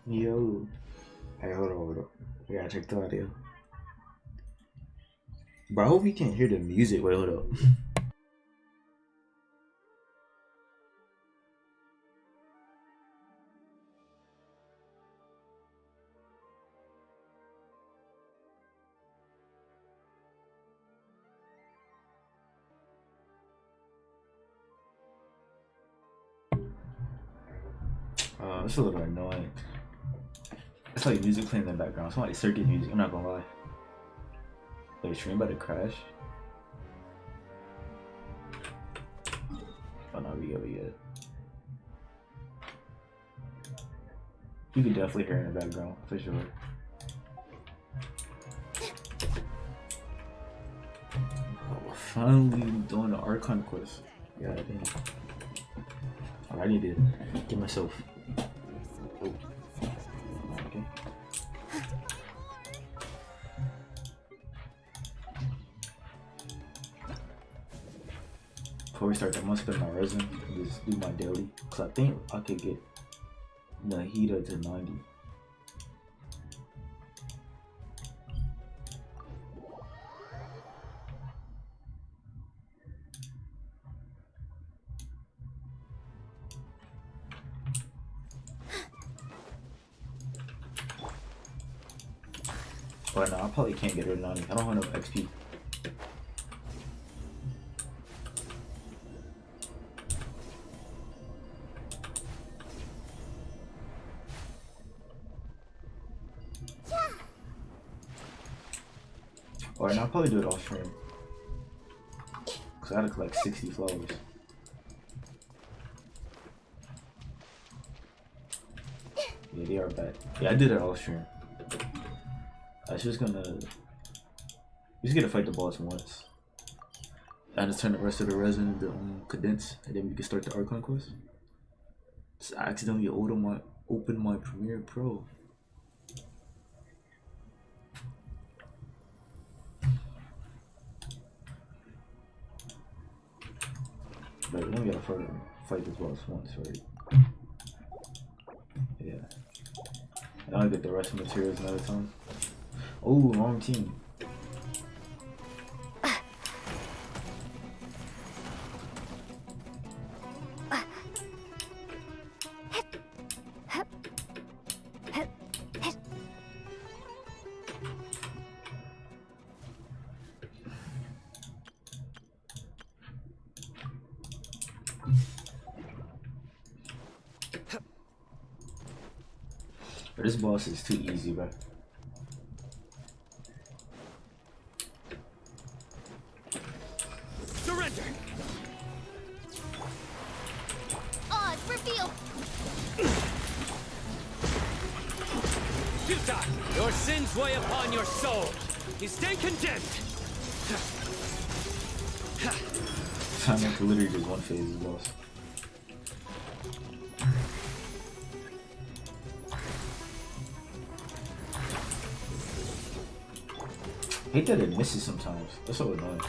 Yo. Hey, hold on. We gotta check the audio. Bro, I hope you can't hear the music. Wait, hold up. It's a little annoying. It's like music playing in the background. It's like circuit music, I'm not gonna lie. Wait, stream about to crash? Oh no, we good. You can definitely hear it in the background, for sure. Oh, finally doing the Archon quest. Yeah, damn. Oh, I need to get myself. Oh. Okay. Before we start, I must spend my resin and just do my daily. Cause I think I could get Nahida to 90. But no, I probably can't get her to 90. I don't have enough XP. Alright, now I'll probably do it off stream. Cause I had to collect 60 flowers. Yeah, they are bad. Yeah, I did it off stream. I was just gonna fight the boss once. I just turn the rest of the resin into condense, and then we can start the Archon quest. Just accidentally open my Premiere Pro. But we only gotta fight this boss once, right? Yeah. And I'll get the rest of the materials another time. Oh, wrong team. But this boss is too easy, bro. Surrender. Odds reveal. Futile. Your sins weigh upon your soul. You stay condemned. I mean, literally just one phase is boss. I hate that it misses sometimes. That's so annoying.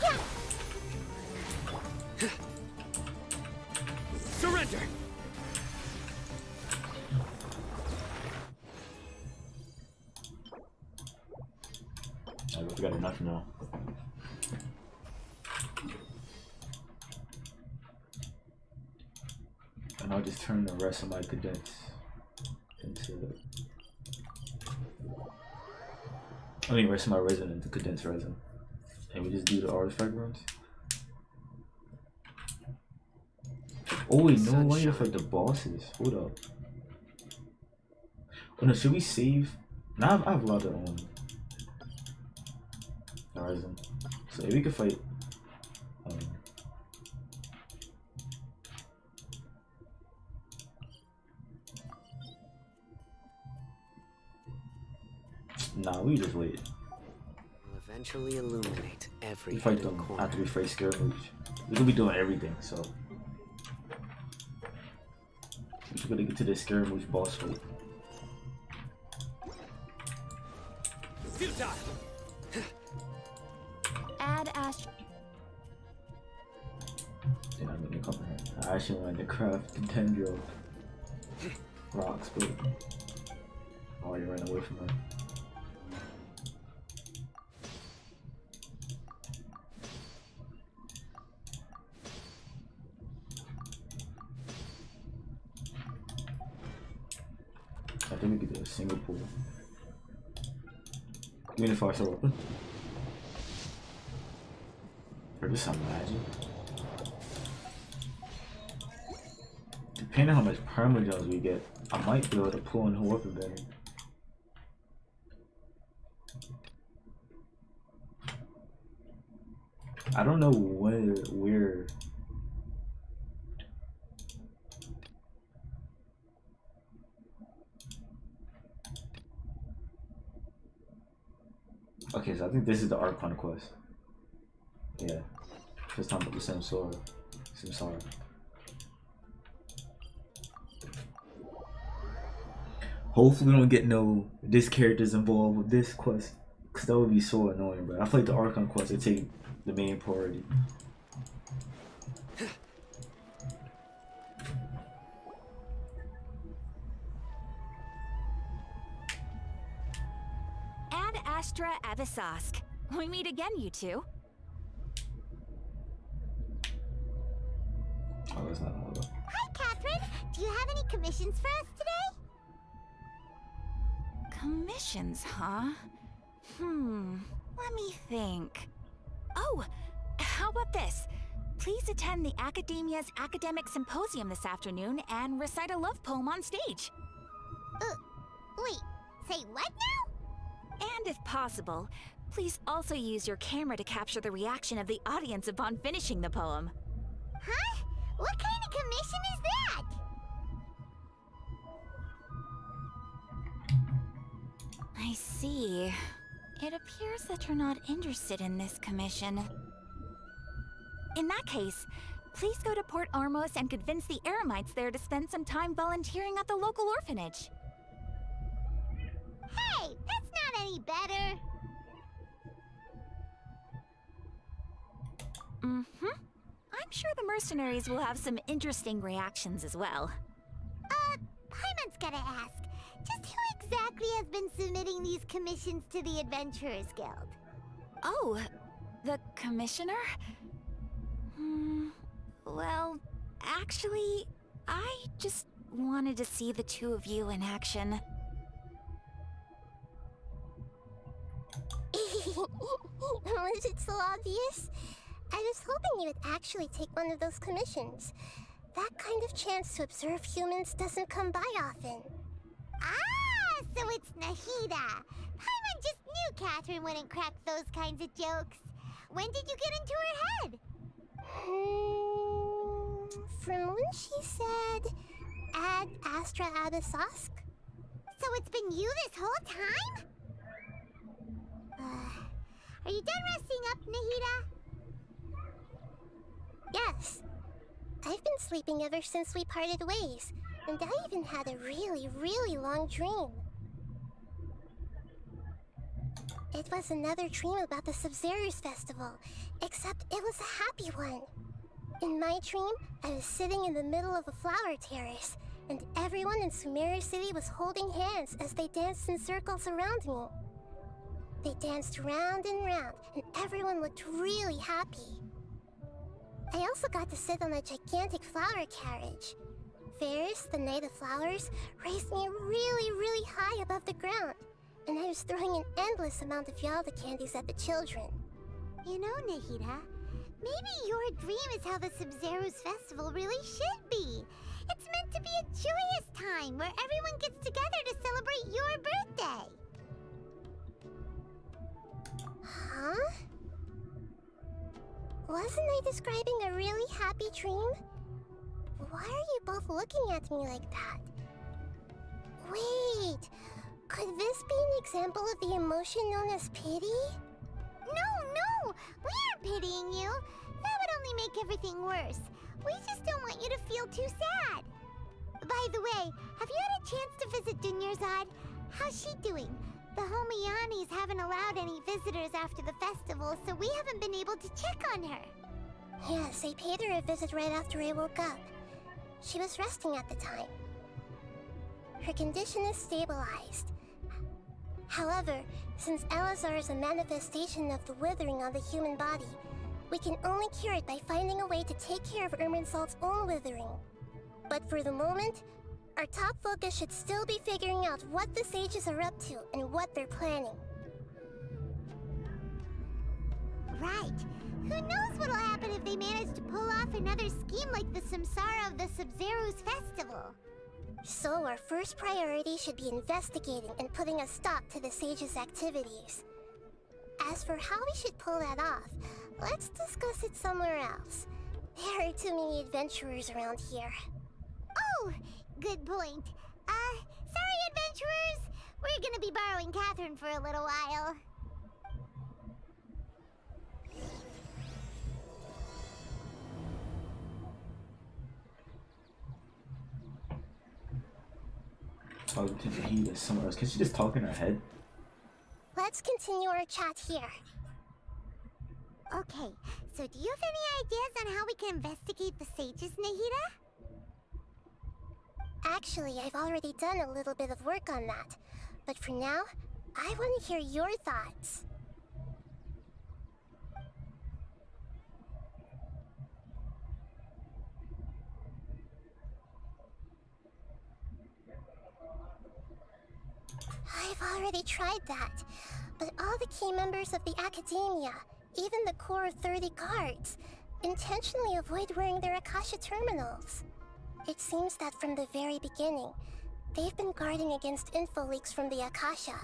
Surrender. I got enough now. And I'll just turn the rest of my condense into rest of my resin into condensed resin. And we just do the artifact runs. Oh wait, no, why you fight the bosses? Hold up. Oh no, should we save? Now I have a lot of resin. So we could fight nah, we just wait. Will eventually illuminate every We fight them corner. after we fight Scaramouche. We could be doing everything, so we just gotta get to the Scaramouche boss fight. Futile. Add Ash. Then I'm gonna come here. I actually wanted to craft the tendril. rocks, but oh, you're running away from her. I think we could do a single pool. Even if I still open. Or just some magic. Depending on how much perma-gems we get, I might be able to pull in her weapon better. I don't know where okay, so I think this is the Archon quest. Yeah. This time with the same sword. Same sword. Hopefully we don't get this character's involved with this quest. Cause that would be so annoying, bro. I feel like the Archon quest would take the main priority. Ad Astra Avisask. We meet again, you two. Oh, that's not all though. Hi, Catherine. Do you have any commissions for us today? Commissions, huh? Let me think. Oh, how about this? Please attend the Academia's Academic Symposium this afternoon and recite a love poem on stage. Wait, say what now? And if possible, please also use your camera to capture the reaction of the audience upon finishing the poem. Huh? What kind of commission is that? I see. It appears that you're not interested in this commission. In that case, please go to Port Ormos and convince the Eremites there to spend some time volunteering at the local orphanage. Hey, that's not any better. I'm sure the mercenaries will have some interesting reactions as well. Paimon's gotta ask. Just who exactly has been submitting these commissions to the Adventurers Guild? Oh, the commissioner? Well, actually, I just wanted to see the two of you in action. Was it so obvious? I was hoping you would actually take one of those commissions. That kind of chance to observe humans doesn't come by often. Ah, so it's Nahida. Paimon just knew Catherine wouldn't crack those kinds of jokes. When did you get into her head? From when she said, Ad Astra Abisask? So it's been you this whole time? Are you done resting up, Nahida? Yes. I've been sleeping ever since we parted ways, and I even had a really, really long dream. It was another dream about the Sub-Zerus Festival, except it was a happy one. In my dream, I was sitting in the middle of a flower terrace, and everyone in Sumeru City was holding hands as they danced in circles around me. They danced round and round, and everyone looked really happy. I also got to sit on a gigantic flower carriage. Ferris, the Knight of Flowers, raised me really, really high above the ground, and I was throwing an endless amount of Yalda candies at the children. You know, Nahida, maybe your dream is how the Sub-Zerus Festival really should be. It's meant to be a joyous time where everyone gets together to celebrate your birthday. Huh? Wasn't I describing a really happy dream? Why are you both looking at me like that? Wait, could this be an example of the emotion known as pity? No, we aren't pitying you. That would only make everything worse. We just don't want you to feel too sad. By the way, have you had a chance to visit Dunyarzad? How's she doing? The Homianis haven't allowed any visitors after the festival, so we haven't been able to check on her. Yes, I paid her a visit right after I woke up. She was resting at the time. her condition is stabilized. However, since Elazar is a manifestation of the withering on the human body, we can only cure it by finding a way to take care of Irminsul's own withering. But for the moment, our top focus should still be figuring out what the sages are up to and what they're planning. Right. Who knows what'll happen if they manage to pull off another scheme like the Samsara of the Sub-Zero's festival? So our first priority should be investigating and putting a stop to the sages' activities. As for how we should pull that off, let's discuss it somewhere else. There are too many adventurers around here. Oh, good point. Sorry, adventurers. We're gonna be borrowing Catherine for a little while. Talking to Nahida somewhere else. Can she just talk in her head? Let's continue our chat here. Okay, so do you have any ideas on how we can investigate the sages, Nahida? Actually, I've already done a little bit of work on that. But for now, I want to hear your thoughts. I've already tried that, but all the key members of the Academia, even the core of 30 guards, intentionally avoid wearing their Akasha terminals. It seems that from the very beginning, they've been guarding against info leaks from the Akasha.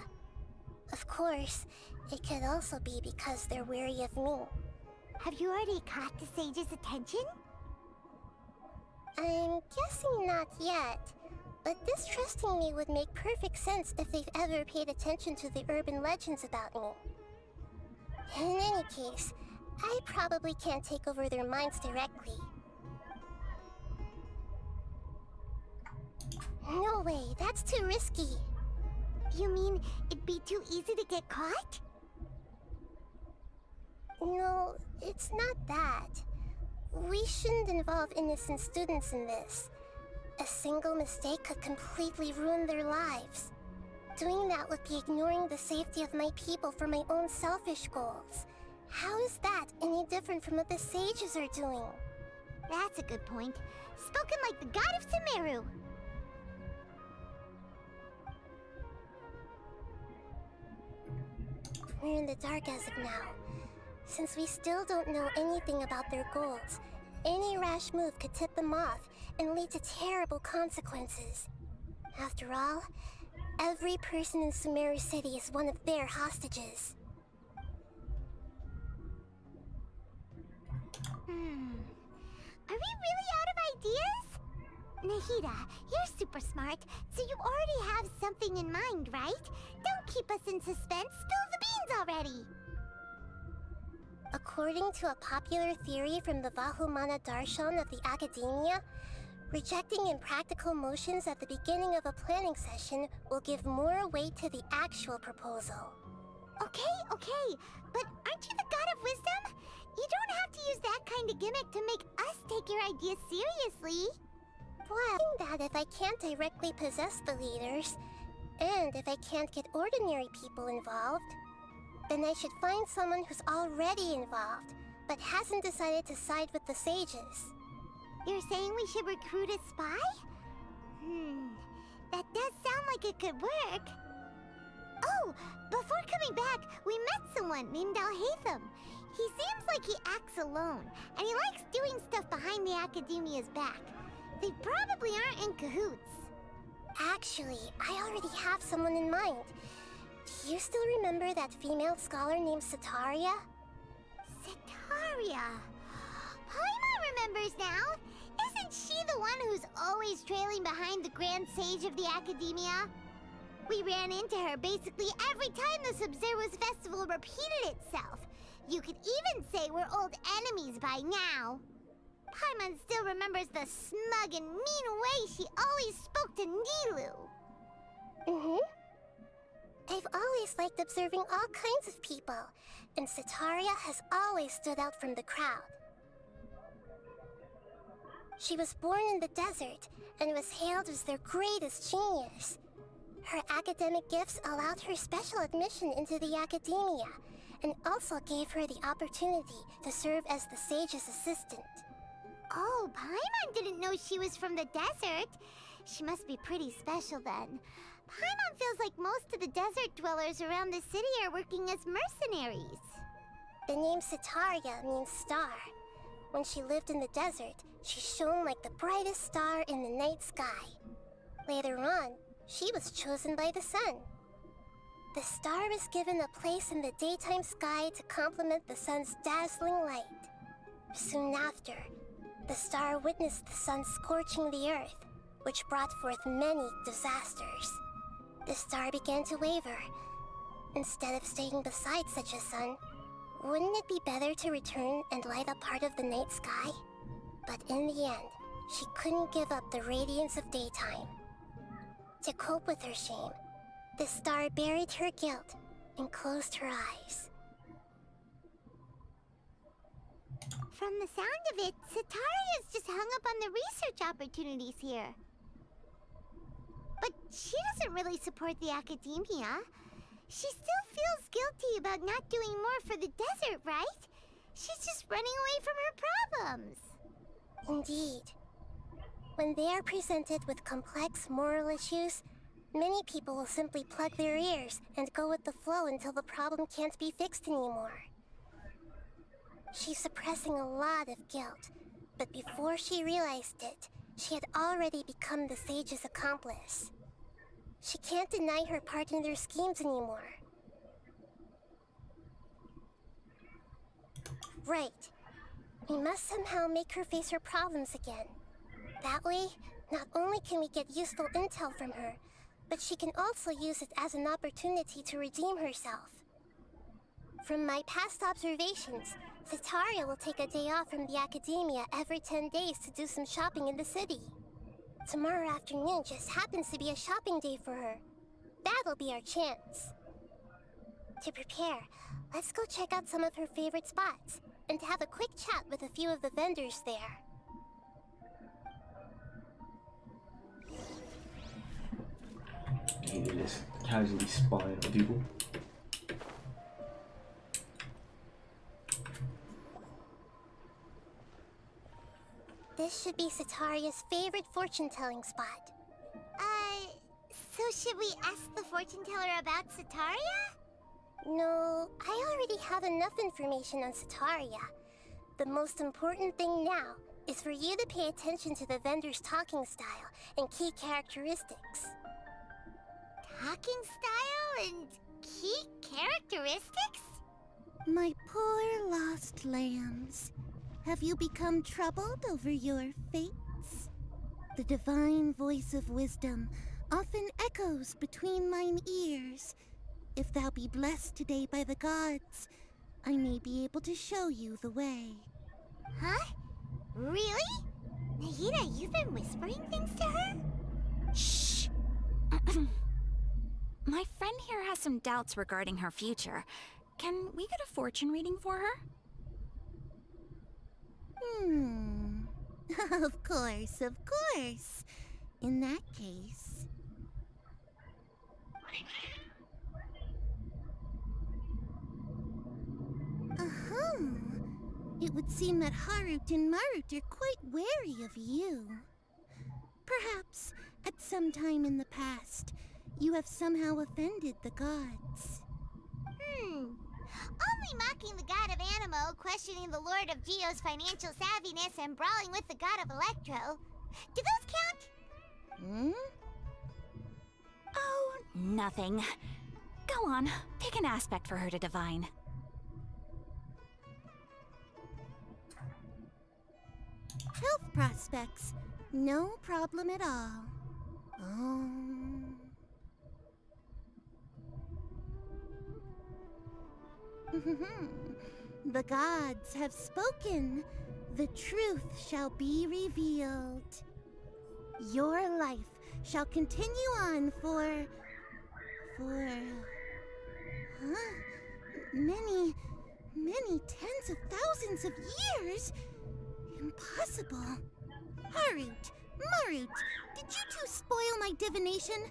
Of course, it could also be because they're wary of me. Have you already caught the sage's attention? I'm guessing not yet, but distrusting me would make perfect sense if they've ever paid attention to the urban legends about me. In any case, I probably can't take over their minds directly. No way, that's too risky. You mean it'd be too easy to get caught? No, it's not that. We shouldn't involve innocent students in this. A single mistake could completely ruin their lives. Doing that would be ignoring the safety of my people for my own selfish goals. How is that any different from what the sages are doing? That's a good point. Spoken like the god of Sumeru. We're in the dark as of now. Since we still don't know anything about their goals, any rash move could tip them off and lead to terrible consequences. After all, every person in Sumeru City is one of their hostages. Are we really out of ideas? Nahida, you're super smart, so you already have something in mind, right? Don't keep us in suspense. Spill the beans already. According to a popular theory from the Vahumana Darshan of the Academia, rejecting impractical motions at the beginning of a planning session will give more weight to the actual proposal. Okay, but aren't you the god of wisdom? You don't have to use that kind of gimmick to make us take your ideas seriously. Well, I think that if I can't directly possess the leaders, and if I can't get ordinary people involved, then I should find someone who's already involved, but hasn't decided to side with the sages. You're saying we should recruit a spy? That does sound like it could work. Oh, before coming back, we met someone named Alhaitham. He seems like he acts alone, and he likes doing stuff behind the Academia's back. They probably aren't in cahoots. Actually, I already have someone in mind. Do you still remember that female scholar named Setaria? Setaria? Paimon remembers now. Isn't she the one who's always trailing behind the Grand Sage of the Academia? We ran into her basically every time the Sub-Zero's festival repeated itself. You could even say we're old enemies by now. Paimon still remembers the smug and mean way she always spoke to Nilou. I've always liked observing all kinds of people, and Setaria has always stood out from the crowd. She was born in the desert and was hailed as their greatest genius. Her academic gifts allowed her special admission into the academia and also gave her the opportunity to serve as the sage's assistant. Oh, Paimon didn't know she was from the desert. She must be pretty special then. Paimon feels like most of the desert dwellers around the city are working as mercenaries. The name Setaria means star. When she lived in the desert, she shone like the brightest star in the night sky. Later on, she was chosen by the sun. The star was given a place in the daytime sky to complement the sun's dazzling light. Soon after, the star witnessed the sun scorching the earth, which brought forth many disasters. The star began to waver. Instead of staying beside such a sun, wouldn't it be better to return and light up part of the night sky? But in the end, she couldn't give up the radiance of daytime. To cope with her shame, the star buried her guilt and closed her eyes. From the sound of it, Setaria's just hung up on the research opportunities here. But she doesn't really support the academia. She still feels guilty about not doing more for the desert, right? She's just running away from her problems. Indeed. When they are presented with complex moral issues, many people will simply plug their ears and go with the flow until the problem can't be fixed anymore. She's suppressing a lot of guilt, but before she realized it, she had already become the sage's accomplice. She can't deny her part in their schemes anymore. Right. We must somehow make her face her problems again. That way, not only can we get useful intel from her, but she can also use it as an opportunity to redeem herself. From my past observations, Setaria will take a day off from the academia every 10 days to do some shopping in the city. Tomorrow afternoon just happens to be a shopping day for her. That'll be our chance. To prepare, let's go check out some of her favorite spots and have a quick chat with a few of the vendors there. They just casually spying on people. This should be Setaria's favorite fortune-telling spot. So should we ask the fortune teller about Setaria? No, I already have enough information on Setaria. The most important thing now is for you to pay attention to the vendor's talking style and key characteristics. Talking style and key characteristics? My poor lost lambs. Have you become troubled over your fates? The divine voice of wisdom often echoes between mine ears. If thou be blessed today by the gods, I may be able to show you the way. Huh? Really? Nahida, you've been whispering things to her? Shh! My friend here has some doubts regarding her future. Can we get a fortune reading for her? Of course, of course. In that case... It would seem that Harut and Marut are quite wary of you. Perhaps, at some time in the past, you have somehow offended the gods. Only mocking the god of Animo, questioning the lord of Geo's financial savviness, and brawling with the god of Electro. Do those count? Oh, nothing. Go on, pick an aspect for her to divine. Health prospects. No problem at all. The gods have spoken. The truth shall be revealed. Your life shall continue on for many tens of thousands of years. Impossible. Harut, Marut, did you two spoil my divination?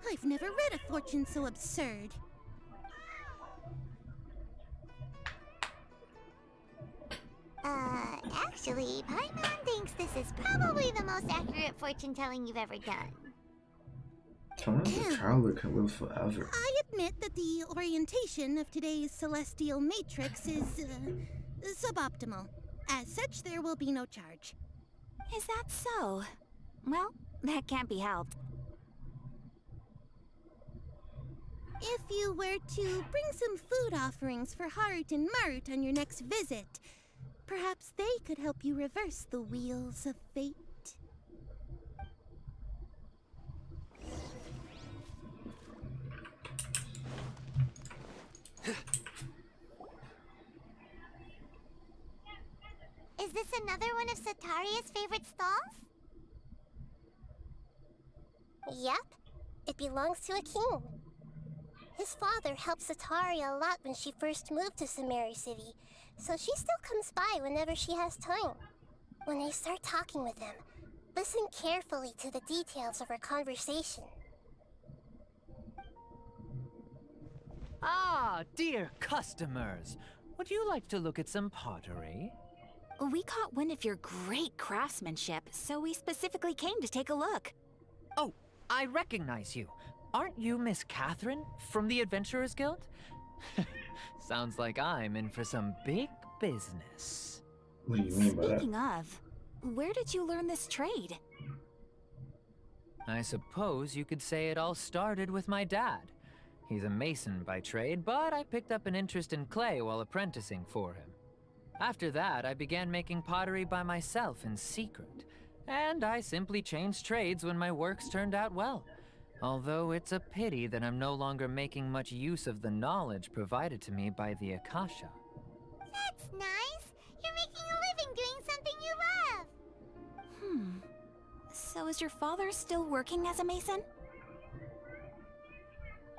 I've never read a fortune so absurd. Actually, Paimon thinks this is probably the most accurate fortune telling you've ever done. Someone as a child can live forever. I admit that the orientation of today's celestial matrix is suboptimal. As such, there will be no charge. Is that so? Well, that can't be helped. If you were to bring some food offerings for Harut and Marut on your next visit, perhaps they could help you reverse the wheels of fate. Is this another one of Sataria's favorite stalls? Yep, it belongs to a king. His father helped Sataria a lot when she first moved to Samari City, so she still comes by whenever she has time. When I start talking with him, listen carefully to the details of our conversation. Ah, dear customers, would you like to look at some pottery? We caught wind of your great craftsmanship, so we specifically came to take a look. Oh, I recognize you. Aren't you Miss Catherine from the Adventurers Guild? Sounds like I'm in for some big business. What do you mean by that? Speaking of, where did you learn this trade? I suppose you could say it all started with my dad. He's a mason by trade, but I picked up an interest in clay while apprenticing for him. After that, I began making pottery by myself in secret, and I simply changed trades when my works turned out well. Although it's a pity that I'm no longer making much use of the knowledge provided to me by the Akasha. That's nice. You're making a living doing something you love. So is your father still working as a mason?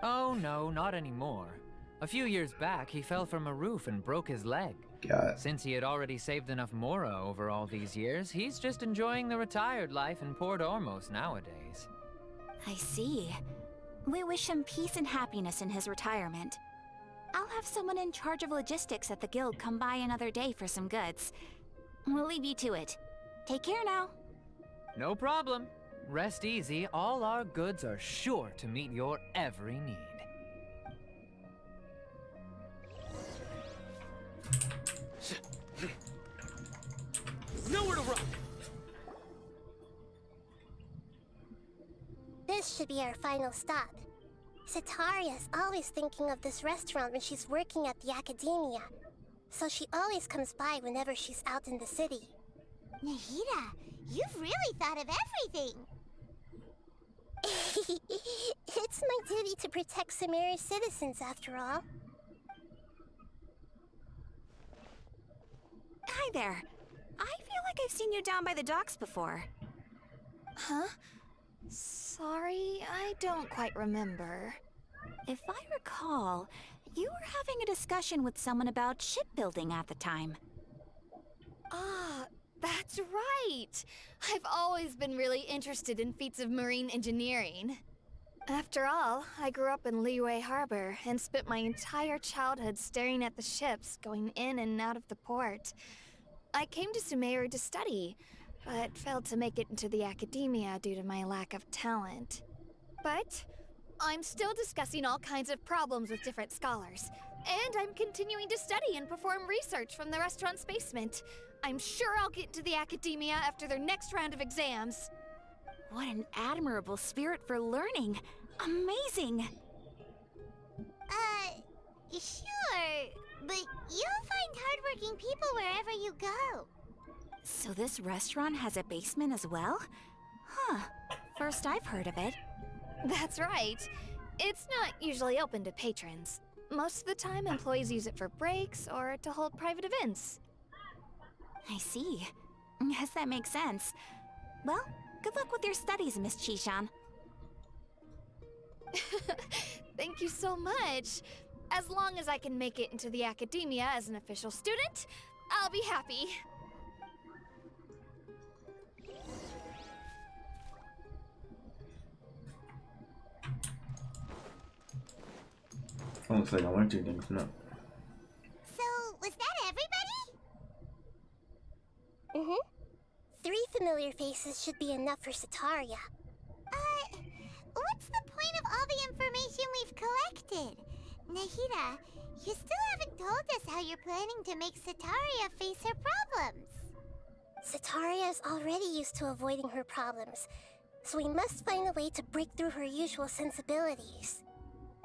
Oh no, not anymore. A few years back, he fell from a roof and broke his leg. God. Since he had already saved enough Mora over all these years, he's just enjoying the retired life in Port Ormos nowadays. I see. We wish him peace and happiness in his retirement. I'll have someone in charge of logistics at the guild come by another day for some goods. We'll leave you to it. Take care now. No problem. Rest easy, all our goods are sure to meet your every need. Nowhere to run! This should be our final stop. Sataria's always thinking of this restaurant when she's working at the academia, so she always comes by whenever she's out in the city. Nahida, you've really thought of everything. It's my duty to protect Samari's citizens, after all. Hi there. I feel like I've seen you down by the docks before. Huh? Sorry, I don't quite remember. If I recall, you were having a discussion with someone about shipbuilding at the time. Ah, that's right! I've always been really interested in feats of marine engineering. After all, I grew up in Liyue Harbor and spent my entire childhood staring at the ships going in and out of the port. I came to Sumeru to study, but failed to make it into the academia due to my lack of talent. But I'm still discussing all kinds of problems with different scholars, and I'm continuing to study and perform research from the restaurant's basement. I'm sure I'll get into the academia after their next round of exams. What an admirable spirit for learning. Amazing. Sure, but you'll find hardworking people wherever you go. So this restaurant has a basement as well? Huh. First I've heard of it. That's right. It's not usually open to patrons. Most of the time, employees use it for breaks or to hold private events. I see. Guess that makes sense. Well, good luck with your studies, Miss Chishan. Thank you so much. As long as I can make it into the academia as an official student, I'll be happy. Looks like I learned two things. No. So, was that everybody? Mm-hmm. 3 familiar faces should be enough for Sataria. What's the point of all the information we've collected? Nahida, you still haven't told us how you're planning to make Sataria face her problems. Sataria is already used to avoiding her problems, so we must find a way to break through her usual sensibilities.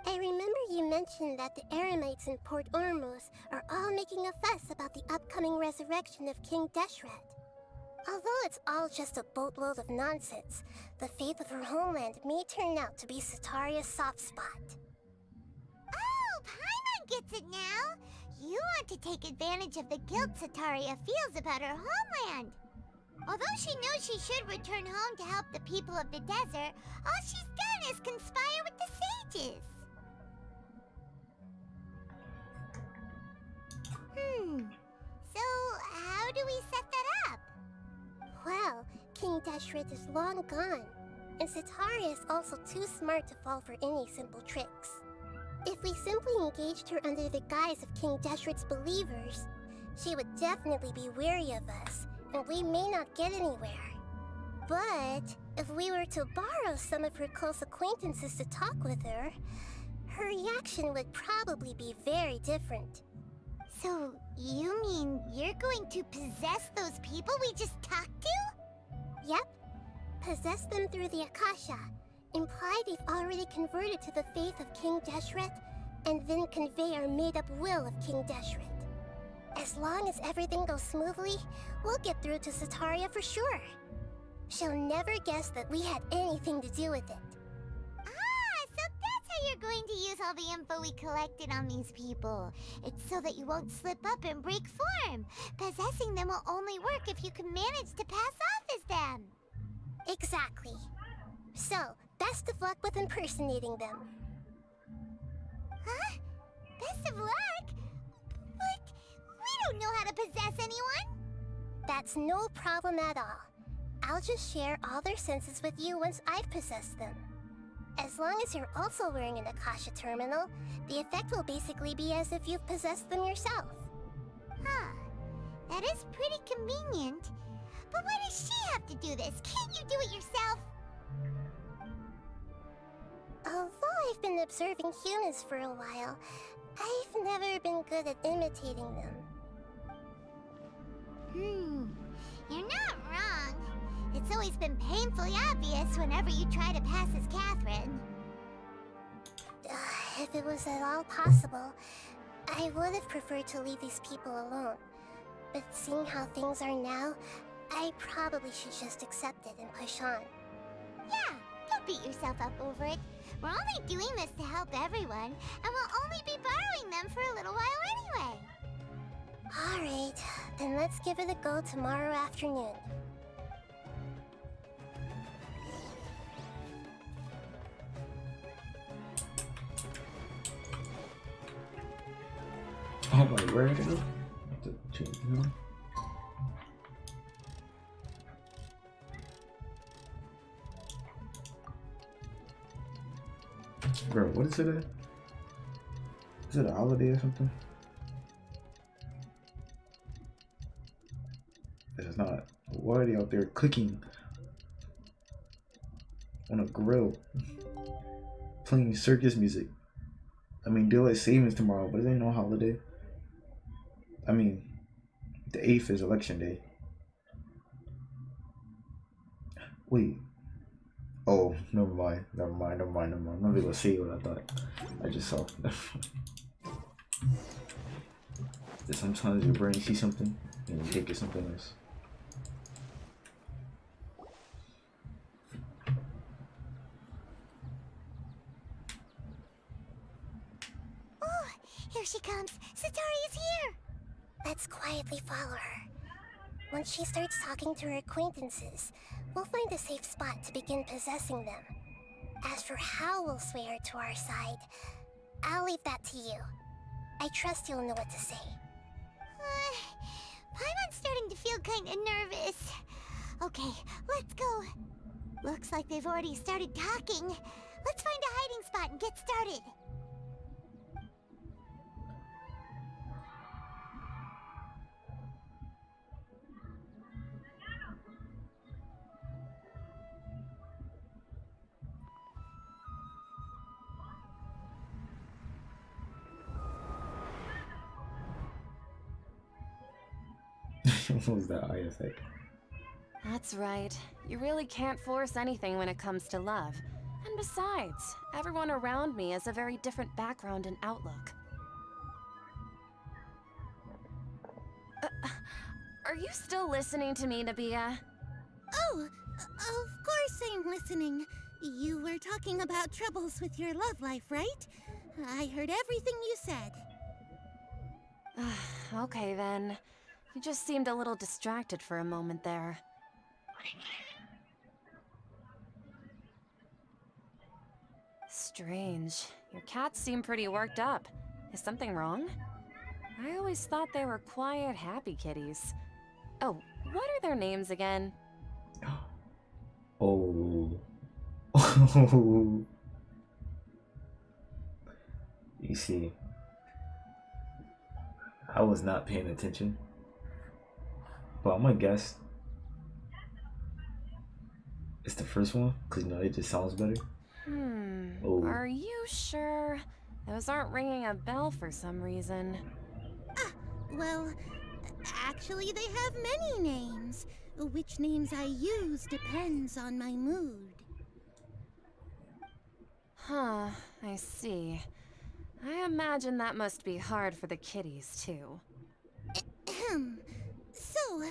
I remember you mentioned that the Eremites in Port Ormuz are all making a fuss about the upcoming resurrection of King Deshret. Although it's all just a boatload of nonsense, the faith of her homeland may turn out to be Sataria's soft spot. Oh, Paimon gets it now! You want to take advantage of the guilt Sataria feels about her homeland. Although she knows she should return home to help the people of the desert, all she's done is conspire with the sages. So how do we set that up? Well, King Deshret is long gone, and Sataria is also too smart to fall for any simple tricks. If we simply engaged her under the guise of King Deshret's believers, she would definitely be wary of us, and we may not get anywhere. But if we were to borrow some of her close acquaintances to talk with her, her reaction would probably be very different. So, you mean you're going to possess those people we just talked to? Yep. Possess them through the Akasha. Imply they've already converted to the faith of King Deshret, and then convey our made-up will of King Deshret. As long as everything goes smoothly, we'll get through to Sataria for sure. She'll never guess that we had anything to do with it. So that's how you're going to use all the info we collected on these people. It's so that you won't slip up and break form. Possessing them will only work if you can manage to pass off as them. Exactly. So, best of luck with impersonating them. Huh? Best of luck? But we don't know how to possess anyone. That's no problem at all. I'll just share all their senses with you once I've possessed them. As long as you're also wearing an Akasha terminal, the effect will basically be as if you've possessed them yourself. Huh. That is pretty convenient. But why does she have to do this? Can't you do it yourself? Although I've been observing humans for a while, I've never been good at imitating them. You're not wrong. It's always been painfully obvious whenever you try to pass as Catherine. If it was at all possible, I would have preferred to leave these people alone. But seeing how things are now, I probably should just accept it and push on. Yeah, don't beat yourself up over it. We're only doing this to help everyone, and we'll only be borrowing them for a little while anyway. Alright, then let's give it a go tomorrow afternoon. Oh, wait, where did it go? I have to change it now. Bro, what is it? Is it a holiday or something? It's not. Why are they out there cooking on a grill, playing circus music? I mean, daylight savings tomorrow, but it ain't no holiday. I mean, the 8th is election day. Wait. Oh, never mind. I'm not gonna say what I thought. I just saw. Sometimes your brain sees something and you think it's something else. Oh, here she comes. Sataria's here. Let's quietly follow her. Once she starts talking to her acquaintances, we'll find a safe spot to begin possessing them. As for how we'll sway her to our side, I'll leave that to you. I trust you'll know what to say. Paimon's starting to feel kinda nervous. Okay, let's go. Looks like they've already started talking. Let's find a hiding spot and get started. What was that eye effect? That's right. You really can't force anything when it comes to love. And besides, everyone around me has a very different background and outlook. Are you still listening to me, Nabia? Oh, of course I'm listening. You were talking about troubles with your love life, right? I heard everything you said. Okay then. You just seemed a little distracted for a moment there. Strange. Your cats seem pretty worked up. Is something wrong? I always thought they were quiet, happy kitties. Oh, what are their names again? Oh. You see, I was not paying attention, but I'm gonna guess it's the first one because it just sounds better. Oh. Are you sure? Those aren't ringing a bell for some reason. Well, actually they have many names. Which names I use depends on my mood. Huh, I see. I imagine that must be hard for the kitties, too. So,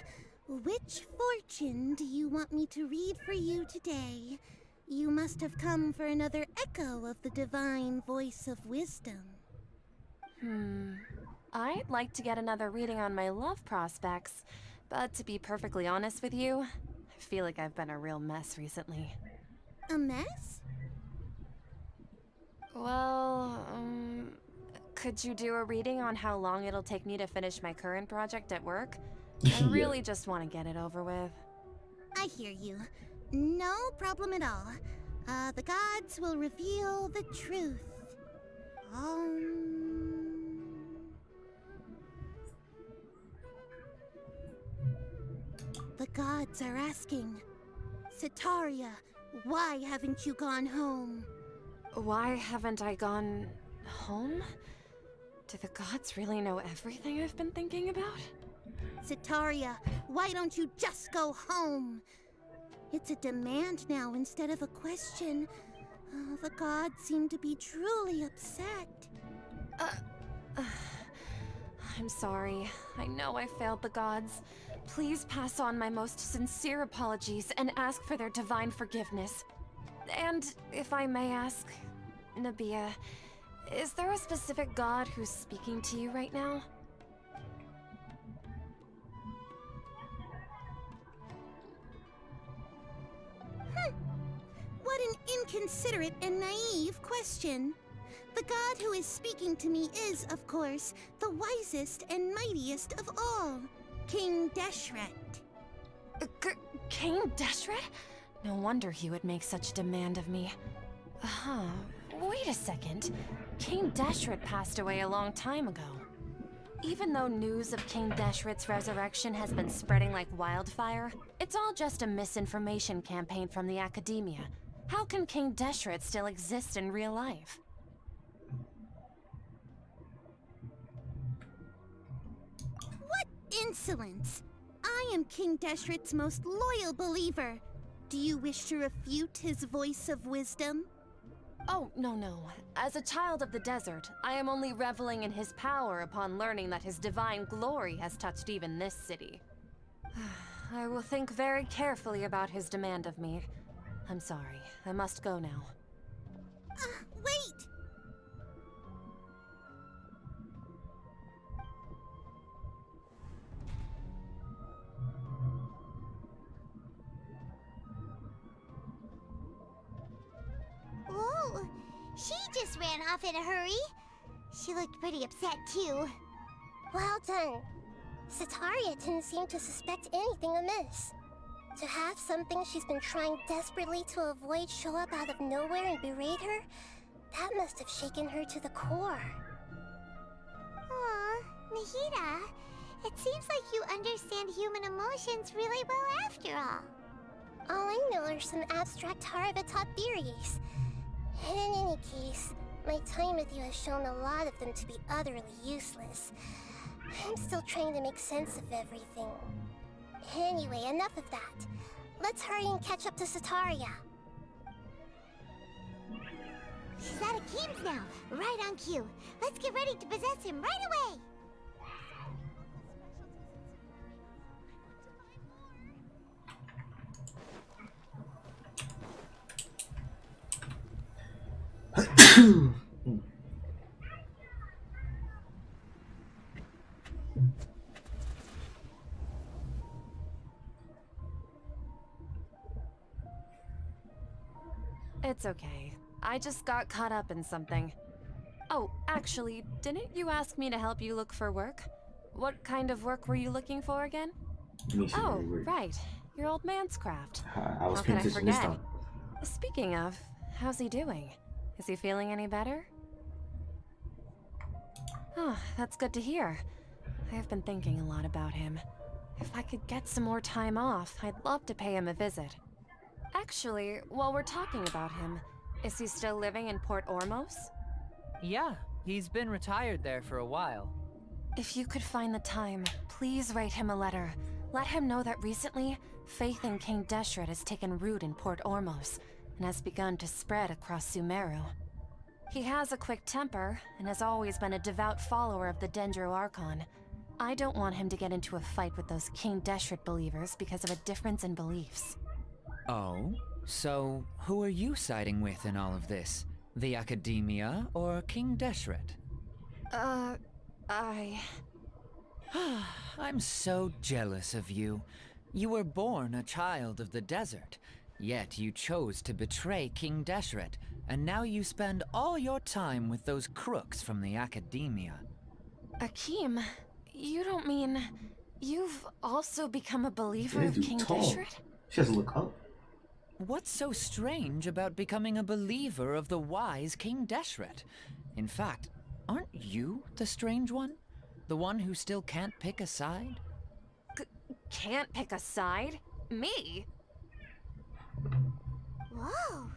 which fortune do you want me to read for you today? You must have come for another echo of the divine voice of wisdom. I'd like to get another reading on my love prospects, but to be perfectly honest with you, I feel like I've been a real mess recently. A mess? Well, could you do a reading on how long it'll take me to finish my current project at work? I really just want to get it over with. I hear you. No problem at all. The gods will reveal the truth. The gods are asking, Sitaria, why haven't you gone home? Why haven't I gone home? Do the gods really know everything I've been thinking about? Sitaria, why don't you just go home? It's a demand now instead of a question. The gods seem to be truly upset. I'm sorry. I know I failed the gods. Please pass on my most sincere apologies and ask for their divine forgiveness. And if I may ask, Nabia, is there a specific god who's speaking to you right now? What an inconsiderate and naive question. The god who is speaking to me is, of course, the wisest and mightiest of all, King Deshret. King Deshret? No wonder he would make such a demand of me. Wait a second. King Deshret passed away a long time ago. Even though news of King Deshret's resurrection has been spreading like wildfire, it's all just a misinformation campaign from the academia. How can King Deshret still exist in real life? What insolence! I am King Deshret's most loyal believer. Do you wish to refute his voice of wisdom? Oh, no. As a child of the desert, I am only reveling in his power upon learning that his divine glory has touched even this city. I will think very carefully about his demand of me. I'm sorry. I must go now. Wait! Whoa! She just ran off in a hurry. She looked pretty upset, too. Well done. Sitaria didn't seem to suspect anything amiss. To have something she's been trying desperately to avoid show up out of nowhere and berate her, that must have shaken her to the core. Aw, Nahida, it seems like you understand human emotions really well after all. All I know are some abstract Harvard-taught theories. And in any case, my time with you has shown a lot of them to be utterly useless. I'm still trying to make sense of everything. Anyway, enough of that. Let's hurry and catch up to Sataria. She's at Akeem's now, right on cue. Let's get ready to possess him right away! It's okay. I just got caught up in something. Oh, actually, didn't you ask me to help you look for work? What kind of work were you looking for again? Oh, right. Your old man's craft. I was How could paying I attention this forget? time. Speaking of, how's he doing? Is he feeling any better? Oh, that's good to hear. I've been thinking a lot about him. If I could get some more time off, I'd love to pay him a visit. Actually, while we're talking about him, is he still living in Port Ormos? Yeah, he's been retired there for a while. If you could find the time, please write him a letter. Let him know that recently, faith in King Deshret has taken root in Port Ormos and has begun to spread across Sumeru. He has a quick temper and has always been a devout follower of the Dendro Archon. I don't want him to get into a fight with those King Deshret believers because of a difference in beliefs. Oh? So, who are you siding with in all of this? The Academia or King Deshret? I'm so jealous of you. You were born a child of the desert, yet you chose to betray King Deshret, and now you spend all your time with those crooks from the Academia. Akeem, you don't mean you've also become a believer of Dude, King tall. Deshret? She has to look up. What's so strange about becoming a believer of the wise King Deshret? In fact, aren't you the strange one? The one who still can't pick a side? Can't pick a side? Me? Whoa!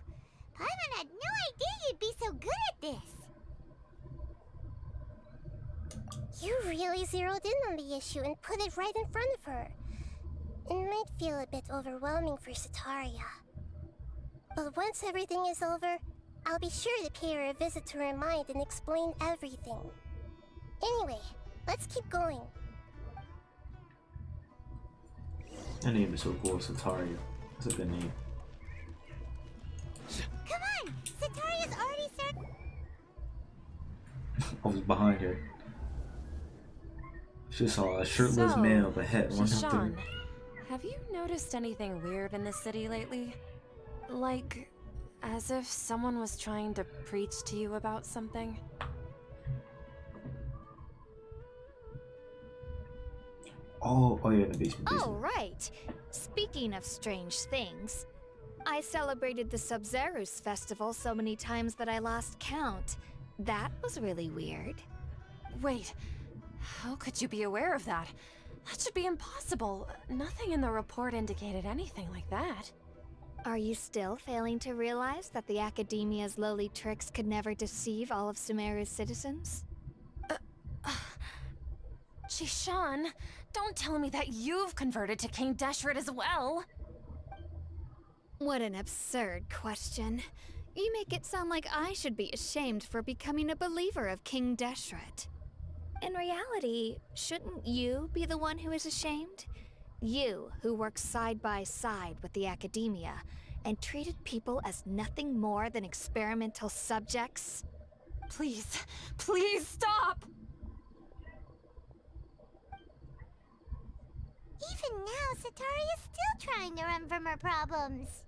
Paimon had no idea you'd be so good at this! You really zeroed in on the issue and put it right in front of her. It might feel a bit overwhelming for Sataria. But once everything is over, I'll be sure to pay her a visit to her mind and explain everything. Anyway, let's keep going. Her name is so cool, Sataria. It's a good name. Come on! Sataria's already started. I was behind her. She saw a shirtless man with a hat running up to her. Shishan, have you noticed anything weird in the city lately? Like, as if someone was trying to preach to you about something? Oh yeah, in the basement. Oh, right. Speaking of strange things, I celebrated the Sub-Zerus festival so many times that I lost count. That was really weird. Wait, how could you be aware of that? That should be impossible. Nothing in the report indicated anything like that. Are you still failing to realize that the Academia's lowly tricks could never deceive all of Sumeru's citizens? Shishan, don't tell me that you've converted to King Deshret as well. What an absurd question. You make it sound like I should be ashamed for becoming a believer of King Deshret. In reality, shouldn't you be the one who is ashamed? You, who works side by side with the Academia, and treated people as nothing more than experimental subjects? Please, please stop! Even now, Sataria's still trying to run from her problems.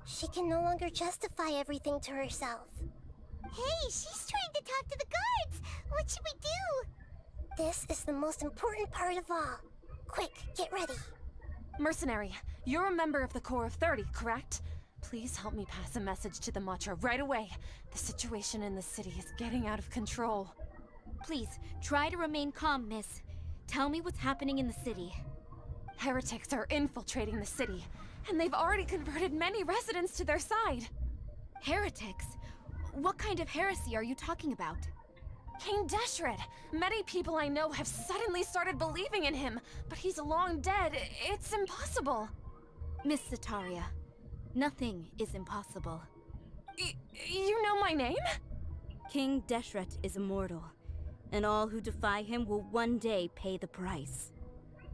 She can no longer justify everything to herself. Hey, she's trying to talk to the guards! What should we do? This is the most important part of all. Quick, get ready. Mercenary, you're a member of the Corps of 30, correct? Please help me pass a message to the Matcha right away. The situation in the city is getting out of control. Please, try to remain calm, miss. Tell me what's happening in the city. Heretics are infiltrating the city, and they've already converted many residents to their side. Heretics? What kind of heresy are you talking about? King Deshret! Many people I know have suddenly started believing in him, but he's long dead. It's impossible. Miss Sataria, nothing is impossible. You know my name? King Deshret is immortal, and all who defy him will one day pay the price.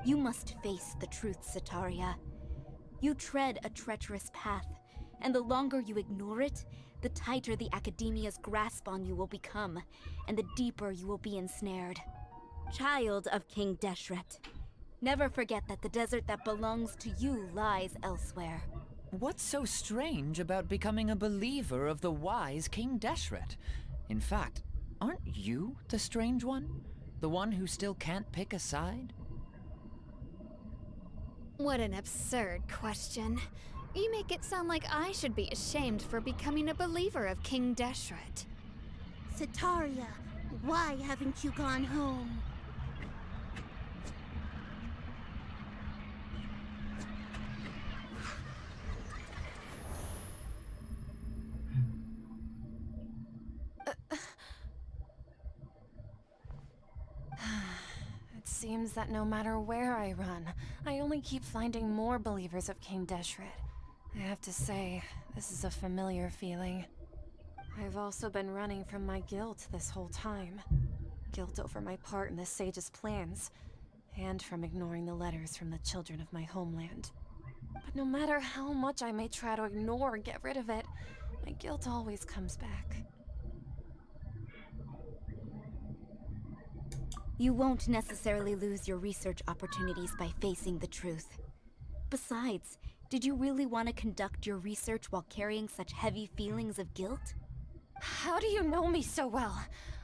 You must face the truth, Sataria. You tread a treacherous path, and the longer you ignore it, the tighter the Academia's grasp on you will become, and the deeper you will be ensnared. Child of King Deshret, never forget that the desert that belongs to you lies elsewhere. What's so strange about becoming a believer of the wise King Deshret? In fact, aren't you the strange one? The one who still can't pick a side? What an absurd question. You make it sound like I should be ashamed for becoming a believer of King Deshret. Sataria, why haven't you gone home? It seems that no matter where I run, I only keep finding more believers of King Deshret. I have to say, this is a familiar feeling. I've also been running from my guilt this whole time. Guilt over my part in the Sage's plans, and from ignoring the letters from the children of my homeland. But no matter how much I may try to ignore or get rid of it, my guilt always comes back. You won't necessarily lose your research opportunities by facing the truth. Besides, did you really want to conduct your research while carrying such heavy feelings of guilt? How do you know me so well?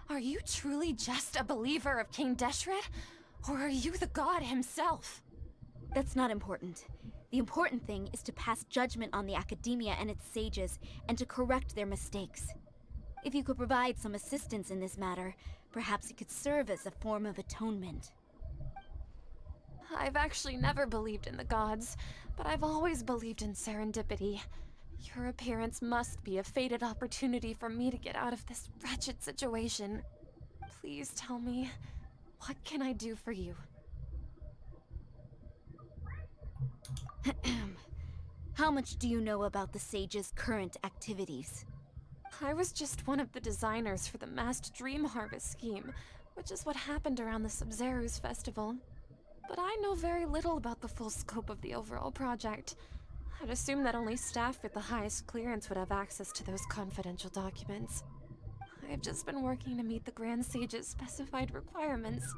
Are you truly just a believer of King Deshret? Or are you the god himself? That's not important. The important thing is to pass judgment on the Academia and its sages, and to correct their mistakes. If you could provide some assistance in this matter, perhaps it could serve as a form of atonement. I've actually never believed in the gods, but I've always believed in serendipity. Your appearance must be a fated opportunity for me to get out of this wretched situation. Please tell me, what can I do for you? How much do you know about the Sage's current activities? I was just one of the designers for the masked dream harvest scheme, which is what happened around the Sub-Zero's festival. But I know very little about the full scope of the overall project. I'd assume that only staff with the highest clearance would have access to those confidential documents. I've just been working to meet the Grand Sage's specified requirements.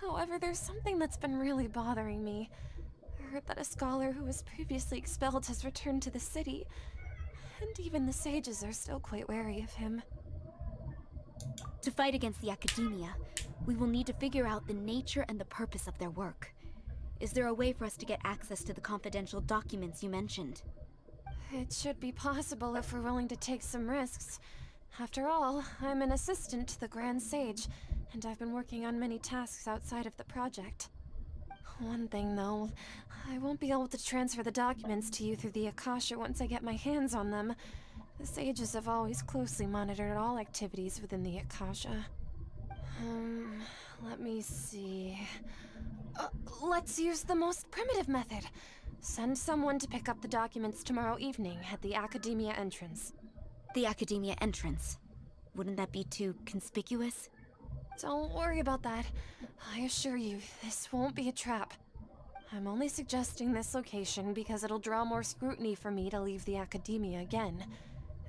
However, there's something that's been really bothering me. I heard that a scholar who was previously expelled has returned to the city, and even the sages are still quite wary of him. To fight against the Academia, we will need to figure out the nature and the purpose of their work. Is there a way for us to get access to the confidential documents you mentioned? It should be possible if we're willing to take some risks. After all, I'm an assistant to the Grand Sage, and I've been working on many tasks outside of the project. One thing, though, I won't be able to transfer the documents to you through the Akasha once I get my hands on them. The sages have always closely monitored all activities within the Akasha. Let me see... let's use the most primitive method. Send someone to pick up the documents tomorrow evening at the Academia entrance. The Academia entrance? Wouldn't that be too conspicuous? Don't worry about that. I assure you, this won't be a trap. I'm only suggesting this location because it'll draw more scrutiny for me to leave the Academia again.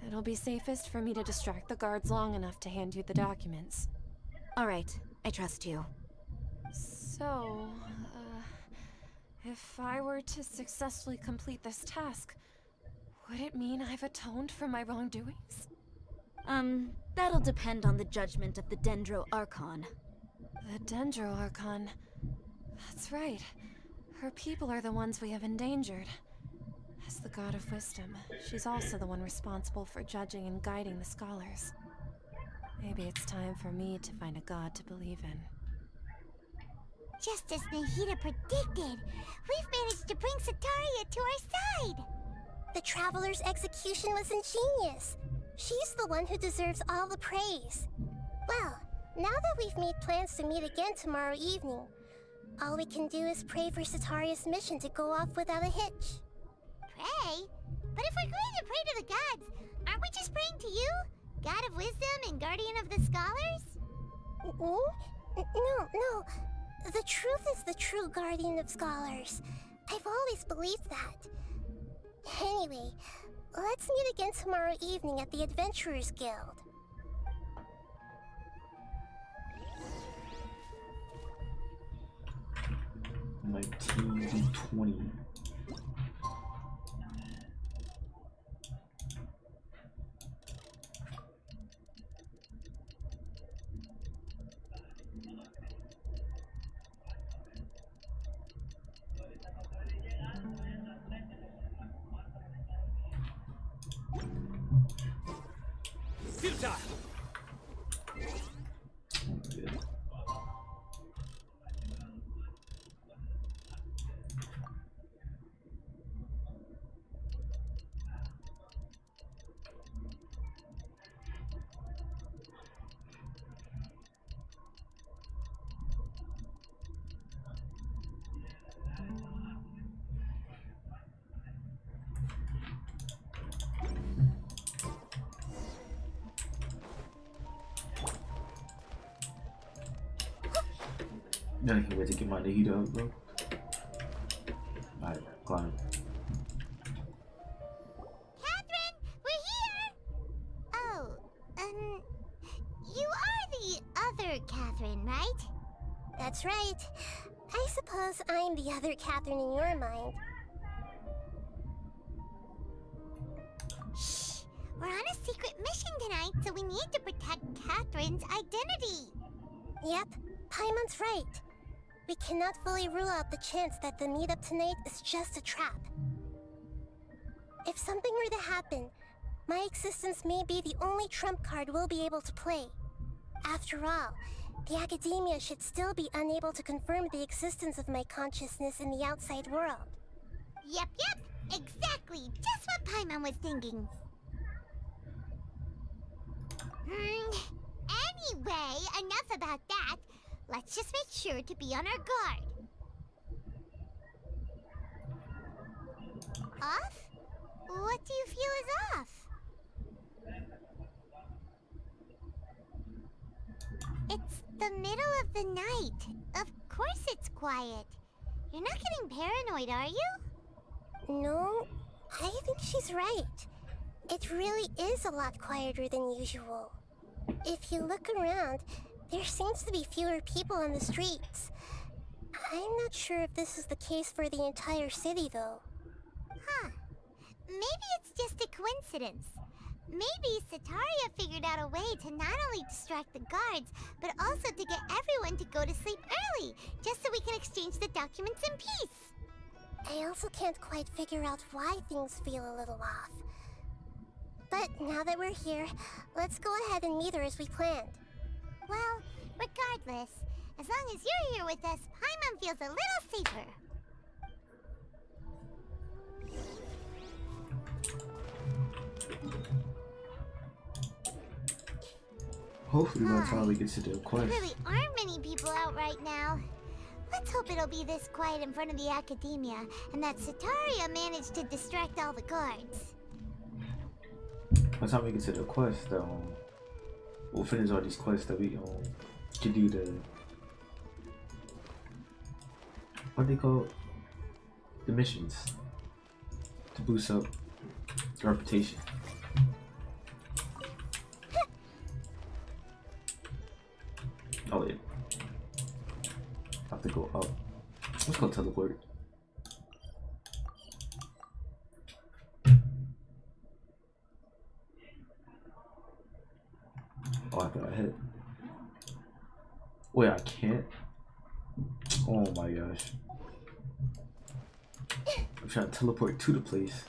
It'll be safest for me to distract the guards long enough to hand you the documents. All right, I trust you. So, if I were to successfully complete this task, would it mean I've atoned for my wrongdoings? That'll depend on the judgment of the Dendro Archon. The Dendro Archon. That's right. Her people are the ones we have endangered. As the God of Wisdom, she's also the one responsible for judging and guiding the scholars. Maybe it's time for me to find a god to believe in. Just as Nahida predicted, we've managed to bring Sataria to our side! The Traveler's execution was ingenious. She's the one who deserves all the praise. Well, now that we've made plans to meet again tomorrow evening, all we can do is pray for Sataria's mission to go off without a hitch. Pray? But if we're going to pray to the gods, aren't we just praying to you? God of wisdom and guardian of the scholars? No. The truth is the true guardian of scholars. I've always believed that. Anyway, let's meet again tomorrow evening at the Adventurers Guild. My team 20. Futile! Then I can't wait to get my Nahida up, bro. Alright, climb. Catherine, we're here! Oh, you are the other Catherine, right? That's right. I suppose I'm the other Catherine in your mind. Shh! We're on a secret mission tonight, so we need to protect Catherine's identity. Yep, Paimon's right. We cannot fully rule out the chance that the meetup tonight is just a trap. If something were to happen, my existence may be the only trump card we'll be able to play. After all, the Academia should still be unable to confirm the existence of my consciousness in the outside world. Yep, exactly, just what Paimon was thinking. Anyway, enough about that. Let's just make sure to be on our guard. Off? What do you feel is off? It's the middle of the night. Of course it's quiet. You're not getting paranoid, are you? No, I think she's right. It really is a lot quieter than usual. If you look around, there seems to be fewer people on the streets. I'm not sure if this is the case for the entire city, though. Huh. Maybe it's just a coincidence. Maybe Sataria figured out a way to not only distract the guards, but also to get everyone to go to sleep early, just so we can exchange the documents in peace. I also can't quite figure out why things feel a little off. But now that we're here, let's go ahead and meet her as we planned. Well, regardless, as long as you're here with us, Paimon feels a little safer. Hopefully by the time we get to the quest. There really aren't many people out right now. Let's hope it'll be this quiet in front of the Academia, and that Sataria managed to distract all the guards. By the time we get to the quest, we'll finish all these quests that we to do the what they call the missions to boost up the reputation. Oh yeah, have to go up. Let's go teleport. Oh, I thought I hit. Wait, I can't? Oh my gosh. I'm trying to teleport to the place.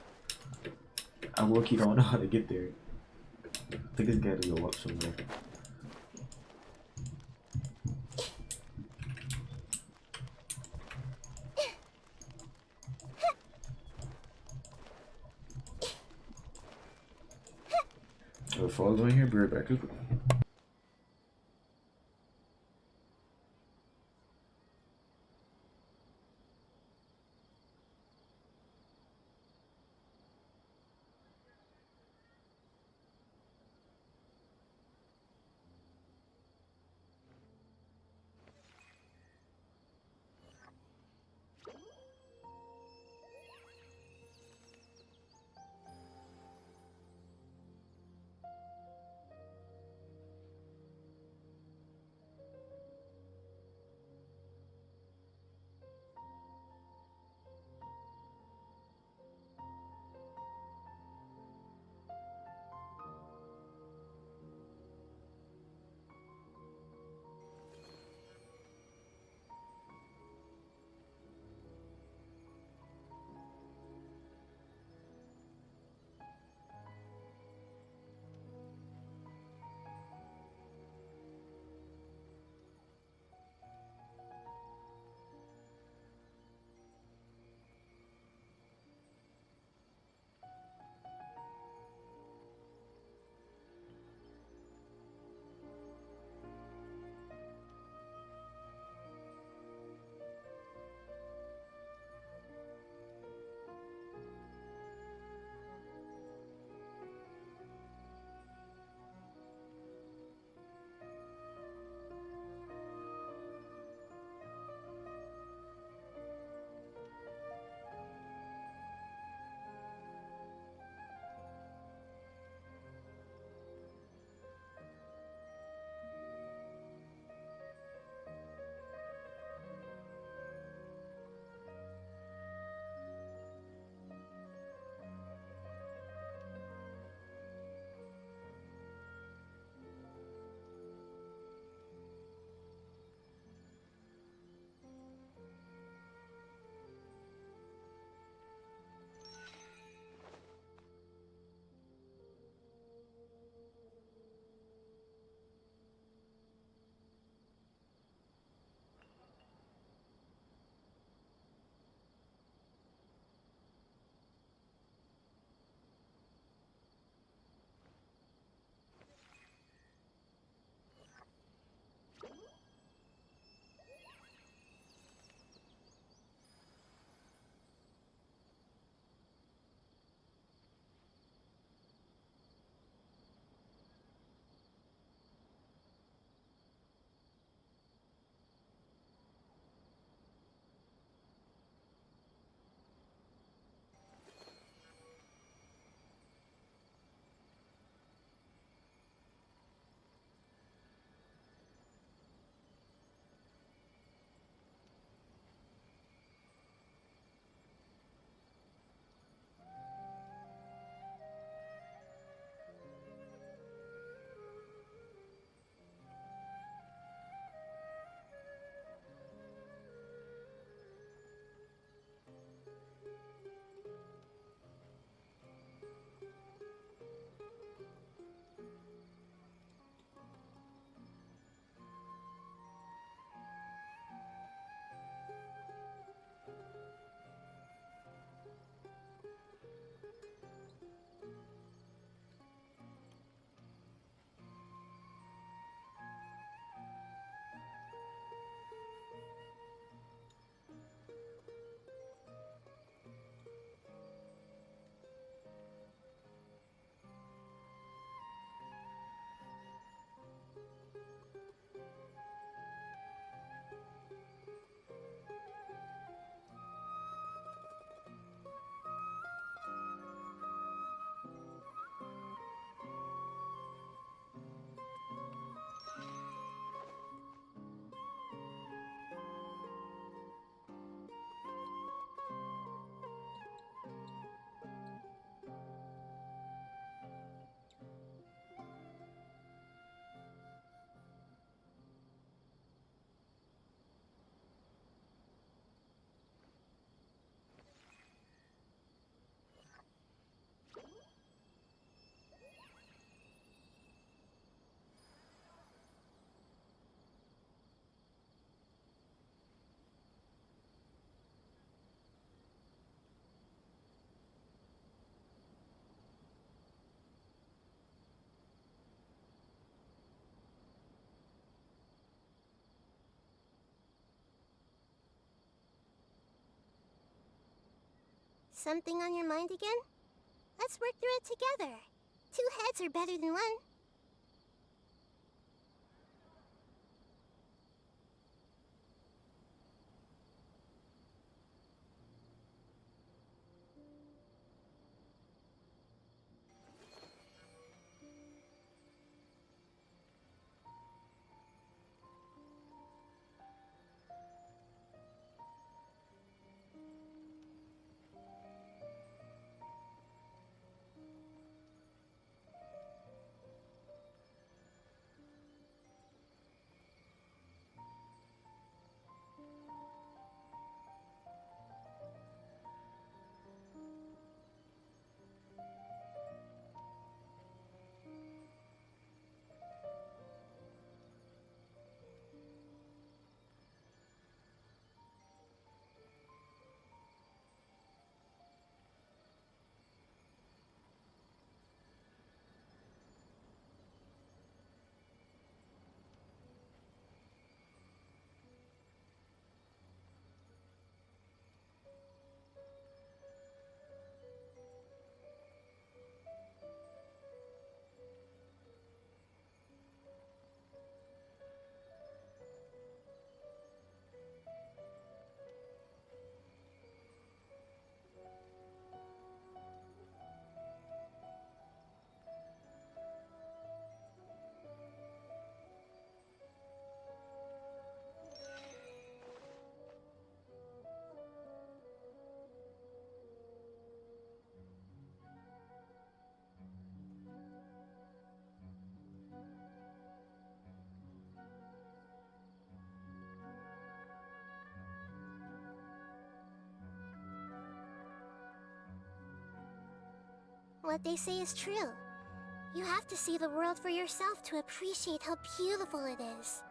I low-key don't know how to get there. I think it's gotta go up somewhere. So follow right here. Be right back. something on your mind again? Let's work through it together. 2 heads are better than 1. What they say is true. You have to see the world for yourself to appreciate how beautiful it is.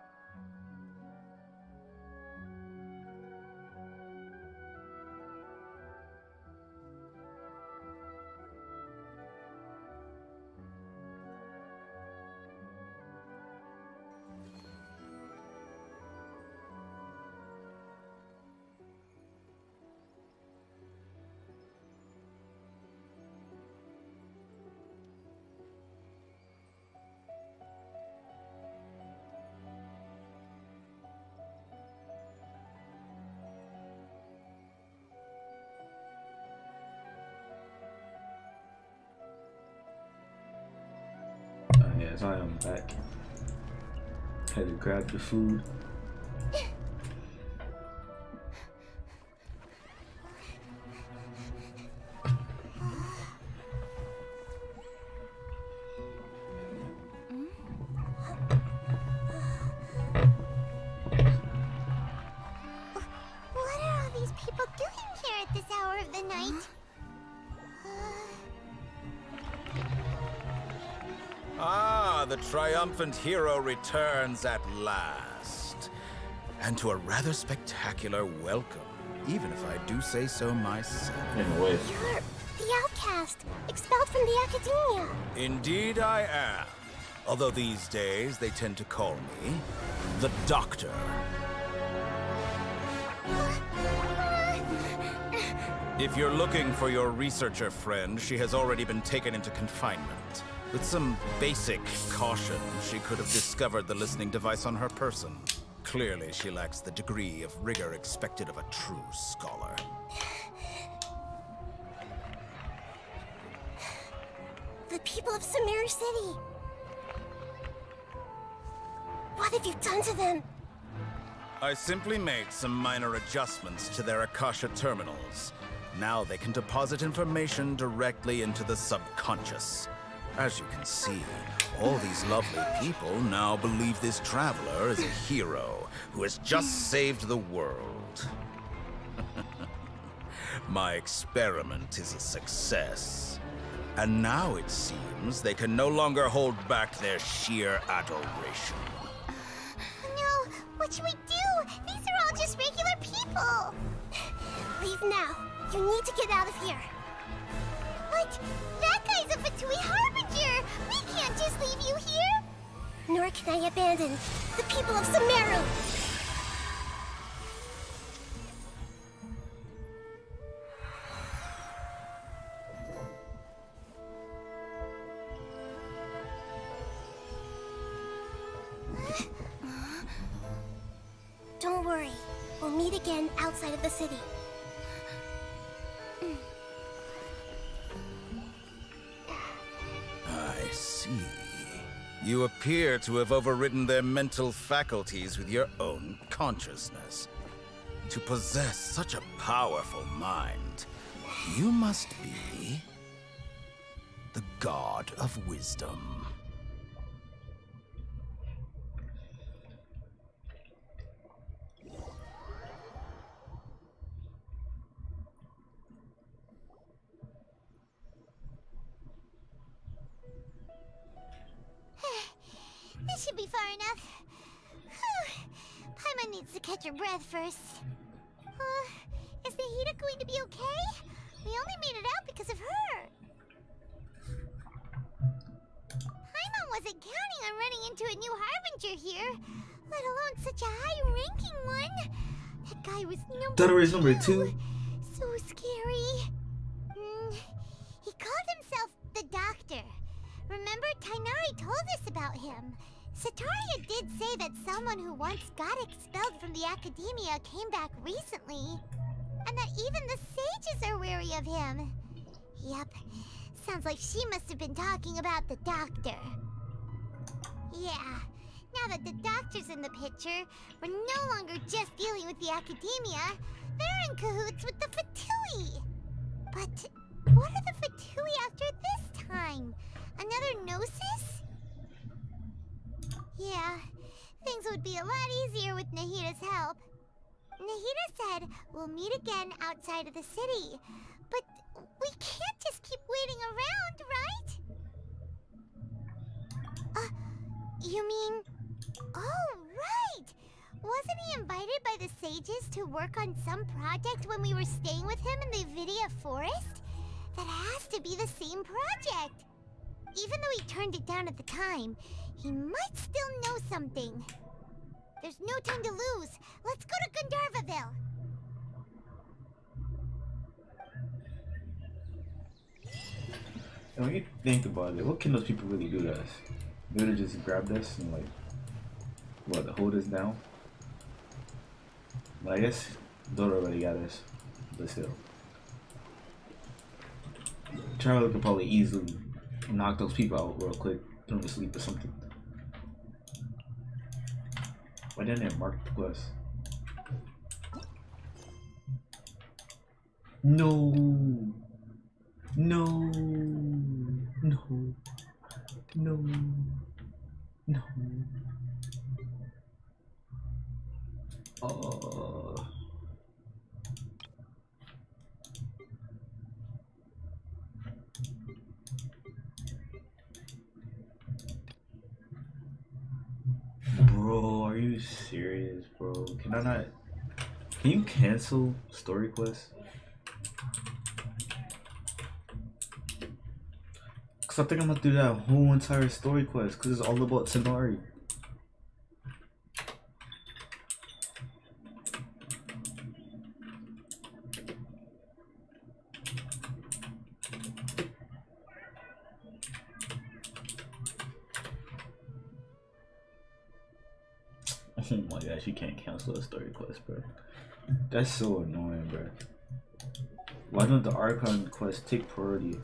Yes, I am back. Had to grab the food. What are all these people doing here at this hour of the night? Ah, the triumphant hero returns at last. And to a rather spectacular welcome, even if I do say so myself. In a way. You're the outcast, expelled from the academia. Indeed I am. Although these days they tend to call me the Doctor. If you're looking for your researcher friend, she has already been taken into confinement. With some basic caution, she could have discovered the listening device on her person. Clearly, she lacks the degree of rigor expected of a true scholar. The people of Sumeru City. What have you done to them? I simply made some minor adjustments to their Akasha terminals. Now they can deposit information directly into the subconscious. As you can see, all these lovely people now believe this traveler is a hero who has just saved the world. My experiment is a success. And now it seems they can no longer hold back their sheer adoration. No, what should we do? These are all just regular people. Leave now. You need to get out of here. But that guy's a Fatui Harbinger. We can't just leave you here. Nor can I abandon the people of Sumeru. meet again outside of the city. I see. You appear to have overridden their mental faculties with your own consciousness. To possess such a powerful mind, you must be the god of wisdom. This should be far enough. Paimon needs to catch her breath first. Is Nahida going to be okay? We only made it out because of her. Paimon wasn't counting on running into a new Harbinger here, let alone such a high-ranking one. That guy was number two. So scary. He called himself the Doctor. Remember, Tighnari told us about him. Sataria did say that someone who once got expelled from the academia came back recently. And that even the sages are wary of him. Yep, sounds like she must have been talking about the Doctor. Yeah, now that the Doctor's in the picture, we're no longer just dealing with the academia. They're in cahoots with the Fatui. But what are the Fatui after this time? Another Gnosis? Yeah, things would be a lot easier with Nahida's help. Nahida said we'll meet again outside of the city. But we can't just keep waiting around, right? You mean... Oh, right! Wasn't he invited by the sages to work on some project when we were staying with him in the Vidia Forest? That has to be the same project! Even though he turned it down at the time, he might still know something. There's no time to lose. Let's go to Gandharvaville. And when you think about it, what can those people really do to us? They would have just grabbed us and like, what, hold us down? But I guess Dora already got us, but still. Charlie could probably easily knock those people out real quick, put them to sleep or something. Why didn't it mark the quest? No, no, no, no, no. Bro, are you serious, bro? Can I not? Can you cancel story quests? Cause I think I'm gonna do that whole entire story quest, cause it's all about Tighnari. Oh my gosh, you can't cancel a story quest, bro. That's so annoying, bro. Why don't the Archon quest take priority?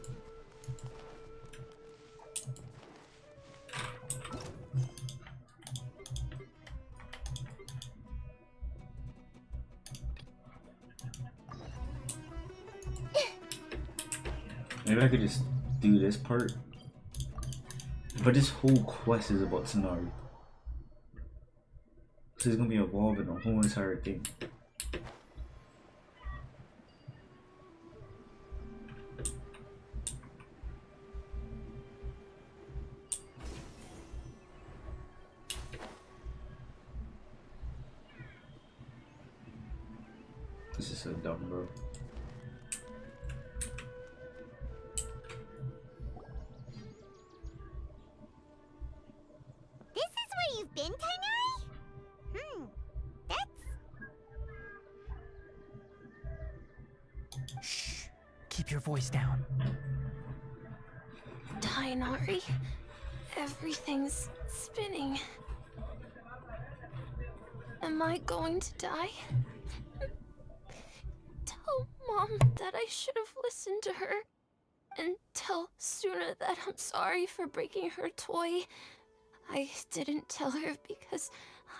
Maybe I could just do this part. But this whole quest is about Tighnari. So it's gonna be involved in the whole entire thing. This is so dumb, bro. This is where you've been, Tighnari? Shh! Keep your voice down. Tighnari, everything's spinning. Am I going to die? Mom that I should have listened to her and tell Suna that I'm sorry for breaking her toy. I didn't tell her because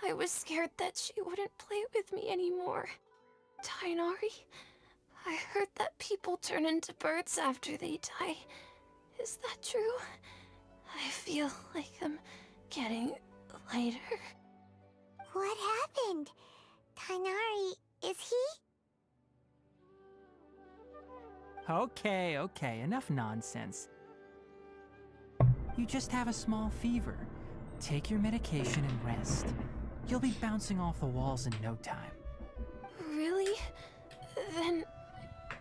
I was scared that she wouldn't play with me anymore. Tainari, I heard that people turn into birds after they die. Is that true? I feel like I'm getting lighter. What happened? Tainari, is he? Okay, enough nonsense. You just have a small fever. Take your medication and rest. You'll be bouncing off the walls in no time. Really? Then,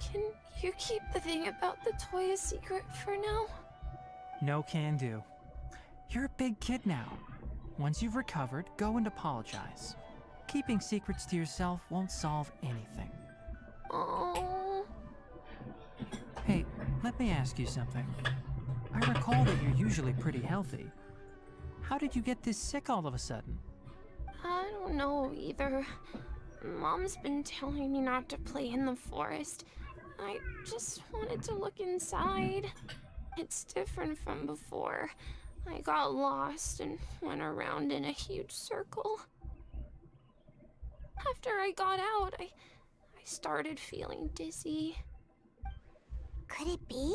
can you keep the thing about the toy a secret for now? No can do. You're a big kid now. Once you've recovered, go and apologize. Keeping secrets to yourself won't solve anything. Oh. Hey, let me ask you something. I recall that you're usually pretty healthy. How did you get this sick all of a sudden? I don't know either. Mom's been telling me not to play in the forest. I just wanted to look inside. It's different from before. I got lost and went around in a huge circle. After I got out, I started feeling dizzy. Could it be?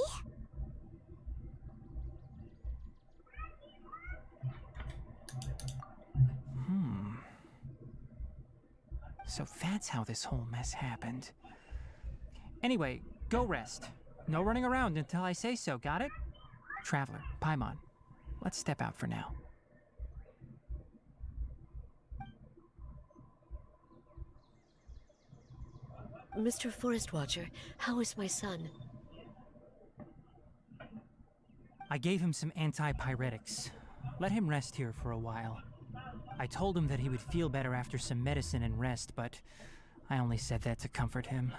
So that's how this whole mess happened. Anyway, go rest. No running around until I say so, got it? Traveler, Paimon, let's step out for now. Mr. Forest Watcher, how is my son? I gave him some antipyretics. Let him rest here for a while. I told him that he would feel better after some medicine and rest, but I only said that to comfort him.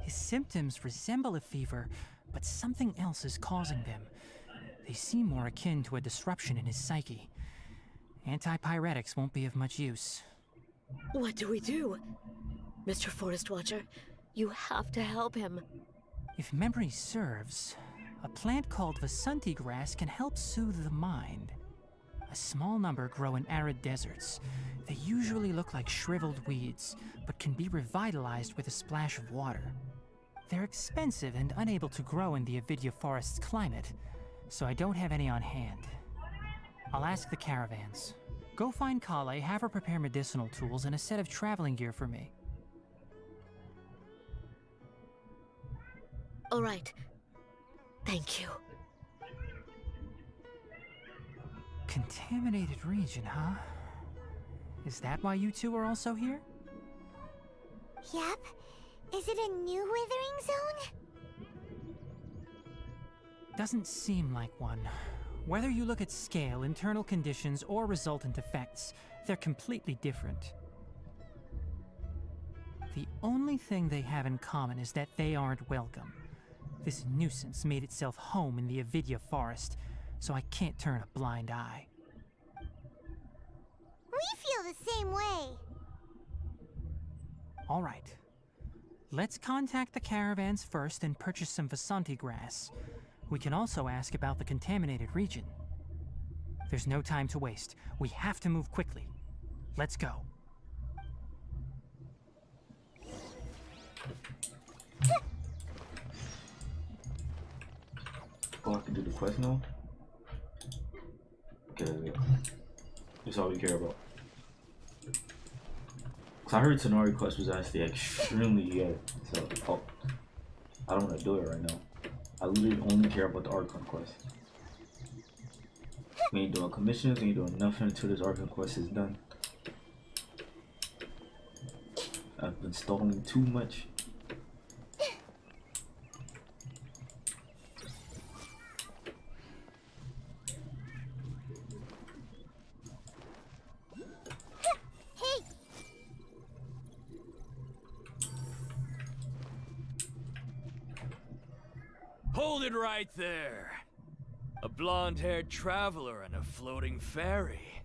His symptoms resemble a fever, but something else is causing them. They seem more akin to a disruption in his psyche. Antipyretics won't be of much use. What do we do? Mr. Forest Watcher, you have to help him. If memory serves, a plant called Vasanti grass can help soothe the mind. A small number grow in arid deserts. They usually look like shriveled weeds, but can be revitalized with a splash of water. They're expensive and unable to grow in the Avidya forest's climate, so I don't have any on hand. I'll ask the caravans. Go find Kale, have her prepare medicinal tools and a set of traveling gear for me. All right. Thank you. Contaminated region, huh? Is that why you two are also here? Yep. Is it a new withering zone? Doesn't seem like one. Whether you look at scale, internal conditions, or resultant effects, they're completely different. The only thing they have in common is that they aren't welcome. This nuisance made itself home in the Avidya forest, so I can't turn a blind eye. We feel the same way. All right. Let's contact the caravans first and purchase some Vasanti grass. We can also ask about the contaminated region. There's no time to waste. We have to move quickly. Let's go. Oh, I can do the quest now? Okay. That's all we care about. Cause I heard Tonari quest was actually extremely good, so I don't want to do it right now. I literally only care about the Archon quest. We ain't doing commissions, we ain't doing nothing until this Archon quest is done. I've been stalling too much. Hold it right there. A blonde-haired traveler and a floating fairy.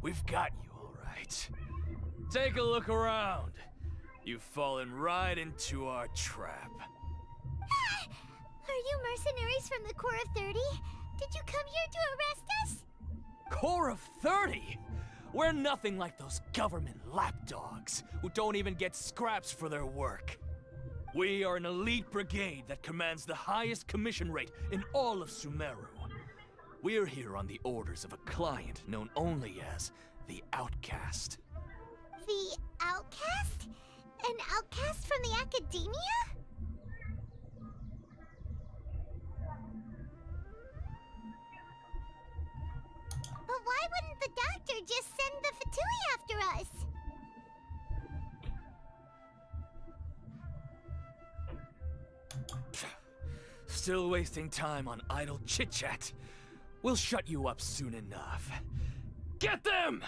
We've got you all right. Take a look around. You've fallen right into our trap. Are you mercenaries from the Corps of 30? Did you come here to arrest us? Corps of 30? We're nothing like those government lapdogs who don't even get scraps for their work. We are an elite brigade that commands the highest commission rate in all of Sumeru. We're here on the orders of a client known only as the Outcast. The Outcast? An outcast from the Academia? But why wouldn't the doctor just send the Fatui after us? Still wasting time on idle chit-chat. We'll shut you up soon enough. Get them!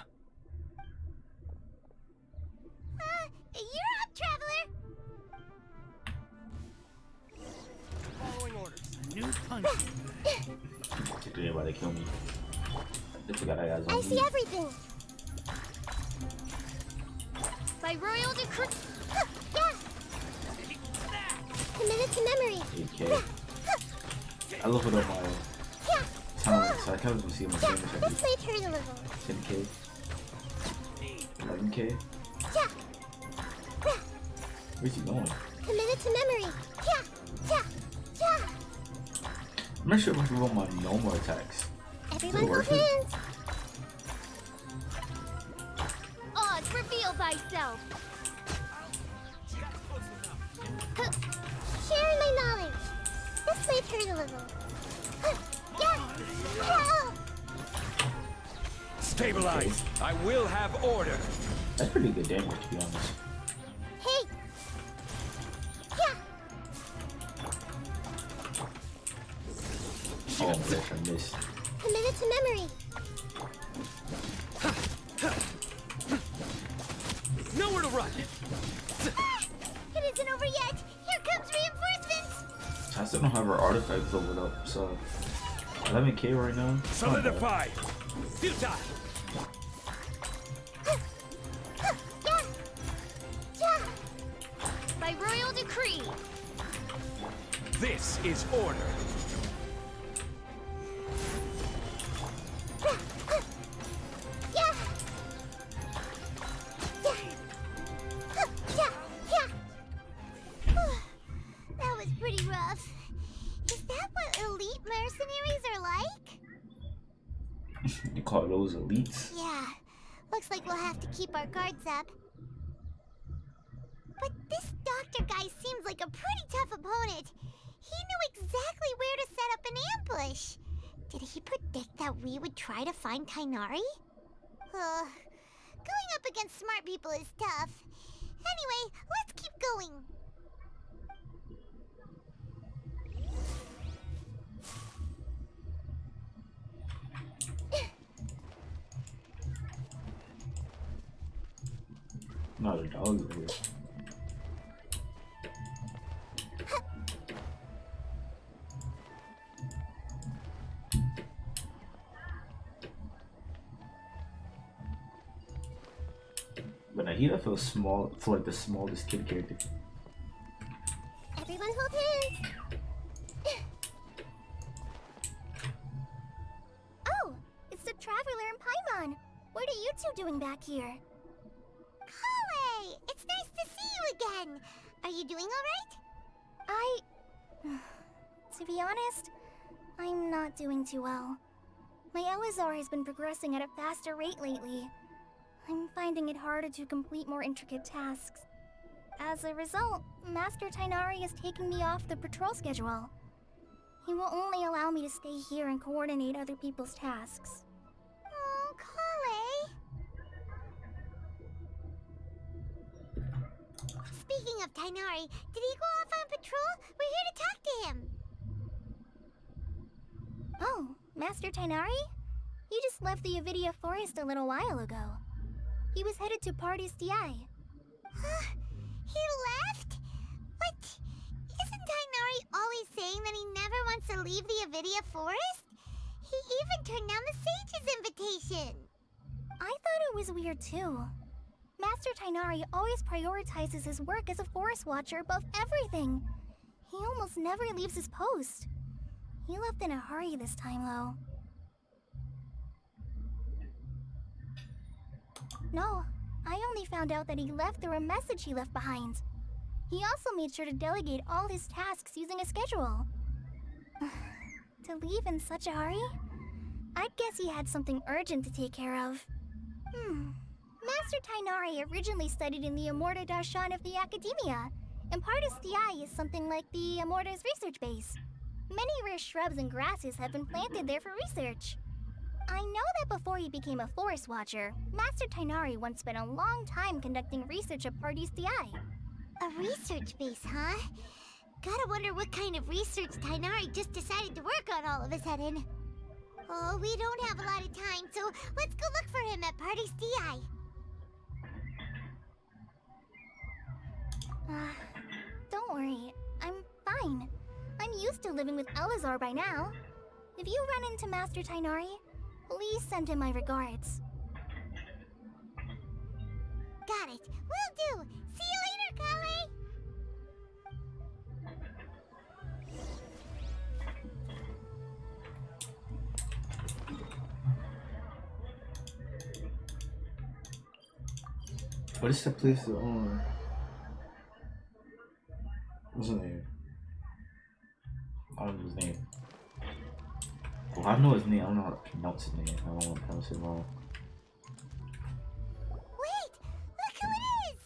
You're up, Traveler! Following orders. New punch. Did anybody kill me? I forgot I got I see everything. By royal decree. Yeah. Committed to memory. 8K. I leveled up my talent, so I can't even see my damage. This might hurt a little. 10K. 11K. Yeah. Where's he going? Committed to memory. Yeah. Yeah. Yeah. I'm not sure if we roll my normal attacks. Everyone hold hands. Oz, reveal thyself. Sharing my knowledge. This might hurt a little. Yeah. Yeah. Stabilize. I will have order. That's pretty good damage, to be honest. Hey. Yeah. Oh my gosh, I missed. Committed to memory. Nowhere to run. It isn't over yet! Here comes reinforcements! I still don't have her artifacts leveled up, so 11K right now. Solidify. Futile. Yeah. Yeah. By royal decree. This is order. Yeah. Yeah. Yeah. That was pretty rough. Is that what elite mercenaries are like? You call those elites? Yeah. Looks like we'll have to keep our guards up. But this doctor guy seems like a pretty tough opponent. He knew exactly where to set up an ambush. Did he predict that we would try to find Tainari? Going up against smart people is tough. Anyway, let's keep going. No, the dogs are here. But Nahida feels small for like the smallest kid character. Everyone hold hands. Oh, it's the Traveler and Paimon. What are you two doing back here? Kale! It's nice to see you again. Are you doing alright? To be honest, I'm not doing too well. My Elazar has been progressing at a faster rate lately. I'm finding it harder to complete more intricate tasks. As a result, Master Tainari is taking me off the patrol schedule. He will only allow me to stay here and coordinate other people's tasks. Oh, Kale. Speaking of Tainari, did he go off on patrol? We're here to talk to him. Oh, Master Tainari? He just left the Avidia Forest a little while ago. He was headed to Party's DI. He left? What? Isn't Tainari always saying that he never wants to leave the Avidia Forest? He even turned down the Sage's invitation. I thought it was weird too. Master Tainari always prioritizes his work as a forest watcher above everything. He almost never leaves his post. He left in a hurry this time, though. No, I only found out that he left through a message he left behind. He also made sure to delegate all his tasks using a schedule. To leave in such a hurry? I'd guess he had something urgent to take care of. Master Tainari originally studied in the Amorta Darshan of the Academia, and Pardis Eye is something like the Amorta's research base. Many rare shrubs and grasses have been planted there for research. I know that before he became a forest watcher, Master Tainari once spent a long time conducting research at Pardis Eye. A research base, huh? Gotta wonder what kind of research Tainari just decided to work on all of a sudden. Oh, we don't have a lot of time, so let's go look for him at Pardis Eye. Don't worry, I'm fine. I'm used to living with Elazar by now. If you run into Master Tainari, please send him my regards. Got it. Will do. See you later, Kale. What is the place on? What's his name? I don't know his name. Well, I know his name. I don't know how to pronounce his name. I don't want to pronounce it wrong. Wait! Look who it is!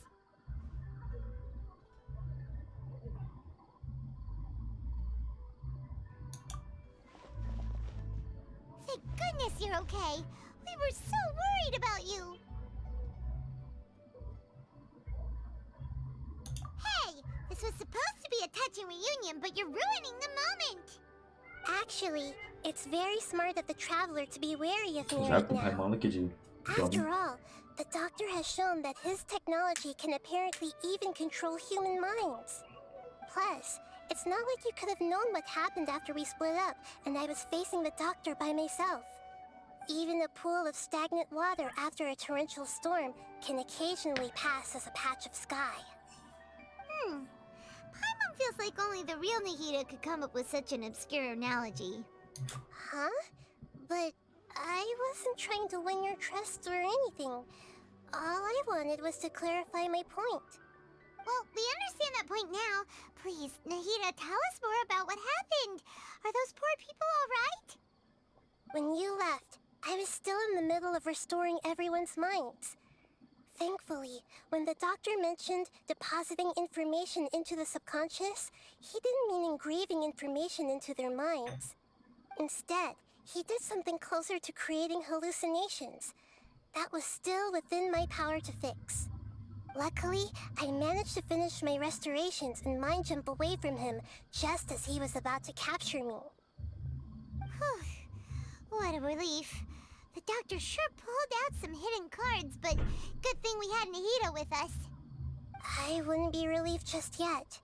Thank goodness you're okay. We were so worried about you. Hey! This was supposed to be a touching reunion, but you're ruining the moment! Actually, it's very smart of the traveler to be wary of me right Exactly, now. Paimon, look at you. After all, the doctor has shown that his technology can apparently even control human minds. Plus, it's not like you could have known what happened after we split up and I was facing the doctor by myself. Even a pool of stagnant water after a torrential storm can occasionally pass as a patch of sky. Paimon feels like only the real Nahida could come up with such an obscure analogy. Huh? But I wasn't trying to win your trust or anything. All I wanted was to clarify my point. Well, we understand that point now. Please, Nahida, tell us more about what happened. Are those poor people all right? When you left, I was still in the middle of restoring everyone's minds. Thankfully, when the doctor mentioned depositing information into the subconscious, he didn't mean engraving information into their minds. Instead, he did something closer to creating hallucinations. That was still within my power to fix. Luckily, I managed to finish my restorations and mind jump away from him just as he was about to capture me. Whew. What a relief. The doctor sure pulled out some hidden cards, but good thing we had Nahida with us. I wouldn't be relieved just yet.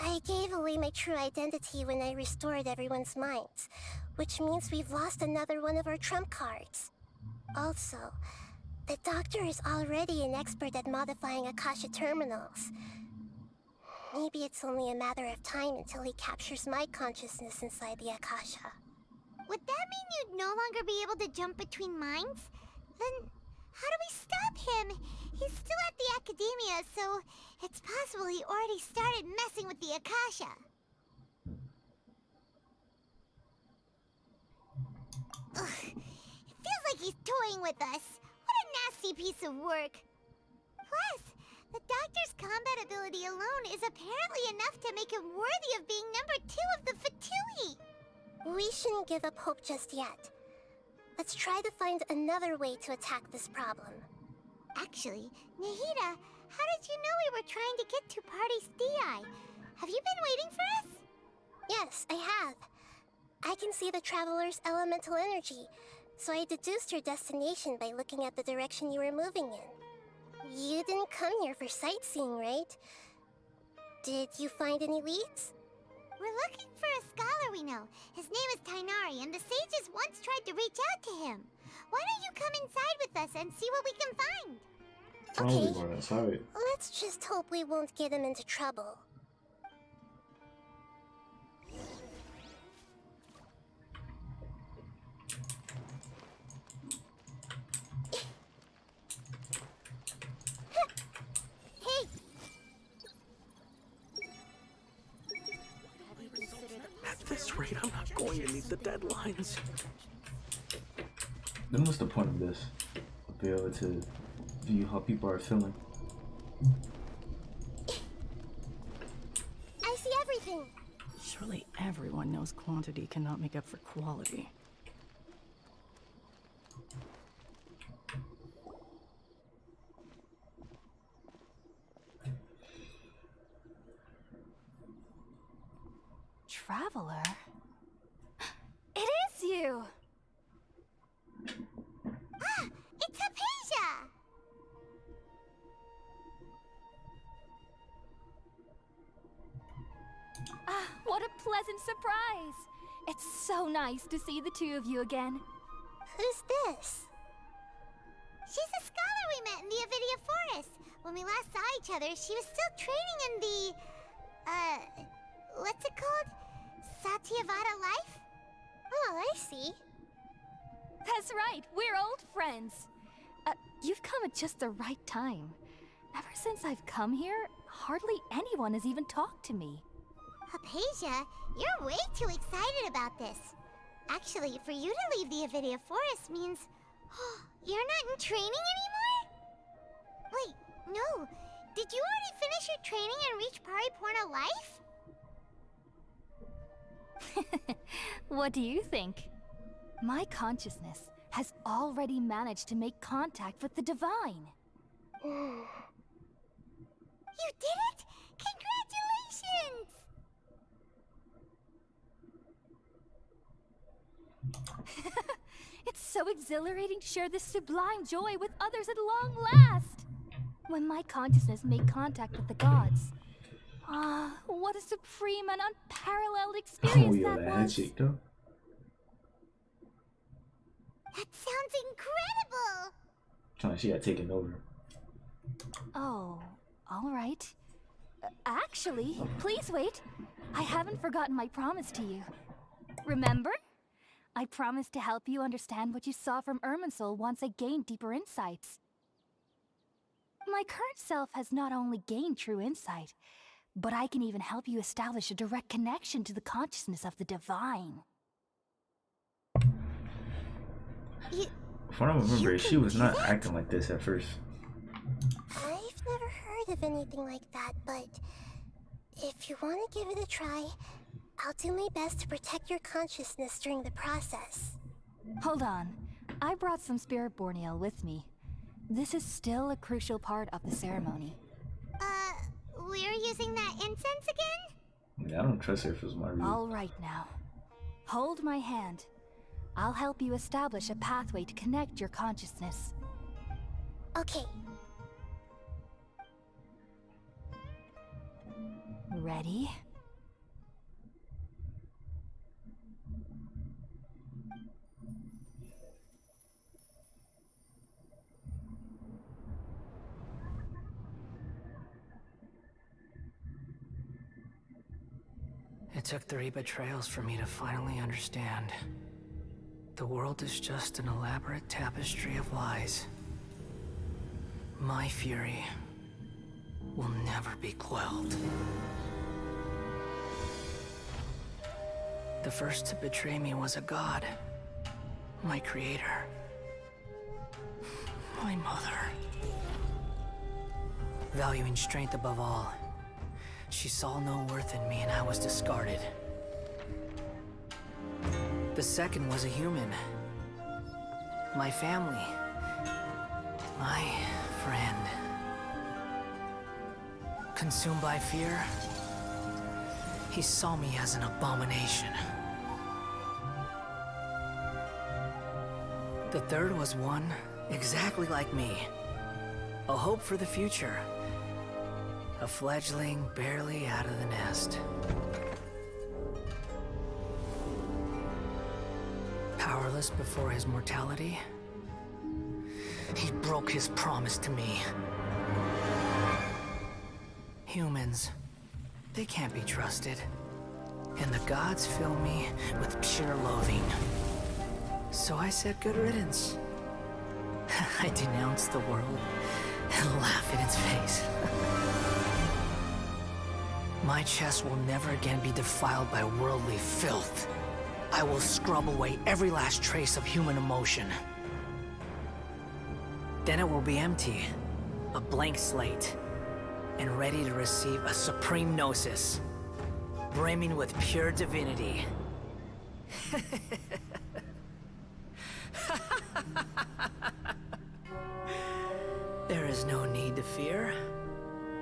I gave away my true identity when I restored everyone's minds, which means we've lost another one of our trump cards. Also, the doctor is already an expert at modifying Akasha terminals. Maybe it's only a matter of time until he captures my consciousness inside the Akasha. Would that mean you'd no longer be able to jump between minds? Then how do we stop him? He's still at the Academia, so it's possible he already started messing with the Akasha. Ugh, it feels like he's toying with us. What a nasty piece of work. Plus, the doctor's combat ability alone is apparently enough to make him worthy of being number 2 of the Fatui. We shouldn't give up hope just yet. Let's try to find another way to attack this problem. Actually, Nahida, how did you know we were trying to get to Pardis Eye? Have you been waiting for us? Yes, I have. I can see the traveler's elemental energy, so I deduced your destination by looking at the direction you were moving in. You didn't come here for sightseeing, right? Did you find any leads? We're looking for a scholar we know. His name is Tainari, and the sages once tried to reach out to him. Why don't you come inside with us and see what we can find? Okay, sorry. let's just hope we won't get him into trouble. Hey! At this rate, I'm not going to meet the deadlines. Then what's the point of this? Be able to view how people are feeling. I see everything. Surely everyone knows quantity cannot make up for quality. Traveler? It is you! Ah, it's Hypatia! Ah, what a pleasant surprise! It's so nice to see the two of you again. Who's this? She's a scholar we met in the Avidia Forest. When we last saw each other, she was still training in the... what's it called? Satyavada life? Oh, I see. That's right, we're old friends. You've come at just the right time. Ever since I've come here, hardly anyone has even talked to me. Hypatia, you're way too excited about this. Actually, for you to leave the Avidia Forest means... you're not in training anymore? Wait, no. Did you already finish your training and reach Pariporna life? What do you think? My consciousness has already managed to make contact with the divine. You did it! Congratulations! It's so exhilarating to share this sublime joy with others at long last. When my consciousness made contact with the gods. Ah, what a supreme and unparalleled experience that was. Handshake, though. That sounds incredible! She got taken over. Oh, all right. Actually, please wait. I haven't forgotten my promise to you. Remember? I promised to help you understand what you saw from Irminsul once I gained deeper insights. My current self has not only gained true insight, but I can even help you establish a direct connection to the consciousness of the divine. If I don't remember, she was not acting like this at first. I've never heard of anything like that, but if you want to give it a try, I'll do my best to protect your consciousness during the process. Hold on. I brought some spirit borneal with me. This is still a crucial part of the ceremony. We're using that incense again? Yeah, I don't trust her if it was my room. All right now. Hold my hand. I'll help you establish a pathway to connect your consciousness. Okay. Ready? It took 3 betrayals for me to finally understand. The world is just an elaborate tapestry of lies. My fury will never be quelled. The first to betray me was a god. My creator. My mother. Valuing strength above all, she saw no worth in me and I was discarded. The second was a human. My family. My friend. Consumed by fear, he saw me as an abomination. The third was one exactly like me. A hope for the future. A fledgling barely out of the nest. Powerless before his mortality, he broke his promise to me. Humans, they can't be trusted. And the gods fill me with pure loathing. So I said good riddance. I denounce the world and laugh in its face. My chest will never again be defiled by worldly filth. I will scrub away every last trace of human emotion. Then it will be empty, a blank slate, and ready to receive a supreme gnosis, brimming with pure divinity. There is no need to fear.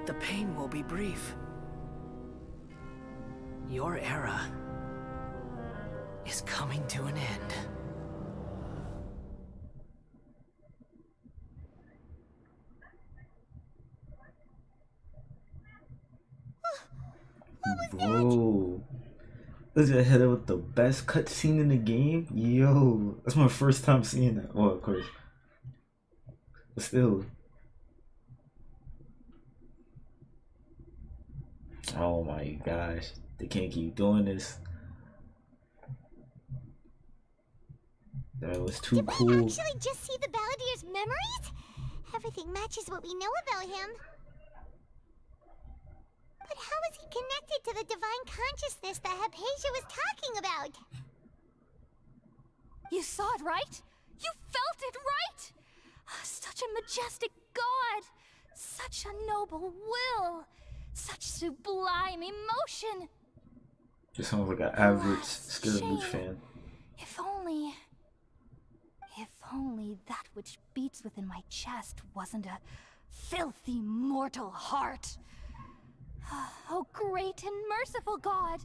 The pain will be brief. Your era is coming to an end. Bro, let's get ahead with the best cutscene in the game. Yo, that's my first time seeing that. Well, of course, but still. Oh my gosh, they can't keep doing this. That was too cool. Did we actually just see the Balladier's memories? Everything matches what we know about him. But how is he connected to the divine consciousness that Hypatia was talking about? You saw it, right? You felt it, right? Such a majestic god! Such a noble will! Such sublime emotion! Just sounds like an average Scaramouche fan. If only that which beats within my chest wasn't a filthy mortal heart. Oh, great and merciful God!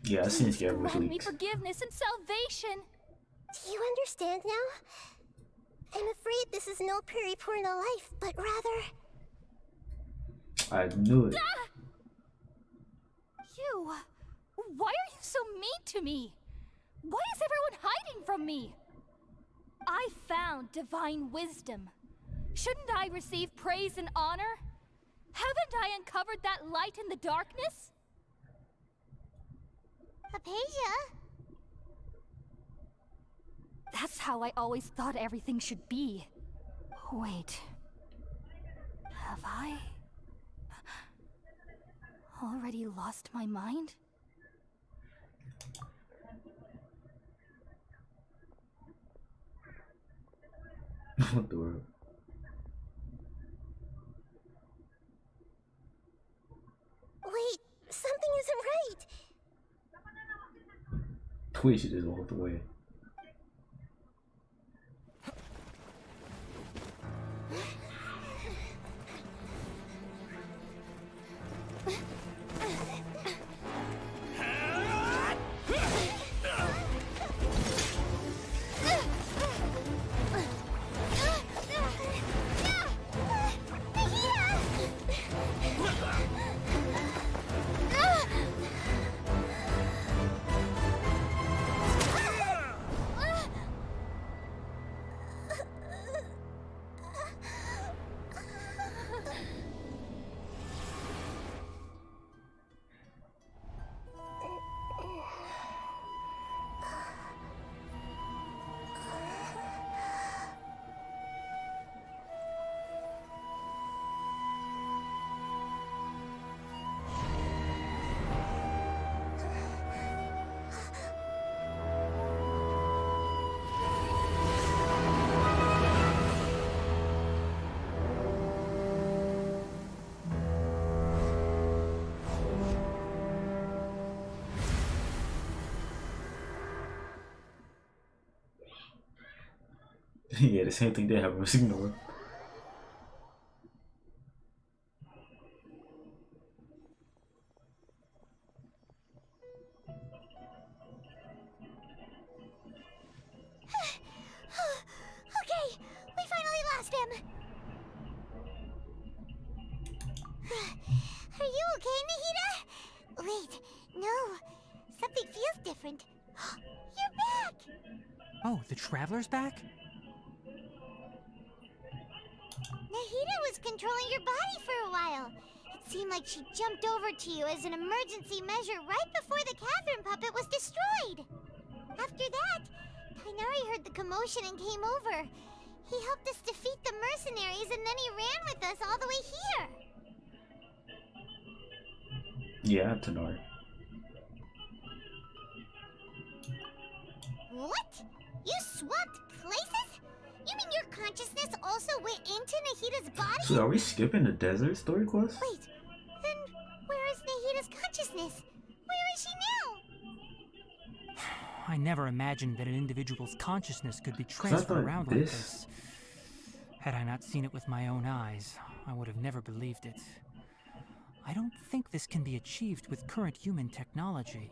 Yeah, I seen Please Scaramouche grant me leaks. forgiveness and salvation. Do you understand now? I'm afraid this is no Puripurna life, but rather... I knew it. You! Why are you so mean to me? Why is everyone hiding from me? I found divine wisdom. Shouldn't I receive praise and honor? Haven't I uncovered that light in the darkness? Hypatia? That's how I always thought everything should be. Wait. Have I already lost my mind? What the world? Wait, something isn't right. Twitch just walked away. Yeah, the same thing they have with Signor. Okay, we finally lost him. Are you okay, Nahida? Wait, no. Something feels different. You're back! Oh, the Traveler's back? Nahida was controlling your body for a while. It seemed like she jumped over to you as an emergency measure right before the cavern puppet was destroyed. After that, Kainari heard the commotion and came over. He helped us defeat the mercenaries and then he ran with us all the way here. Yeah, Tanari. What? You swapped places? You mean your consciousness also went into Nahida's body? So are we skipping the desert story quest? Wait, then where is Nahida's consciousness? Where is she now? I never imagined that an individual's consciousness could be transferred around like this. Had I not seen it with my own eyes, I would have never believed it. I don't think this can be achieved with current human technology.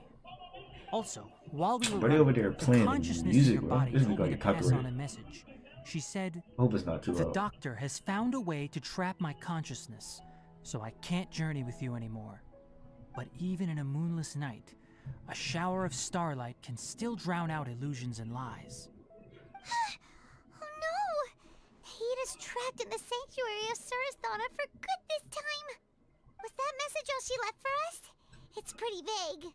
Also, while we were running, over there playing the consciousness music, in your body this is told me gonna to get pass on a copyrighted. message. She said, I hope it's not too "The loud. doctor has found a way to trap my consciousness, so I can't journey with you anymore. But even in a moonless night, a shower of starlight can still drown out illusions and lies." Oh no! Nahida's trapped in the sanctuary of Surasthana for good this time. Was that message all she left for us? It's pretty vague.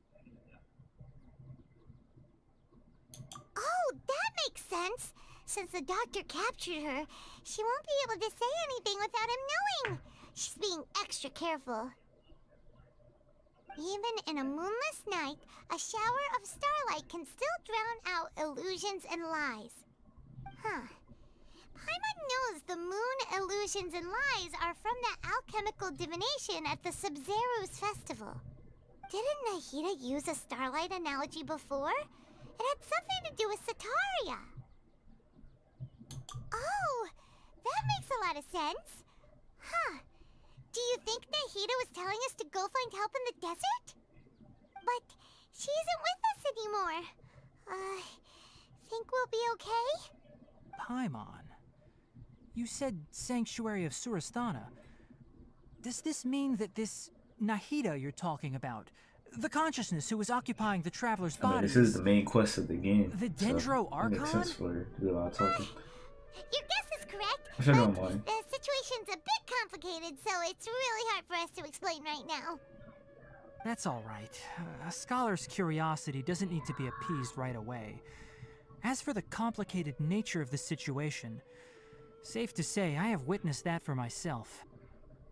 Oh, that makes sense. Since the doctor captured her, she won't be able to say anything without him knowing. She's being extra careful. Even in a moonless night, a shower of starlight can still drown out illusions and lies. Huh. Paimon knows the moon illusions and lies are from the alchemical divination at the Sub-Zero's festival. Didn't Nahida use a starlight analogy before? It had something to do with Sataria. Oh, that makes a lot of sense. Huh. Do you think Nahida was telling us to go find help in the desert? But she isn't with us anymore. Think we'll be okay? Paimon, you said Sanctuary of Surasthana. Does this mean that this Nahida you're talking about, the consciousness who was occupying the traveler's body, this is the main quest of the game. The Dendro It makes Archon? sense for her to do a lot of talking. Your guess is correct, I should know but mine. the situation's a bit complicated, so it's really hard for us to explain right now. That's all right. A scholar's curiosity doesn't need to be appeased right away. As for the complicated nature of the situation, safe to say I have witnessed that for myself.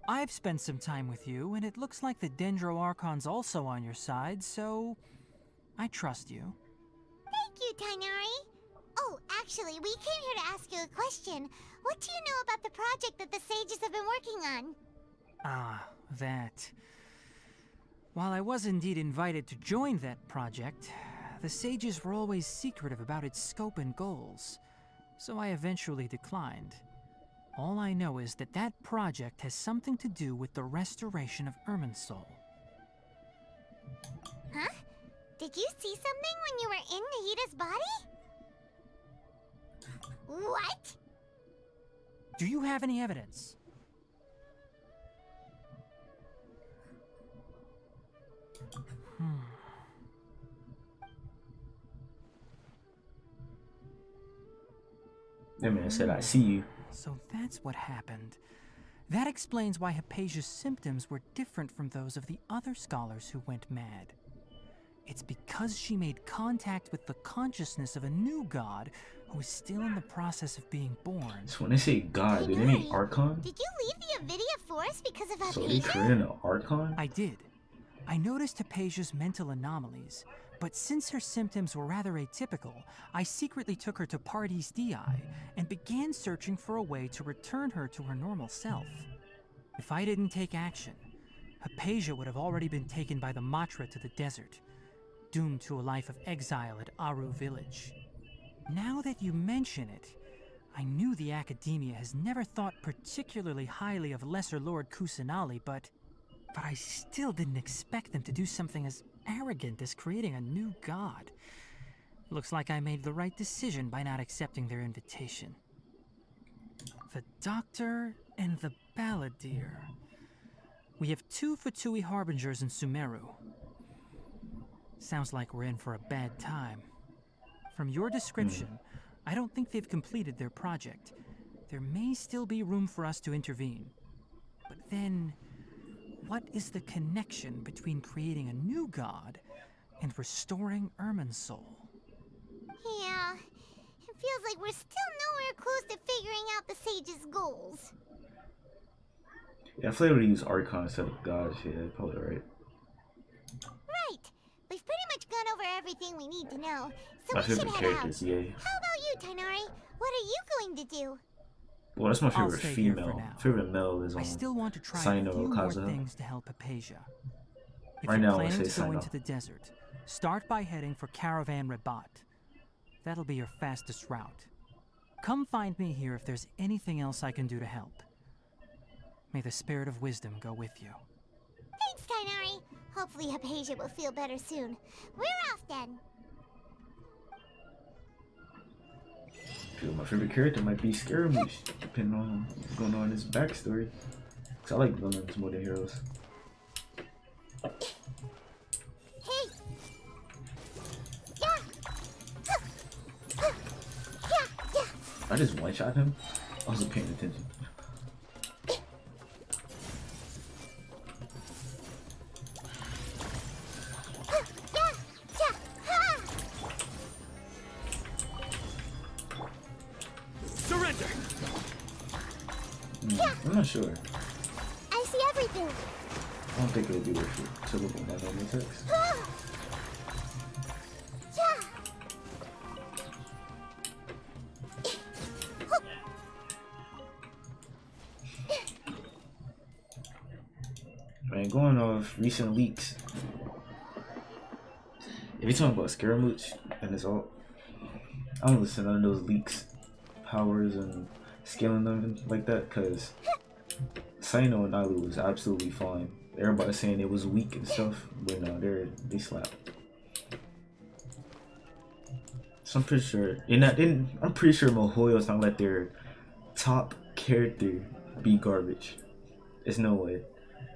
I've spent some time with you, and it looks like the Dendro Archon's also on your side, so I trust you. Thank you, Tainari. Oh, actually, we came here to ask you a question. What do you know about the project that the sages have been working on? Ah, that. While I was indeed invited to join that project, the sages were always secretive about its scope and goals, so I eventually declined. All I know is that that project has something to do with the restoration of Irminsul. Huh? Did you see something when you were in Nahida's body? What? Do you have any evidence? That man said, "I see you." So that's what happened. That explains why Hypatia's symptoms were different from those of the other scholars who went mad. It's because she made contact with the consciousness of a new god who is still in the process of being born. So when they say God, do they mean Archon? Did you leave the Avidia Forest because of So they Hypatia? created an Archon? I did. I noticed Hypatia's mental anomalies, but since her symptoms were rather atypical, I secretly took her to Pardes Dii and began searching for a way to return her to her normal self. If I didn't take action, Hypatia would have already been taken by the Matra to the desert, doomed to a life of exile at Aru village. Now that you mention it, I knew the Academia has never thought particularly highly of Lesser Lord Kusanali, but I still didn't expect them to do something as arrogant as creating a new god. Looks like I made the right decision by not accepting their invitation. The Doctor and the Balladeer. We have 2 Fatui Harbingers in Sumeru. Sounds like we're in for a bad time. From your description, I don't think they've completed their project. There may still be room for us to intervene. But then, what is the connection between creating a new god and restoring Irminsul? Yeah, it feels like we're still nowhere close to figuring out the sage's goals. Yeah, I feel like we use Archon instead of gods. Yeah, probably right. Right. We've pretty much gone over everything we need to know, so My we should favorite head characters, out. yeah. How about you, Tainari? What are you going to do? Well, that's my I'll favorite stay here for female. now. Favorite male is I still want to try Sino a few more Kazuha. things to help Hypatia. If Right you're now, I planning say to go Sino. into the desert, start by heading for Caravan Rabat. That'll be your fastest route. Come find me here if there's anything else I can do to help. May the spirit of wisdom go with you. Thanks, Tainari. Hopefully Hypatia will feel better soon. We're off then. Feel my favorite character might be Scaramouche, depending on what's going on in his backstory. Cause I like villains more than heroes. Hey! Yeah! I just one-shot him. I wasn't paying attention. Surrender! I'm not sure. I see everything. I don't think it would be worth it to look at my normal text. Man, going off recent leaks. If you're talking about Scaramouche and it's all, I don't listen to none of those leaks, powers and scaling them and like that, cause Sino and Nalu was absolutely fine. Everybody's saying it was weak and stuff, but no, they slap. So I'm pretty sure, I'm pretty sure Mohoyo's not let their top character be garbage. There's no way.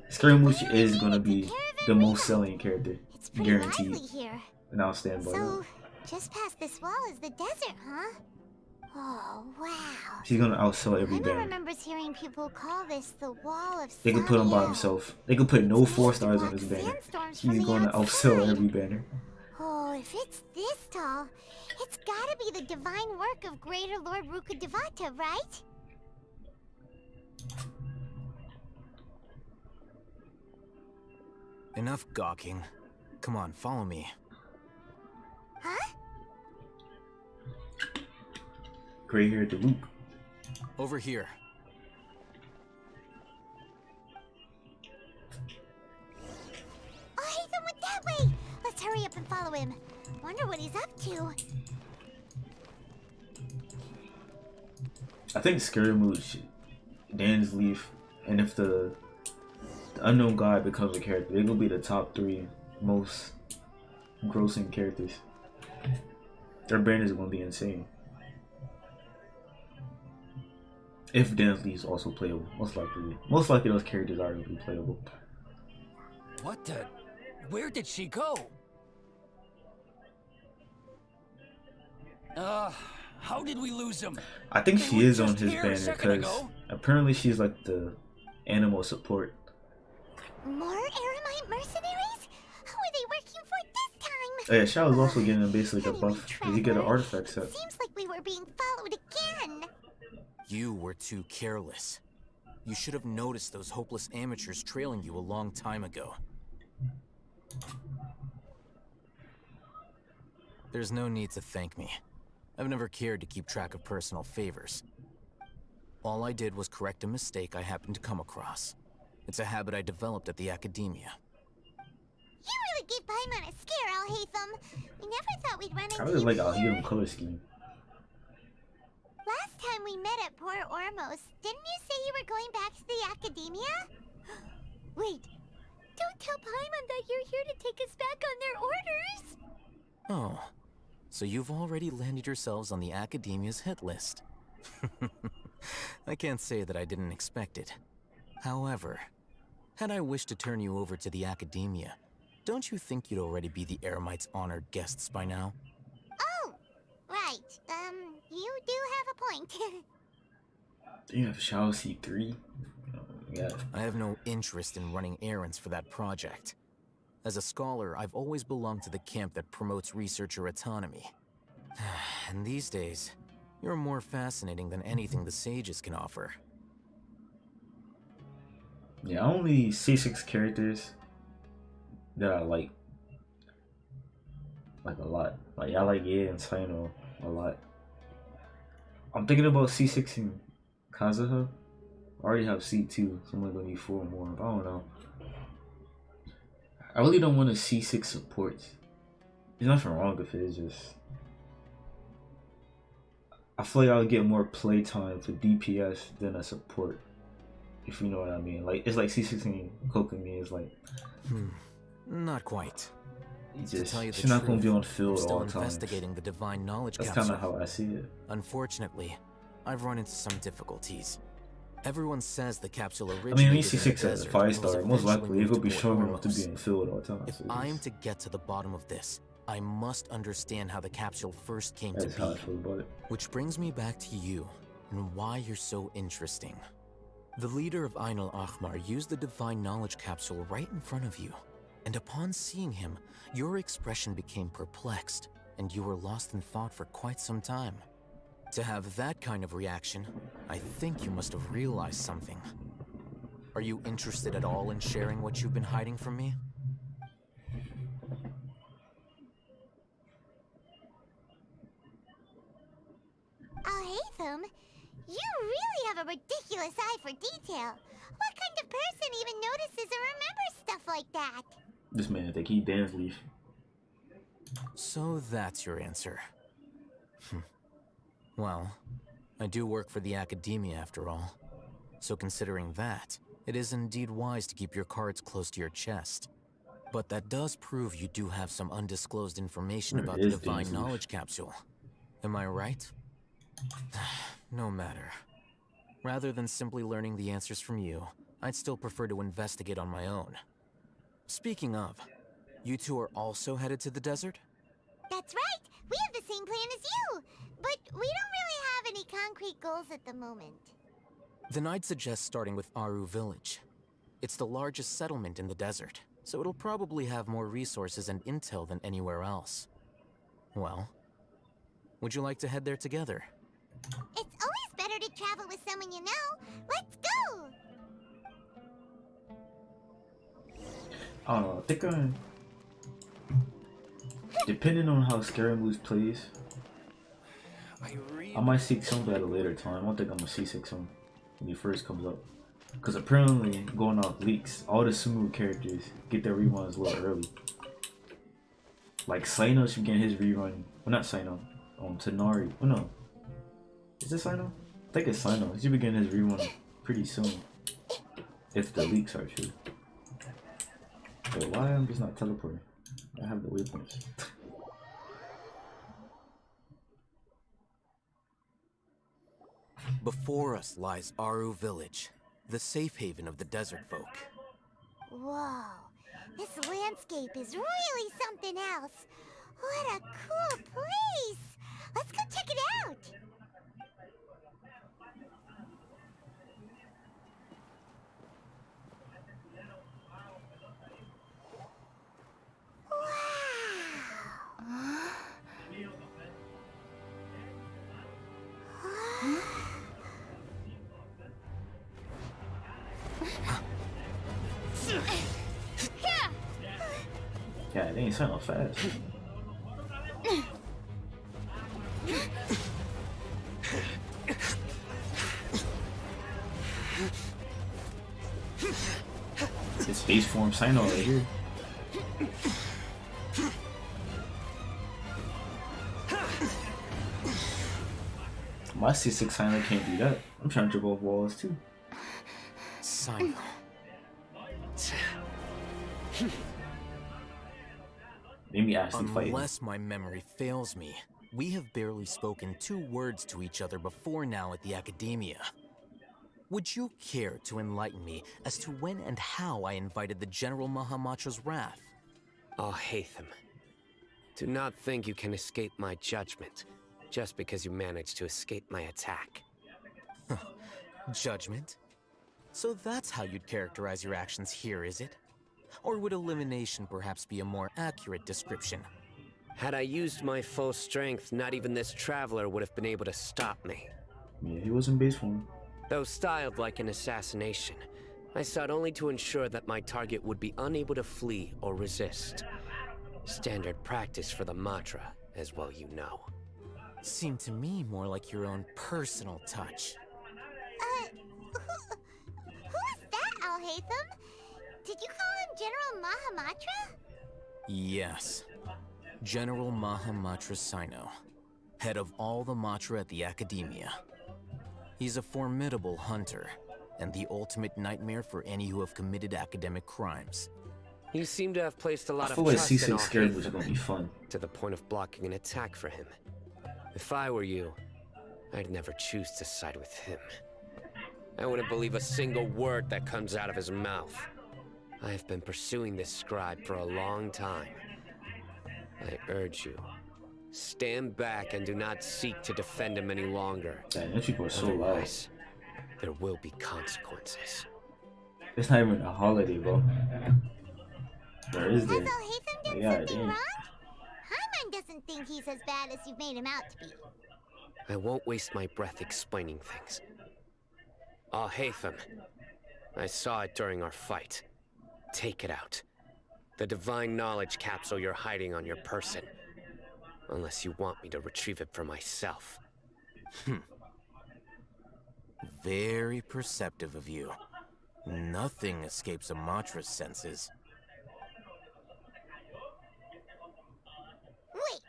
Scaramouche is gonna be the most selling character, guaranteed. Here. And I'll stand by So, that. just past this wall is the desert, huh? Oh, wow. She's gonna outsell every Paimon banner. remembers hearing people call this the Wall of They could put him by Salia. himself. They could put no 4 stars on his banner. He's gonna outsell every banner. Oh, if it's this tall, it's gotta be the divine work of Greater Lord Rukkhadevata, right? Enough gawking. Come on, follow me. Huh? Gray hair to Luke. Over here. Oh, Haytham went that way! Let's hurry up and follow him. Wonder what he's up to. I think Scaramouche, Dan's Leaf, and if the unknown god becomes a character, they will be the top 3 most grossing characters. Their banners are gonna be insane. If Dan's Leaf is also playable, most likely those characters are gonna be playable. What the? Where did she go? How did we lose him? I think They she were is on just his here a banner second because ago. apparently she's like the animal support. More Aramite mercenaries? Who are they working for this time? Oh yeah, Shao's also getting a basically a buff because he get an artifact set. Seems like we were being followed again. You were too careless. You should have noticed those hopeless amateurs trailing you a long time ago. There's no need to thank me. I've never cared to keep track of personal favors. All I did was correct a mistake I happened to come across. It's a habit I developed at the academia. You really gave Paimon a scare, Al-Haytham. We never thought we'd run into I really you like here. Al-Haytham color scheme. Last time we met at Port Ormos, didn't you say you were going back to the academia? Wait, don't tell Paimon that you're here to take us back on their orders. Oh, so you've already landed yourselves on the academia's hit list. I can't say that I didn't expect it. However, had I wished to turn you over to the academia, don't you think you'd already be the Eremites' honored guests by now? Oh, right. You do have a point. Do you have Shao C3? Yeah. I have no interest in running errands for that project. As a scholar, I've always belonged to the camp that promotes researcher autonomy. And these days, you're more fascinating than anything the sages can offer. Yeah, only C6 characters that I like a lot. Like I like Ye and Sino a lot. I'm thinking about C6 and Kazuha. I already have C2, so I'm gonna need 4 more. I don't know. I really don't want a C6 support. There's nothing wrong with it, it's just I feel like I'll get more playtime for DPS than a support. If you know what I mean. Like it's like C6 and Kokomi is like Not quite. she's not gonna be on field all the time. Investigating the divine knowledge That's capsule. kind of how I see it. Unfortunately, I've run into some difficulties. Everyone says the capsule originated I mean, when you in see the 6 as a desert 5-star, and most was likely eventually it will be moved to showing Port him to be Ormos. in field all the time. If So I am to get to the bottom of this, I must understand how the capsule first came that's to how I be. feel about it. Which brings me back to you, and why you're so interesting. The leader of Ainul Ahmar used the divine knowledge capsule right in front of you, and upon seeing him, your expression became perplexed, and you were lost in thought for quite some time. To have that kind of reaction, I think you must have realized something. Are you interested at all in sharing what you've been hiding from me? Oh, Hatham, you really have a ridiculous eye for detail. What kind of person even notices or remembers stuff like that? This man, think he dance leaf. So that's your answer. Well, I do work for the academia after all. So considering that, it is indeed wise to keep your cards close to your chest. But that does prove you do have some undisclosed information about the divine knowledge capsule. Am I right? No matter. Rather than simply learning the answers from you, I'd still prefer to investigate on my own. Speaking of, you two are also headed to the desert? That's right. We have the same plan as you. But we don't really have any concrete goals at the moment. Then I'd suggest starting with Aru Village. It's the largest settlement in the desert, so it'll probably have more resources and intel than anywhere else. Well, would you like to head there together? It's always better to travel with someone you know. Let's go! I don't know. I think depending on how Scary Moves plays, I might seek something at a later time. I don't think I'm gonna C6 him when he first comes up. Because apparently, going off leaks, all the Sumu characters get their reruns a little early. Like Sino should get his rerun. Well, not Sino. Tenari. Oh no. Is it Sino? I think it's Sino. He should be getting his rerun pretty soon. If the leaks are true. Wait, why am I just not teleporting? I have the waypoints. Before us lies Aru Village, the safe haven of the desert folk. Whoa, this landscape is really something else. What a cool place! Let's go check it out! Yeah, they ain't sound fast. It's base form Sino right here. My C6 Sino can't do that. I'm trying to jump off walls too. Sino. Maybe actually fight. Unless my memory fails me, we have barely spoken 2 words to each other before now at the academia. Would you care to enlighten me as to when and how I invited the General Mahamatra's wrath? Oh, Hatham. Do not think you can escape my judgment, just because you managed to escape my attack. Judgment? So that's how you'd characterize your actions here, is it? Or would elimination perhaps be a more accurate description? Had I used my full strength, not even this traveler would have been able to stop me. Yeah, he was in base form. Though styled like an assassination, I sought only to ensure that my target would be unable to flee or resist. Standard practice for the Matra, as well you know. Seemed to me more like your own personal touch. Who is that, Alhaitham? Did you call him General Mahamatra? Yes. General Mahamatra Sino, head of all the Matra at the Academia. He's a formidable hunter, and the ultimate nightmare for any who have committed academic crimes. You seem to have placed a lot I of feel like trust in C6 scared was Alhaitham, gonna be fun. to the point of blocking an attack for him. If I were you, I'd never choose to side with him. I wouldn't believe a single word that comes out of his mouth. I have been pursuing this scribe for a long time. I urge you, stand back and do not seek to defend him any longer. Damn, those people are so loud. Otherwise, there will be consequences. It's not even a holiday, bro. Where is there? Has Alhaitham done Yeah, something damn. wrong? Hyman doesn't think he's as bad as you've made him out to be. I won't waste my breath explaining things. Alhaitham, I saw it during our fight. Take it out. The divine knowledge capsule you're hiding on your person. Unless you want me to retrieve it for myself. Very perceptive of you. Nothing escapes a Matra's senses. Wait,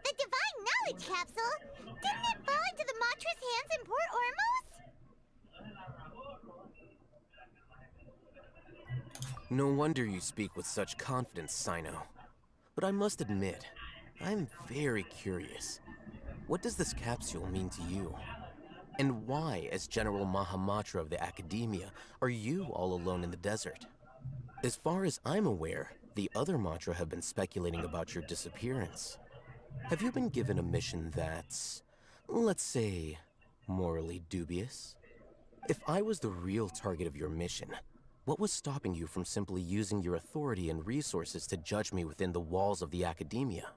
the divine knowledge capsule? Didn't it fall into the Matra's hands in Port Ormos? No wonder you speak with such confidence, Sino. But I must admit, I'm very curious. What does this capsule mean to you? And why, as General Mahamatra of the Academia, are you all alone in the desert? As far as I'm aware, the other Matra have been speculating about your disappearance. Have you been given a mission that's, let's say, morally dubious? If I was the real target of your mission, what was stopping you from simply using your authority and resources to judge me within the walls of the Academia?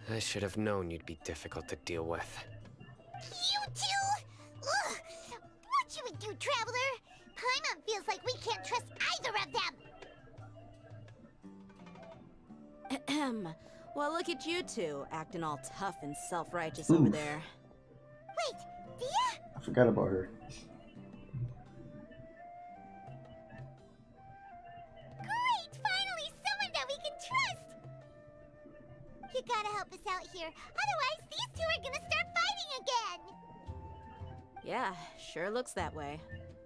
I should have known you'd be difficult to deal with. You two? Ugh! What you would do, Traveler? Paimon feels like we can't trust either of Ahem. Well, look at you two, acting all tough and self-righteous over there. Wait, Dia? I forgot about her. Great! Finally, someone that we can trust! You gotta help us out here. Otherwise, these two are gonna start fighting again! Yeah, sure looks that way.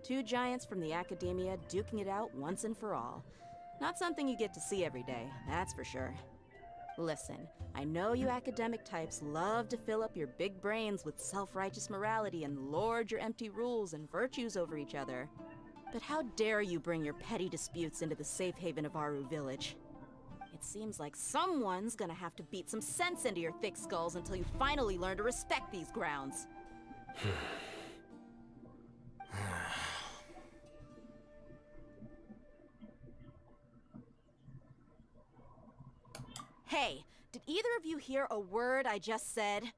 Two giants from the Academia duking it out once and for all. Not something you get to see every day, that's for sure. Listen, I know you academic types love to fill up your big brains with self-righteous morality and lord your empty rules and virtues over each other. But how dare you bring your petty disputes into the safe haven of Aru Village? It seems like someone's gonna have to beat some sense into your thick skulls until you finally learn to respect these grounds. Hey, did either of you hear a word I just said?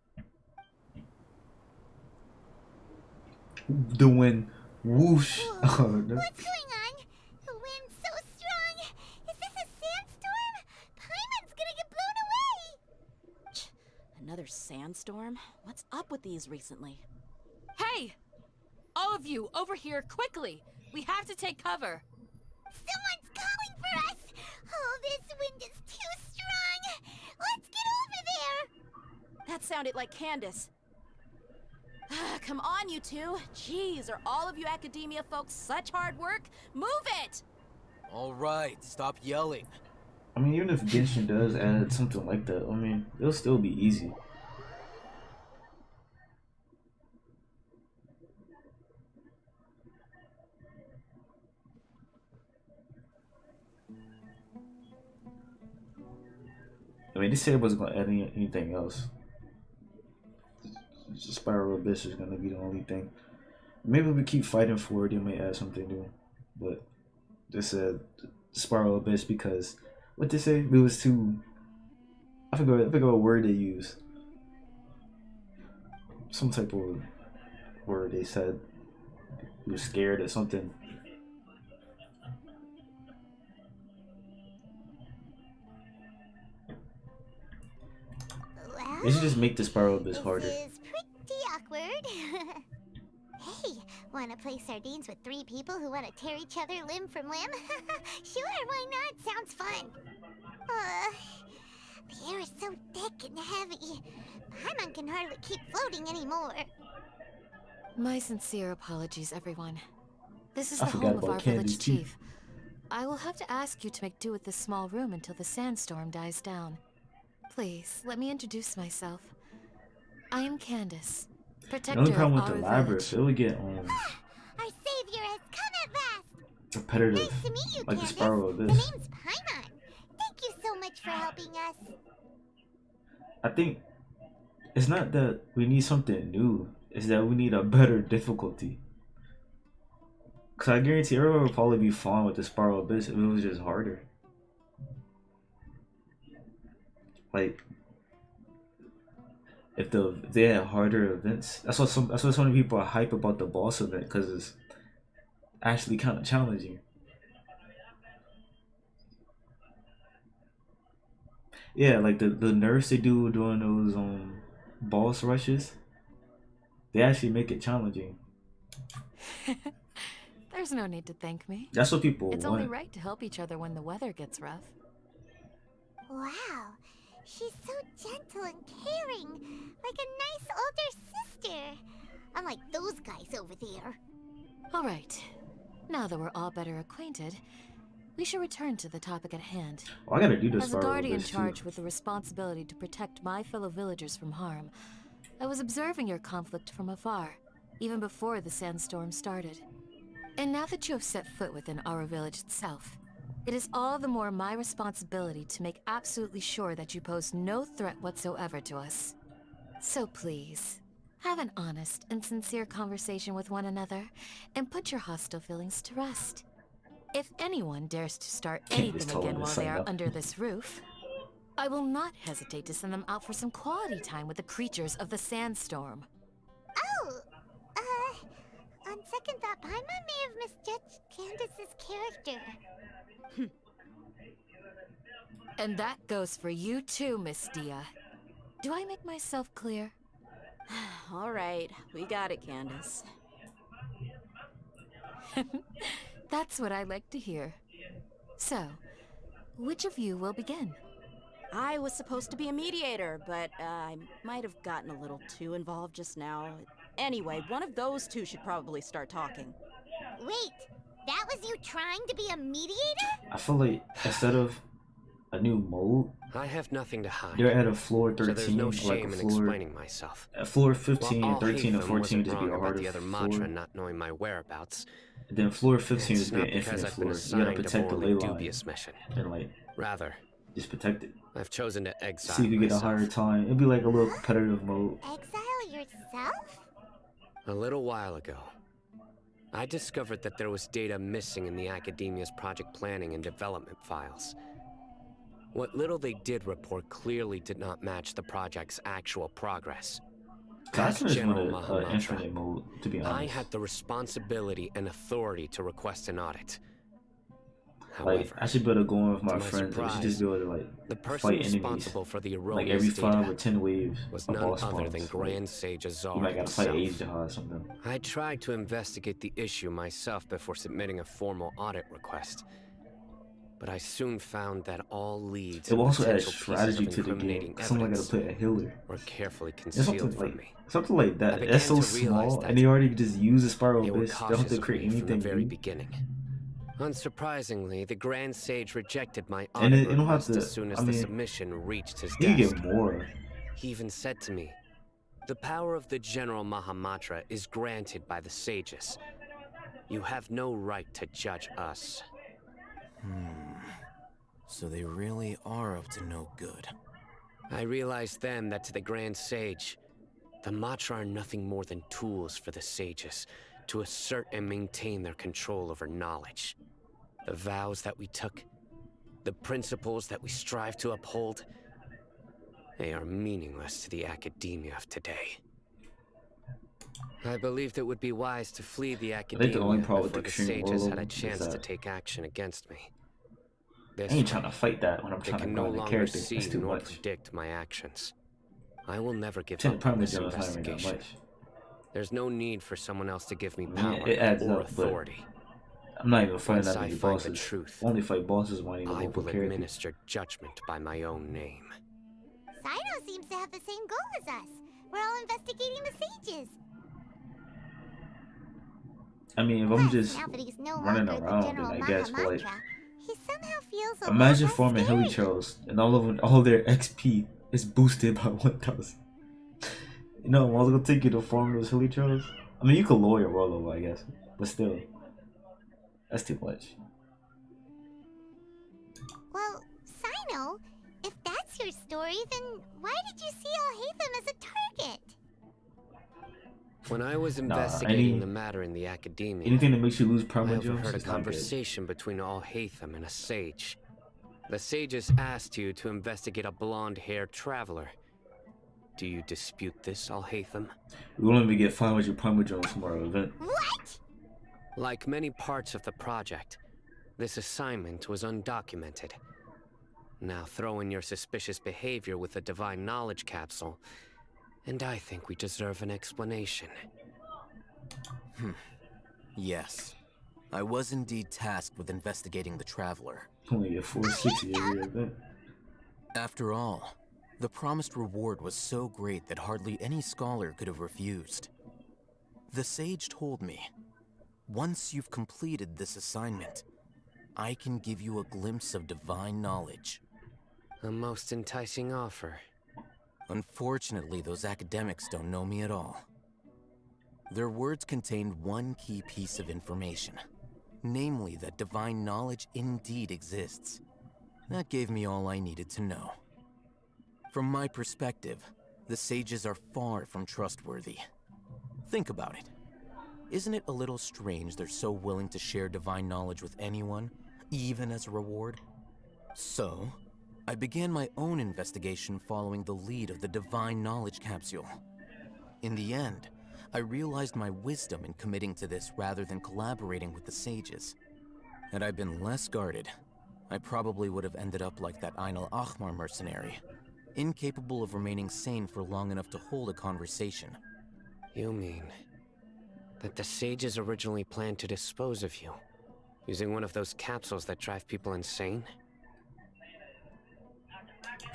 The wind. Whoosh. Oh, no. What's going on? The wind's so strong! Is this a sandstorm? Paimon's gonna get blown away! Another sandstorm? What's up with these recently? Hey! All of you, over here, quickly! We have to take cover! Someone's calling for us! Oh, this wind is too strong! Let's get over there! That sounded like Candace. Come on, you two. Jeez, are all of you Academia folks such hard work? Move it! All right, stop yelling. I mean, even if Genshin does add something like that, I mean, it'll still be easy. I mean, they said it wasn't going to add anything else. Spiral Abyss is gonna be the only thing. Maybe we keep fighting for it, they may add something new. But they said Spiral Abyss because what they say? It was too. I forgot what word they used. Some type of word they said. He was scared or something. Well, They should just make the Spiral Abyss harder. This is pretty awkward. Hey, wanna play sardines with 3 people who wanna tear each other limb from limb? Sure, why not? Sounds fun. The air is so thick and heavy. Paimon can hardly keep floating anymore. My sincere apologies, everyone. This is I the forgot home of about our Candy's village teeth. chief. I will have to ask you to make do with this small room until the sandstorm dies down. Please, let me introduce myself. I am Candace, The protector only problem of with the our labyrinth, village. it would get Our savior has come at last. repetitive, Nice to meet you, like the Candace. Spiral The Abyss. name's Paimon. Thank you so much for helping us. I think it's not that we need something new, it's that we need a better difficulty. Cause I guarantee everyone would probably be fine with the Spiral Abyss if it was just harder. Like if they had harder events, that's why so many people are hype about the boss event because it's actually kind of challenging. Yeah, like the nerfs they do during those boss rushes, they actually make it challenging. There's no need to thank me. That's what people It's want. only right to help each other when the weather gets rough. Wow, she's so gentle and caring, like a nice older sister. Unlike those guys over there. All right. Now that we're all better acquainted, we should return to the topic at hand. Oh, I gotta do this As a Spiral guardian Abyss too. charged with the responsibility to protect my fellow villagers from harm, I was observing your conflict from afar, even before the sandstorm started. And now that you have set foot within our village itself, it is all the more my responsibility to make absolutely sure that you pose no threat whatsoever to us. So please, have an honest and sincere conversation with one another, and put your hostile feelings to rest. If anyone dares to start Can't just anything tell them again to while sign they are up. under this roof, I will not hesitate to send them out for some quality time with the creatures of the sandstorm. Oh, on second thought, Paimon may have misjudged Candace's character. And that goes for you too, Miss Dia. Do I make myself clear? All right, we got it, Candace. That's what I like to hear. So, which of you will begin? I was supposed to be a mediator, but I might have gotten a little too involved just now. Anyway, one of those two should probably start talking. Wait, that was you trying to be a mediator? I feel like instead of a new mode, I have nothing to hide. they're at a floor 13, so there's no like shame a in floor, explaining myself. at floor 15 While and 13 and Haven 14 wasn't just be wrong a about harder the other floor. Matra not knowing my whereabouts. And then floor 15 It's just be not an because infinite I've been floor. You gotta assigned a protect the morally ley line dubious mission. and like Rather, just protect it. I've chosen to exile See if you get a myself. higher time. It'd be like a little competitive mode. Exile yourself? A little while ago, I discovered that there was data missing in the Academia's project planning and development files. What little they did report clearly did not match the project's actual progress. I As just General wanted Mahamatra, infinite mode, to be I honest. had the responsibility and authority to request an audit. Like, I should be able to go in with to my my friends. We should surprise, just be able to like the person fight enemies. responsible for the Like erroneous every 5 data or 10 waves was of none boss other spawns. than Like, Grand Sage Azar you might gotta fight himself. Aja or something. I tried to investigate the issue myself before submitting a formal audit request. But I soon found that all leads It will and also add potential strategy pieces to of the game. incriminating Someone gotta evidence put a healer. were carefully It's concealed from me. something like I that. began That's so to realize small, that and they already just use a Spiral they were Abyss. They don't have cautious to of create me from the anything very new. beginning. Unsurprisingly, the Grand Sage rejected my And audit it don't have request to. as soon as I the mean, submission reached his you desk. get more. He even said to me, "The power of the General Mahamatra is granted by the sages. You have no right to judge us." So they really are up to no good. I realized then that to the Grand Sage, The Matra are nothing more than tools for the sages to assert and maintain their control over knowledge. The vows that we took, the principles that we strive to uphold, they are meaningless to the academia of today. I believed it would be wise to flee the academia before the sages had a chance to take action against me. I ain't trying to fight that when I'm trying to no grow in the longer character. see That's too nor much. predict my actions. I will never give 10 up on this Parmesan is not that investigation. much. There's no need for someone else to give me I mean, power it adds or up, but authority. I'm not even fighting Once that I many find the bosses. truth, Only fight bosses when I need I to will character. administer judgment by my own name. Sino seems to have the same goal as us. We're all investigating the sages. I mean, if I'm just Now that he's no running longer the around, then General I guess, but like, Mahamatra, he somehow feels a imagine lot less forming scary. hilly trails and all their XP is boosted by 1,000. You know, I'm gonna take you to form those hilly trails. I mean, you could lower your rollover, I guess, but still, that's too much. Well, Sino, if that's your story, then why did you see Alhaitham as a target? When I was investigating the matter in the academia, Anything that makes you lose I perma jumps overheard a is not good. conversation between Alhaitham and a sage. The sages asked you to investigate a blonde-haired traveler. Do you dispute this, Alhaitham? We will only get 500 perma jumps from our event. What? Like many parts of the project, this assignment was undocumented. Now throw in your suspicious behavior with the Divine Knowledge Capsule, and I think we deserve an explanation. Yes. I was indeed tasked with investigating the Traveler. Only get 460 every event. After all, the promised reward was so great that hardly any scholar could have refused. The sage told me, once you've completed this assignment, I can give you a glimpse of divine knowledge. A most enticing offer. Unfortunately, those academics don't know me at all. Their words contained one key piece of information, namely that divine knowledge indeed exists. That gave me all I needed to know. From my perspective, the sages are far from trustworthy. Think about it. Isn't it a little strange they're so willing to share divine knowledge with anyone, even as a reward? So, I began my own investigation following the lead of the Divine Knowledge Capsule. In the end, I realized my wisdom in committing to this rather than collaborating with the sages. Had I been less guarded, I probably would have ended up like that Ain al-Ahmar mercenary, incapable of remaining sane for long enough to hold a conversation. You mean that the sages originally planned to dispose of you, using one of those capsules that drive people insane?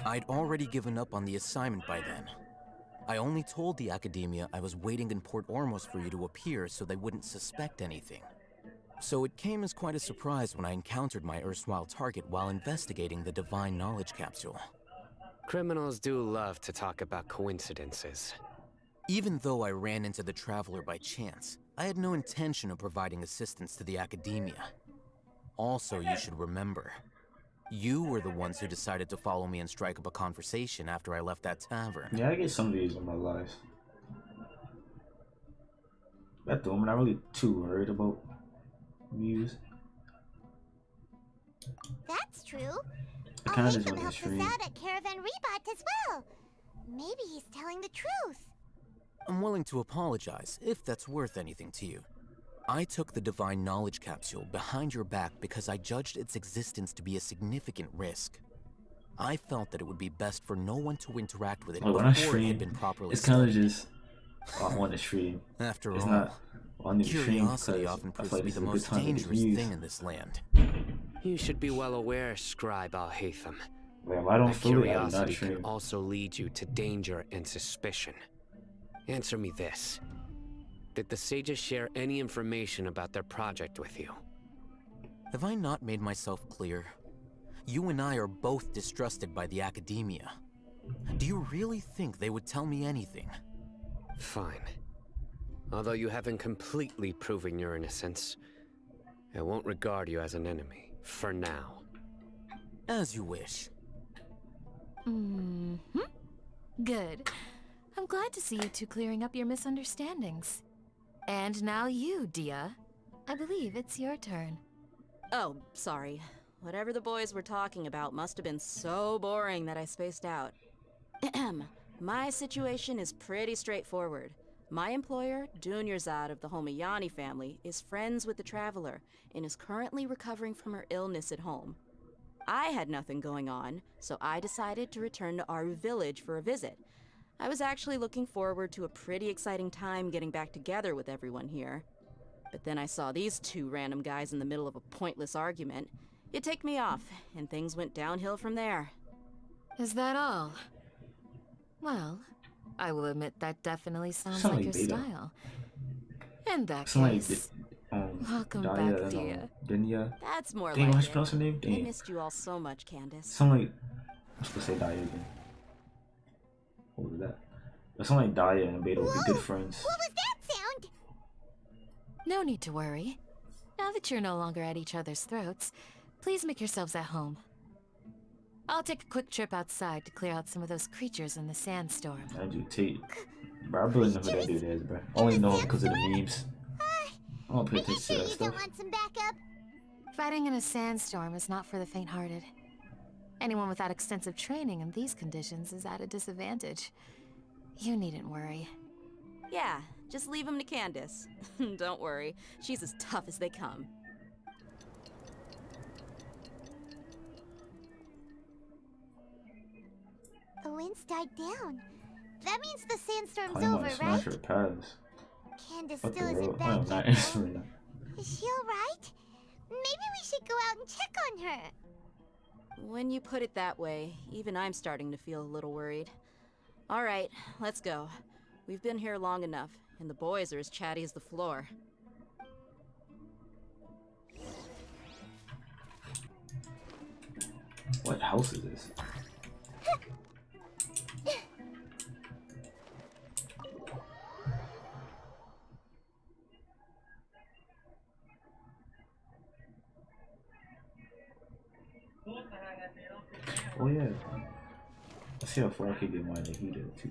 I'd already given up on the assignment by then. I only told the academia I was waiting in Port Ormos for you to appear so they wouldn't suspect anything. So it came as quite a surprise when I encountered my erstwhile target while investigating the Divine Knowledge Capsule. Criminals do love to talk about coincidences. Even though I ran into the Traveler by chance, I had no intention of providing assistance to the academia. Also, you should remember, you were the ones who decided to follow me and strike up a conversation after I left that tavern. Yeah, I get some of these in my lives. At the moment, I'm not really too worried about views. That's true. I kind of just Alhaitham want to helped us stream. out at Caravan Rebot as well. Maybe he's telling the truth. I'm willing to apologize, if that's worth anything to you. I took the Divine Knowledge Capsule behind your back because I judged its existence to be a significant risk. I felt that it would be best for no one to interact with it When I before it had stream, been properly it's kind of studied. just I want to stream. After It's all, not on the stream curiosity because often I proves feel to like be this the is a good most time to get dangerous views. thing in this land. You should be well aware, Scribe Alhaitham. Well, I don't that feel it, I do not curiosity stream. can also lead you to danger and suspicion. Answer me this. Did the sages share any information about their project with you? Have I not made myself clear? You and I are both distrusted by the academia. Do you really think they would tell me anything? Fine. Although you haven't completely proven your innocence, I won't regard you as an enemy, for now. As you wish. Good. I I'm glad to see you two clearing up your misunderstandings. And now you, Dia. I believe it's your turn. Oh, sorry. Whatever the boys were talking about must have been so boring that I spaced out. My situation is pretty straightforward. My employer, Dunyarzad of the Homayani family, is friends with the Traveler and is currently recovering from her illness at home. I had nothing going on, so I decided to return to Aru Village for a visit. I was actually looking forward to a pretty exciting time getting back together with everyone here. But then I saw these two random guys in the middle of a pointless argument. It ticked me off, and things went downhill from there. Is that all? Well, I will admit that definitely sounds like your style. In that case, welcome back, Dia. Denya. That's more Dang, like how's it. pronounced her name? I Dang. missed you all so much, Candace. Sound like I'm supposed to say Daya again. What was that? It sounded like Daya and Beta would be good friends. What was that sound? No need to worry. Now that you're no longer at each other's throats, please make yourselves at home. I'll take a quick trip outside to clear out some of those creatures in the sandstorm. I do Tate. Bro, I really know who that dude is, bro. I only know him because of the memes. I don't pay attention to that You stuff. don't want some backup? Fighting in a sandstorm is not for the faint-hearted. Anyone without extensive training in these conditions is at a disadvantage. You needn't worry. Yeah, just leave him to Candace. Don't worry, she's as tough as they come. The wind's died down. That means the sandstorm's I over, want to right? smash her paths. Candace Fuck still the isn't world. back I'm yet, not though. answering that. Is she alright? Maybe we should go out and check on her. When you put it that way, even I'm starting to feel a little worried. Alright, let's go. We've been here long enough, and the boys are as chatty as the floor. What house is this? Oh yeah. Let's see how far I can get my Nahida too.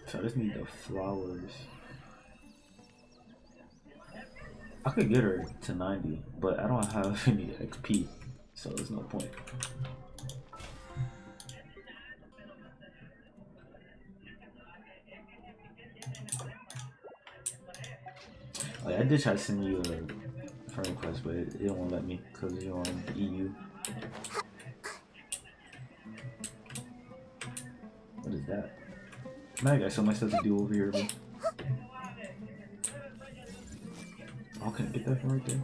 So I just need the flowers. I could get her to 90, but I don't have any XP, so there's no point. Like, I did try to send you a friend request, but it won't let me because you're on the EU. What is that? Man, I got so much stuff to do over here, bro. Oh, can I get that from right there?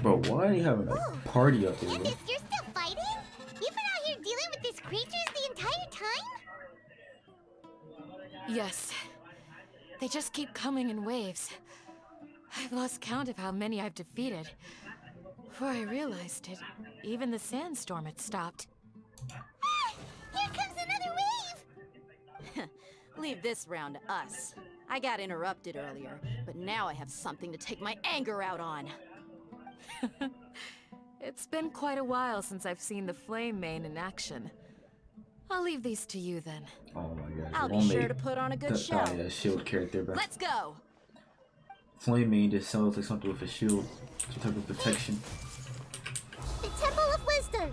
Bro, why are you having a party up here, bro? Candace, you're still fighting? You've been out here dealing with these creatures the entire time? Yes. They just keep coming in waves. I've lost count of how many I've defeated. Before I realized it, even the sandstorm had stopped. Ah, here comes another wave! Leave this round to us. I got interrupted earlier, but now I have something to take my anger out on. It's been quite a while since I've seen the Flame Mane in action. I'll leave these to you then. Oh my god. I'll be sure to put on a good show. Oh yeah, shield character, bro. Let's go! Flame Mane just sounds like something with a shield. Some type of protection. The Temple of Wisdom!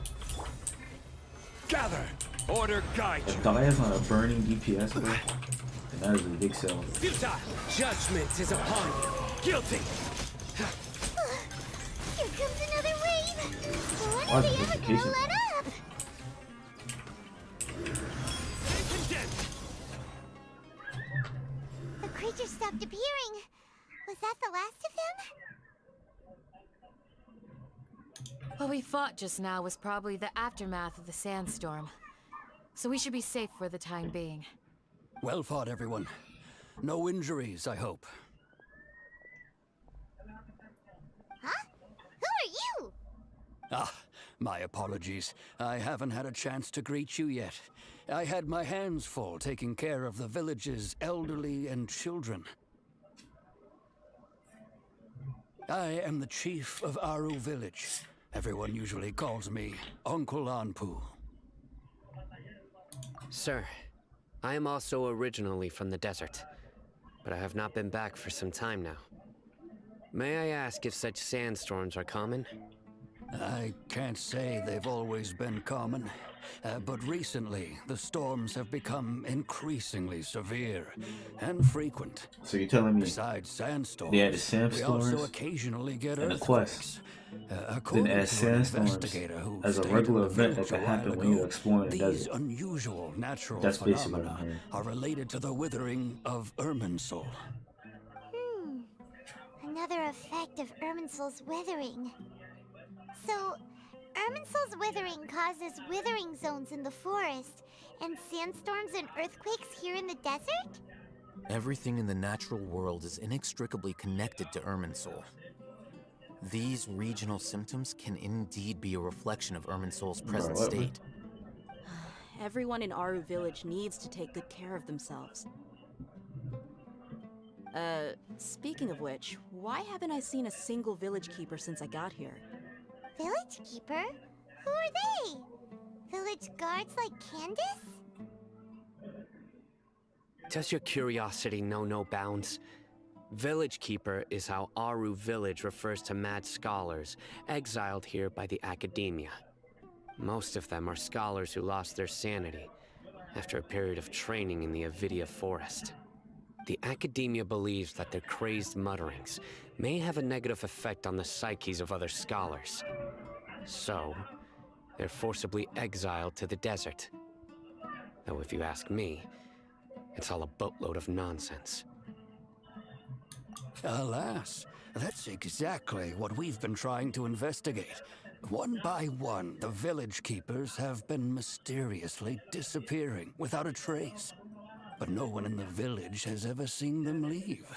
Gather! Order guide you! If Daya's not a burning DPS, bro, then that is a big sell. Futile! Judgment is upon you! Guilty! Here comes another wave! When Oh, are they ever gonna notification. let up? The creature stopped appearing. Was that the last of them? What we fought just now was probably the aftermath of the sandstorm. So we should be safe for the time being. Well fought, everyone. No injuries, I hope. Huh? Who are you? Ah, my apologies. I haven't had a chance to greet you yet. I had my hands full taking care of the village's elderly and children. I am the chief of Aru Village. Everyone usually calls me Uncle Anpu. Sir, I am also originally from the desert, but I have not been back for some time now. May I ask if such sandstorms are common? I can't say they've always been common, but recently the storms have become increasingly severe and frequent. So you're telling me besides sandstorms, they had the we sandstorms also occasionally get and the earthquakes. quest. Then According add to an sandstorms investigator who as a stayed regular in the event that village can a while happen when you're ago, exploring the these desert. unusual natural That's basically what I'm phenomena hearing. are related to the withering of Irminsul. Another effect of Irminsul's withering. So, Irminsul's withering causes withering zones in the forest, and sandstorms and earthquakes here in the desert? Everything in the natural world is inextricably connected to Irminsul. These regional symptoms can indeed be a reflection of Irminsul's present state. Everyone in Aru Village needs to take good care of themselves. Speaking of which, why haven't I seen a single village keeper since I got here? Village keeper? Who are they? Village guards like Candace? Does your curiosity know no bounds? Village Keeper is how Aru Village refers to mad scholars exiled here by the Academia. Most of them are scholars who lost their sanity after a period of training in the Avidia Forest. The Academia believes that their crazed mutterings may have a negative effect on the psyches of other scholars. So, they're forcibly exiled to the desert. Though if you ask me, it's all a boatload of nonsense. Alas, that's exactly what we've been trying to investigate. One by one, the village keepers have been mysteriously disappearing without a trace. But no one in the village has ever seen them leave.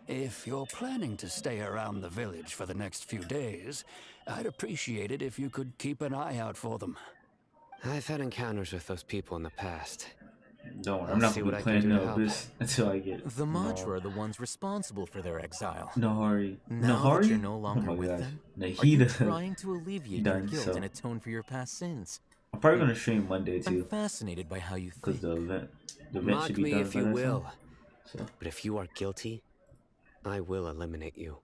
If you're planning to stay around the village for the next few days, I'd appreciate it if you could keep an eye out for them. I've had encounters with those people in the past. Don't worry, I'm not gonna be playing no this until I get The Matra are the ones responsible for their exile. Nahari. Now Nahari? that you're no longer Oh my with gosh. them, Nahida are you trying to alleviate your done, guilt so. and atone for your past sins? I'm probably gonna stream Monday too. I'm fascinated by how you Because think. the event Mock should be me done if by you that will, time. So. but if you are guilty, I will eliminate you,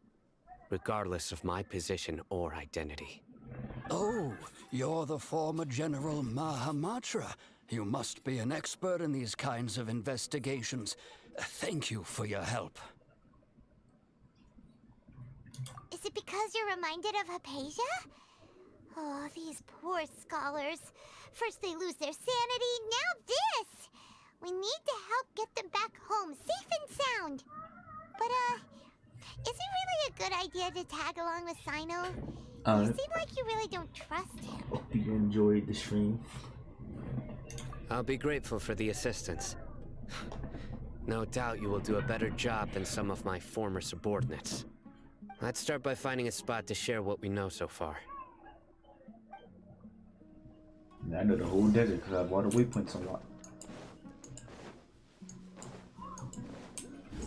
regardless of my position or identity. Oh, you're the former General Mahamatra. You must be an expert in these kinds of investigations. Thank you for your help. Is it because you're reminded of Hypatia? Oh, these poor scholars. First they lose their sanity, now this! We need to help get them back home, safe and sound. But, is it really a good idea to tag along with Sino? You seem like you really don't trust him. Hope you enjoyed the stream. I'll be grateful for the assistance. No doubt you will do a better job than some of my former subordinates. Let's start by finding a spot to share what we know so far. I know the whole desert because I have water waypoints unlocked.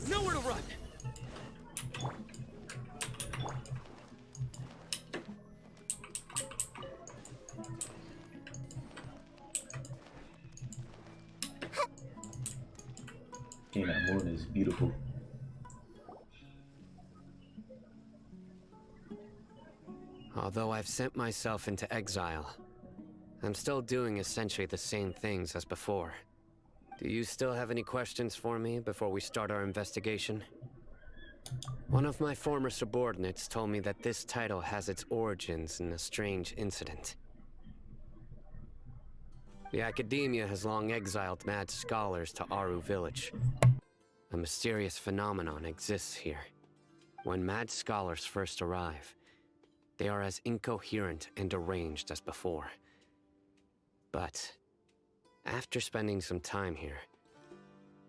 Nowhere to run! Dang, that moon is beautiful. Although I've sent myself into exile, I'm still doing essentially the same things as before. Do you still have any questions for me before we start our investigation? One of my former subordinates told me that this title has its origins in a strange incident. The Academia has long exiled mad scholars to Aru Village. A mysterious phenomenon exists here. When mad scholars first arrive, they are as incoherent and deranged as before. But after spending some time here,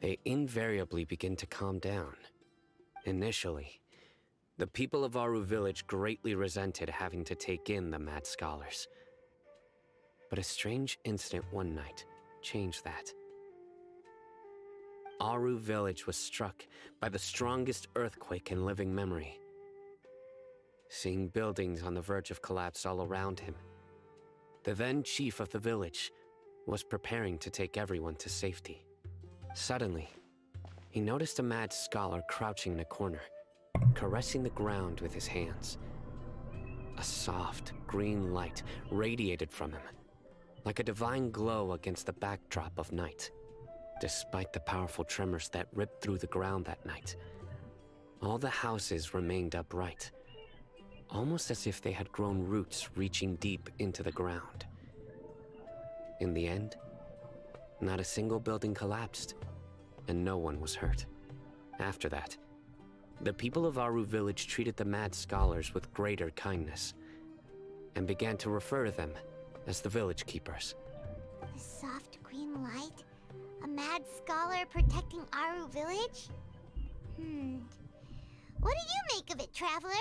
they invariably begin to calm down. Initially, the people of Aru village greatly resented having to take in the mad scholars. But a strange incident one night changed that. Aru village was struck by the strongest earthquake in living memory. Seeing buildings on the verge of collapse all around him, the then chief of the village was preparing to take everyone to safety. Suddenly, he noticed a mad scholar crouching in a corner, caressing the ground with his hands. A soft, green light radiated from him, like a divine glow against the backdrop of night. Despite the powerful tremors that ripped through the ground that night, all the houses remained upright, almost as if they had grown roots reaching deep into the ground. In the end, not a single building collapsed, and no one was hurt. After that, the people of Aru village treated the mad scholars with greater kindness, and began to refer to them as the village keepers. The soft green light? A mad scholar protecting Aru village? What do you make of it, traveler?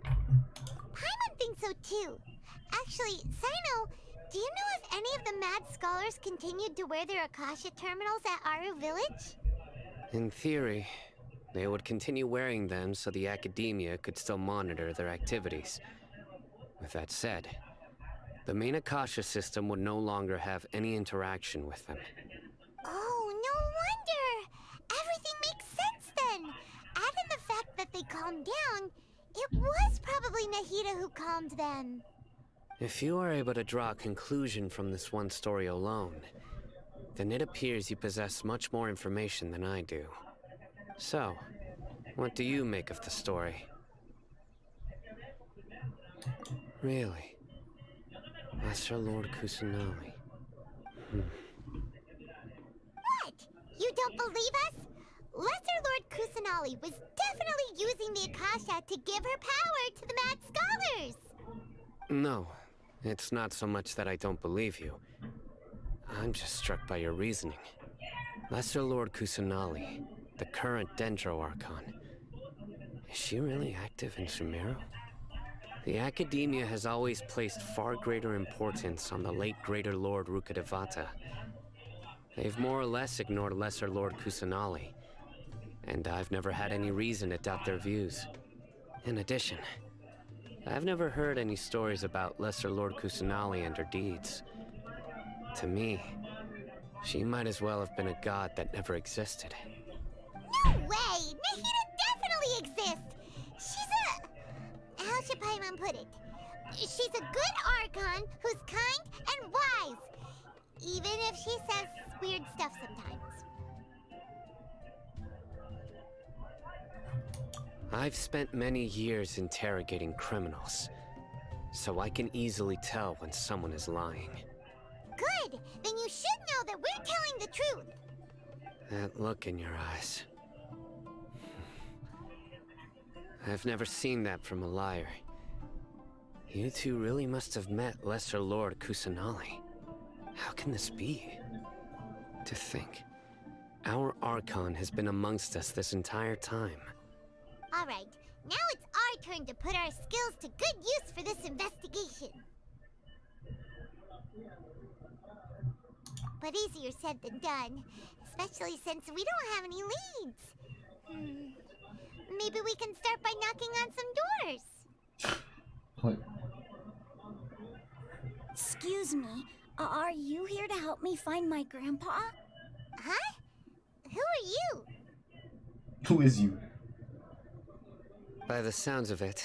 Paimon thinks so too. Actually, Sino, do you know if any of the mad scholars continued to wear their Akasha terminals at Aru village? In theory, they would continue wearing them so the academia could still monitor their activities. With that said, the main Akasha system would no longer have any interaction with them. Oh, no wonder! Everything makes sense then! Add in the fact that they calmed down, it was probably Nahida who calmed them. If you are able to draw a conclusion from this one story alone, then it appears you possess much more information than I do. So, what do you make of the story? Really? Lesser Lord Kusanali. What? You don't believe us? Lesser Lord Kusanali was definitely using the Akasha to give her power to the mad scholars! No, it's not so much that I don't believe you. I'm just struck by your reasoning. Lesser Lord Kusanali, the current Dendro Archon. Is she really active in Sumeru? The Academia has always placed far greater importance on the late Greater Lord Rukkhadevata. They've more or less ignored Lesser Lord Kusanali, and I've never had any reason to doubt their views. In addition, I've never heard any stories about Lesser Lord Kusanali and her deeds. To me, she might as well have been a god that never existed. No way! Nahida definitely exists! She's a... How should Paimon put it? She's a good Archon who's kind and wise. Even if she says weird stuff sometimes. I've spent many years interrogating criminals, so I can easily tell when someone is lying. Good! Then you should know that we're telling the truth! That look in your eyes. I've never seen that from a liar. You two really must have met Lesser Lord Kusanali. How can this be? To think, our Archon has been amongst us this entire time. Alright, now it's our turn to put our skills to good use for this investigation. But easier said than done, especially since we don't have any leads. Maybe we can start by knocking on some doors. What? Excuse me, are you here to help me find my grandpa? Huh? Who are you? Who is you? By the sounds of it,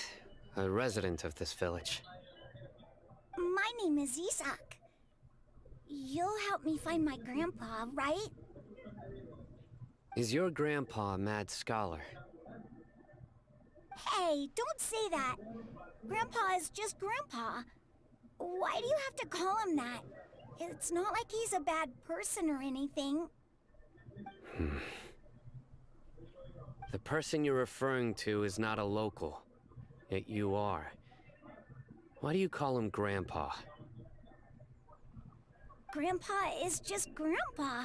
a resident of this village. My name is Isak. You'll help me find my grandpa, right? Is your grandpa a mad scholar? Hey, don't say that. Grandpa is just Grandpa. Why do you have to call him that? It's not like he's a bad person or anything. The person you're referring to is not a local, yet you are. Why do you call him Grandpa? Grandpa is just Grandpa.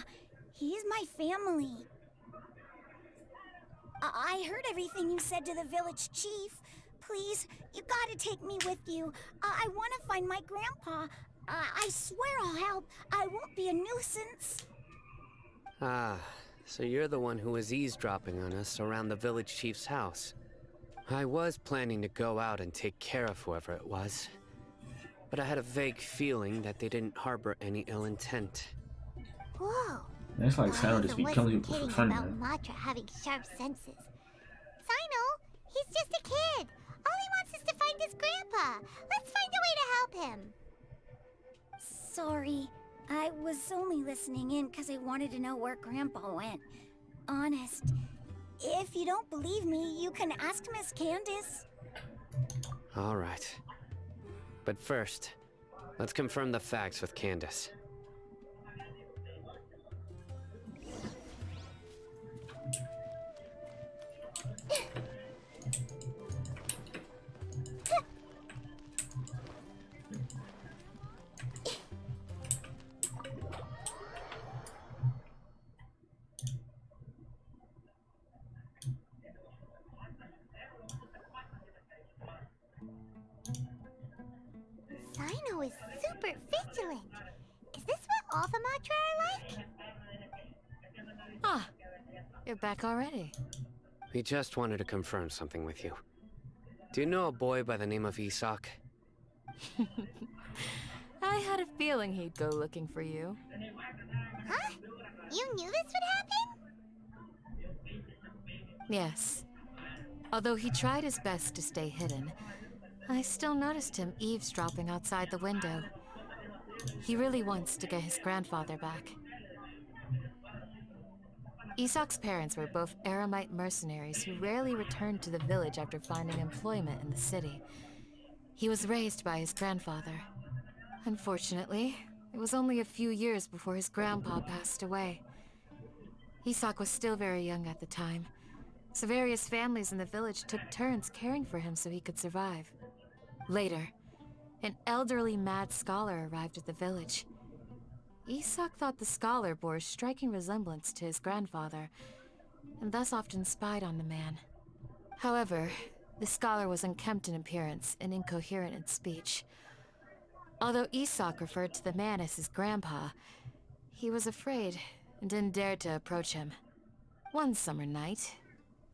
He's my family. I heard everything you said to the village chief. Please, you gotta take me with you. I want to find my grandpa. I swear I'll help. I won't be a nuisance. Ah, so you're the one who was eavesdropping on us around the village chief's house. I was planning to go out and take care of whoever it was, but I had a vague feeling that they didn't harbor any ill intent. Whoa. That's like Sino just be killing people for fun, about man. Matra having sharp senses. Sino, he's just a kid. All he wants is to find his grandpa. Let's find a way to help him. Sorry, I was only listening in because I wanted to know where Grandpa went. Honest. If you don't believe me, you can ask Miss Candace. All right. But first, let's confirm the facts with Candace. Sino is super vigilant. Is this what all the Matra are like? Ah, you're back already. We just wanted to confirm something with you. Do you know a boy by the name of Isak? I had a feeling he'd go looking for you. Huh? You knew this would happen? Yes. Although he tried his best to stay hidden, I still noticed him eavesdropping outside the window. He really wants to get his grandfather back. Isak's parents were both Eremite mercenaries who rarely returned to the village after finding employment in the city. He was raised by his grandfather. Unfortunately, it was only a few years before his grandpa passed away. Isak was still very young at the time, so various families in the village took turns caring for him so he could survive. Later, an elderly mad scholar arrived at the village. Isak thought the scholar bore a striking resemblance to his grandfather, and thus often spied on the man. However, the scholar was unkempt in appearance and incoherent in speech. Although Isak referred to the man as his grandpa, he was afraid and didn't dare to approach him. One summer night,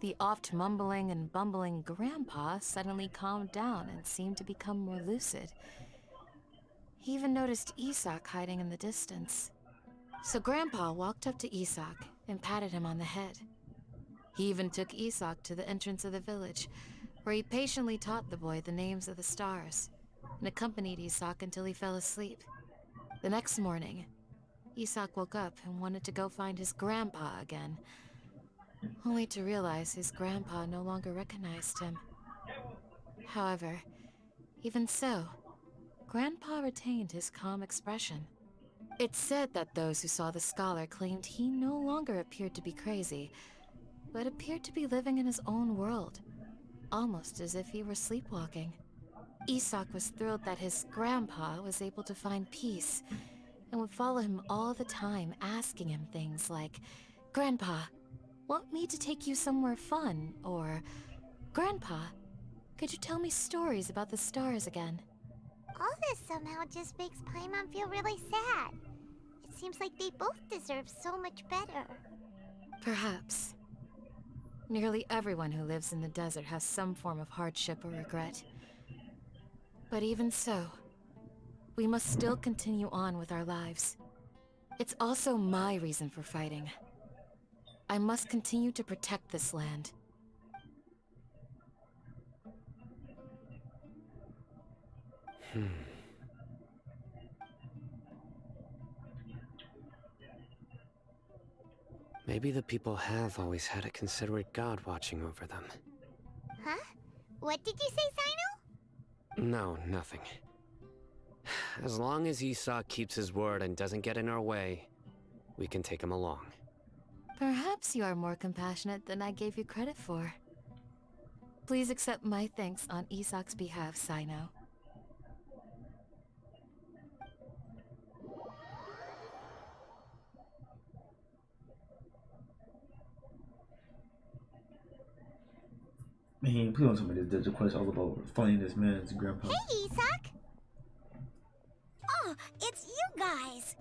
the oft mumbling and bumbling grandpa suddenly calmed down and seemed to become more lucid. He even noticed Isak hiding in the distance. So Grandpa walked up to Isak and patted him on the head. He even took Isak to the entrance of the village, where he patiently taught the boy the names of the stars, and accompanied Isak until he fell asleep. The next morning, Isak woke up and wanted to go find his grandpa again, only to realize his grandpa no longer recognized him. However, even so, Grandpa retained his calm expression. It's said that those who saw the scholar claimed he no longer appeared to be crazy, but appeared to be living in his own world, almost as if he were sleepwalking. Isak was thrilled that his grandpa was able to find peace, and would follow him all the time, asking him things like, "Grandpa, want me to take you somewhere fun?" Or, "Grandpa, could you tell me stories about the stars again?" All this somehow just makes Paimon feel really sad. It seems like they both deserve so much better. Perhaps. Nearly everyone who lives in the desert has some form of hardship or regret. But even so, we must still continue on with our lives. It's also my reason for fighting. I must continue to protect this land. Maybe the people have always had a considerate god watching over them. Huh? What did you say, Sino? No, nothing. As long as Isak keeps his word and doesn't get in our way, we can take him along. Perhaps you are more compassionate than I gave you credit for. Please accept my thanks on Isak's behalf, Sino. Man, please don't tell me there's a quest all about finding this man's grandpa. Hey, Isak! Oh, it's you guys!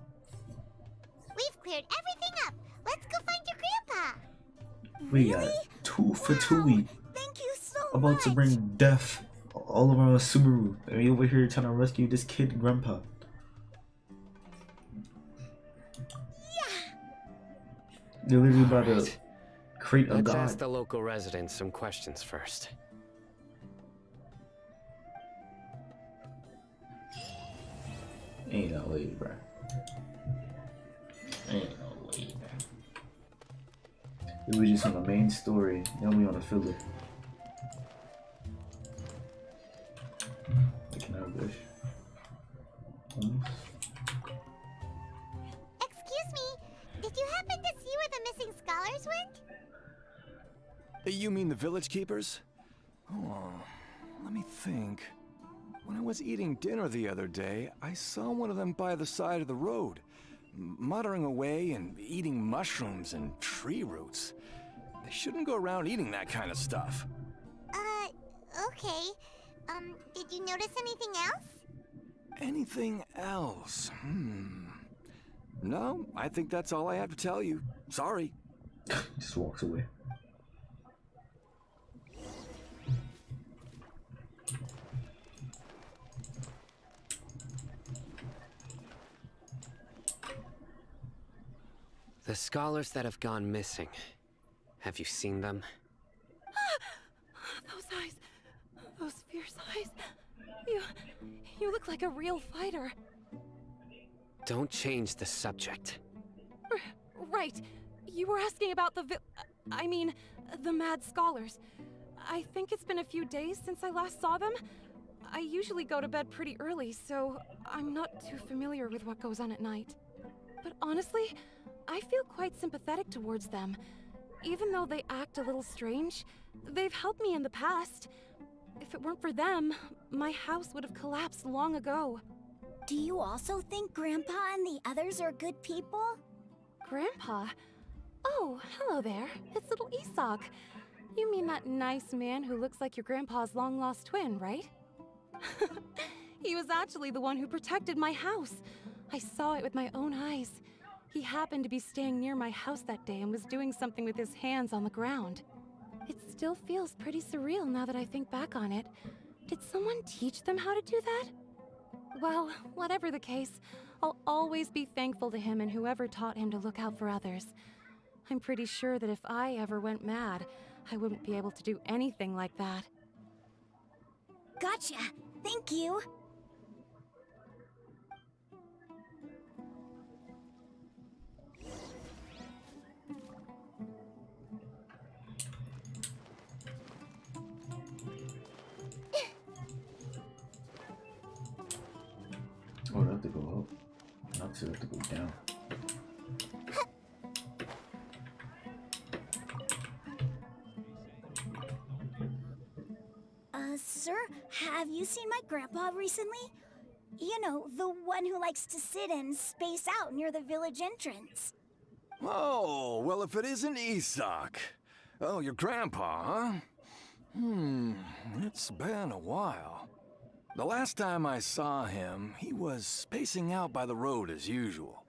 We've cleared everything up. Let's go find your grandpa. We got 2 for 2. Thank you so about to bring death all around Subaru. And we over here trying to rescue this kid grandpa. They're literally about to create a Let's god. ask the local residents some questions first. Ain't no way, bro. Ain't no way. It was just on the main story, then we on the filler. Can I wish? Excuse me, did you happen to see where the missing scholars went? You mean the village keepers? Oh, let me think. When I was eating dinner the other day, I saw one of them by the side of the road, muttering away and eating mushrooms and tree roots. They shouldn't go around eating that kind of stuff. Okay. Did you notice anything else? Anything else? No, I think that's all I have to tell you. Sorry. Just walks away. The scholars that have gone missing. Have you seen them? Those eyes. Those fierce eyes. You look like a real fighter. Don't change the subject. Right. You were asking about the the mad scholars. I think it's been a few days since I last saw them. I usually go to bed pretty early, so I'm not too familiar with what goes on at night. But honestly, I feel quite sympathetic towards them. Even though they act a little strange, they've helped me in the past. If it weren't for them, my house would have collapsed long ago. Do you also think Grandpa and the others are good people? Grandpa? Oh, hello there. It's little Isak. You mean that nice man who looks like your grandpa's long-lost twin, right? He was actually the one who protected my house. I saw it with my own eyes. He happened to be staying near my house that day and was doing something with his hands on the ground. It still feels pretty surreal now that I think back on it. Did someone teach them how to do that? Well, whatever the case, I'll always be thankful to him and whoever taught him to look out for others. I'm pretty sure that if I ever went mad, I wouldn't be able to do anything like that. Gotcha. Thank you. Oh, I have to go up. Not to have to go down. Sir, have you seen my grandpa recently? You know, the one who likes to sit and space out near the village entrance. Oh, well, if it isn't Isak. Oh, your grandpa, huh? It's been a while. The last time I saw him, he was spacing out by the road as usual.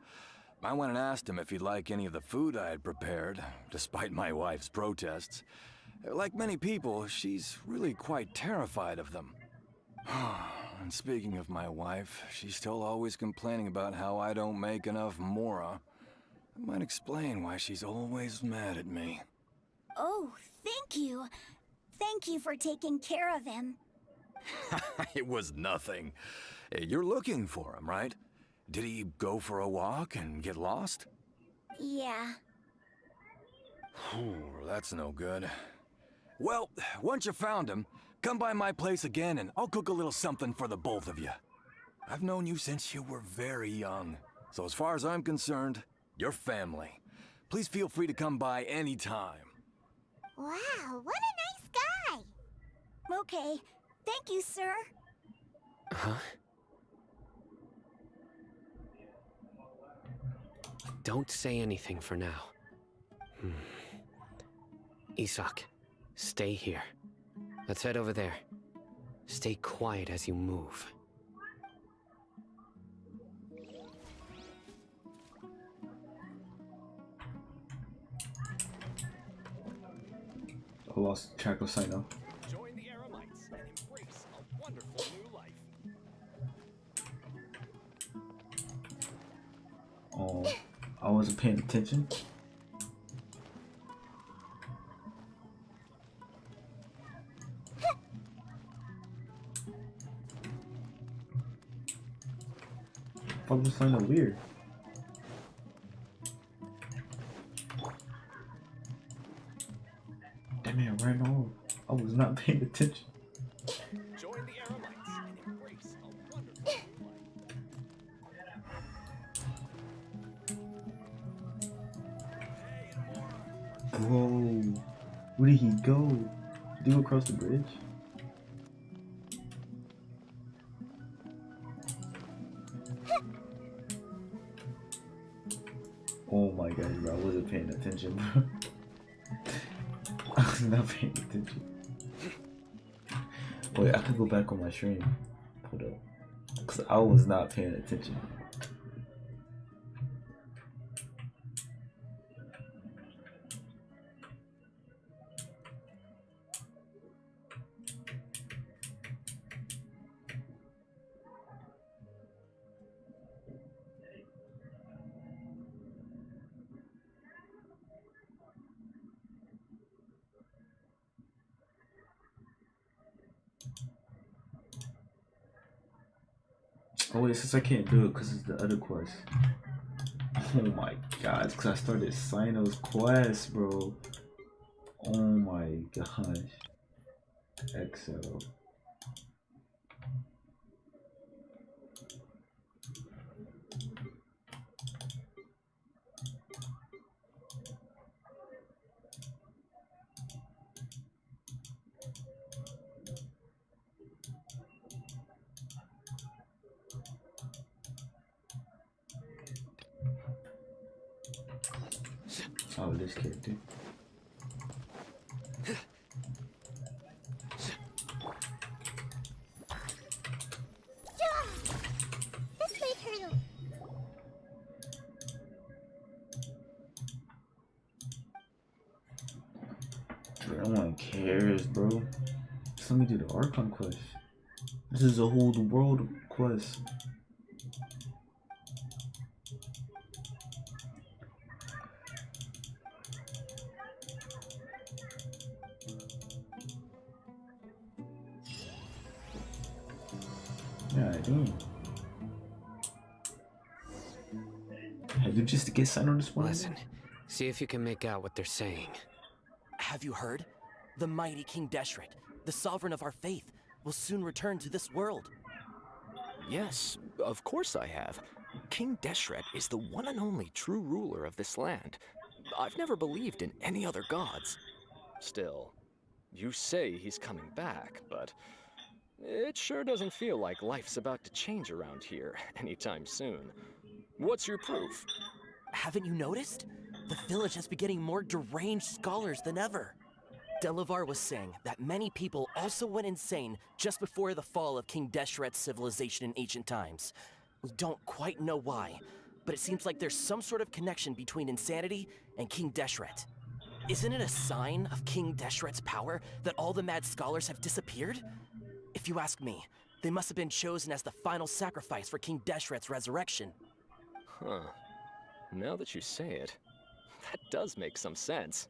I went and asked him if he'd like any of the food I had prepared, despite my wife's protests. Like many people, she's really quite terrified of them. And speaking of my wife, she's still always complaining about how I don't make enough mora. That might explain why she's always mad at me. Oh, thank you. Thank you for taking care of him. It was nothing. You're looking for him, right? Did he go for a walk and get lost? Yeah. That's no good. Well, once you found him, come by my place again and I'll cook a little something for the both of you. I've known you since you were very young, so as far as I'm concerned, you're family. Please feel free to come by anytime. Wow, what a nice guy! Okay, thank you, sir. Huh? Don't say anything for now. Isak, stay here. Let's head over there. Stay quiet as you move. I lost track of Sino. Join the Eremites and embrace a wonderful new life. Oh, I wasn't paying attention. Fuck was Sino weird. Damn it, I ran off. I was not paying attention. Join the Eremites and embrace a wonderful Whoa, where did he go? Did he go across the bridge? Oh my god, bro, I wasn't paying attention, bro. I was not paying attention. Wait, I could go back on my stream. Hold up. Cause I was not paying attention. Oh wait, since I can't do it because it's the other quest. Oh my god, because I started Sino's quest, bro. Oh my gosh. Excel. Oh, this character. This may hurt. Dude, no one cares, bro. Just let me do the Archon quest. This is a whole world quest. Yeah, damn. Have you just to get signed on this one? Listen, see if you can make out what they're saying. Have you heard? The mighty King Deshret, the sovereign of our faith, will soon return to this world. Yes, of course I have. King Deshret is the one and only true ruler of this land. I've never believed in any other gods. Still, you say he's coming back, but it sure doesn't feel like life's about to change around here anytime soon. What's your proof? Haven't you noticed? The village has been getting more deranged scholars than ever. Delavar was saying that many people also went insane just before the fall of King Deshret's civilization in ancient times. We don't quite know why, but it seems like there's some sort of connection between insanity and King Deshret. Isn't it a sign of King Deshret's power that all the mad scholars have disappeared? If you ask me, they must have been chosen as the final sacrifice for King Deshret's resurrection. Huh. Now that you say it, that does make some sense.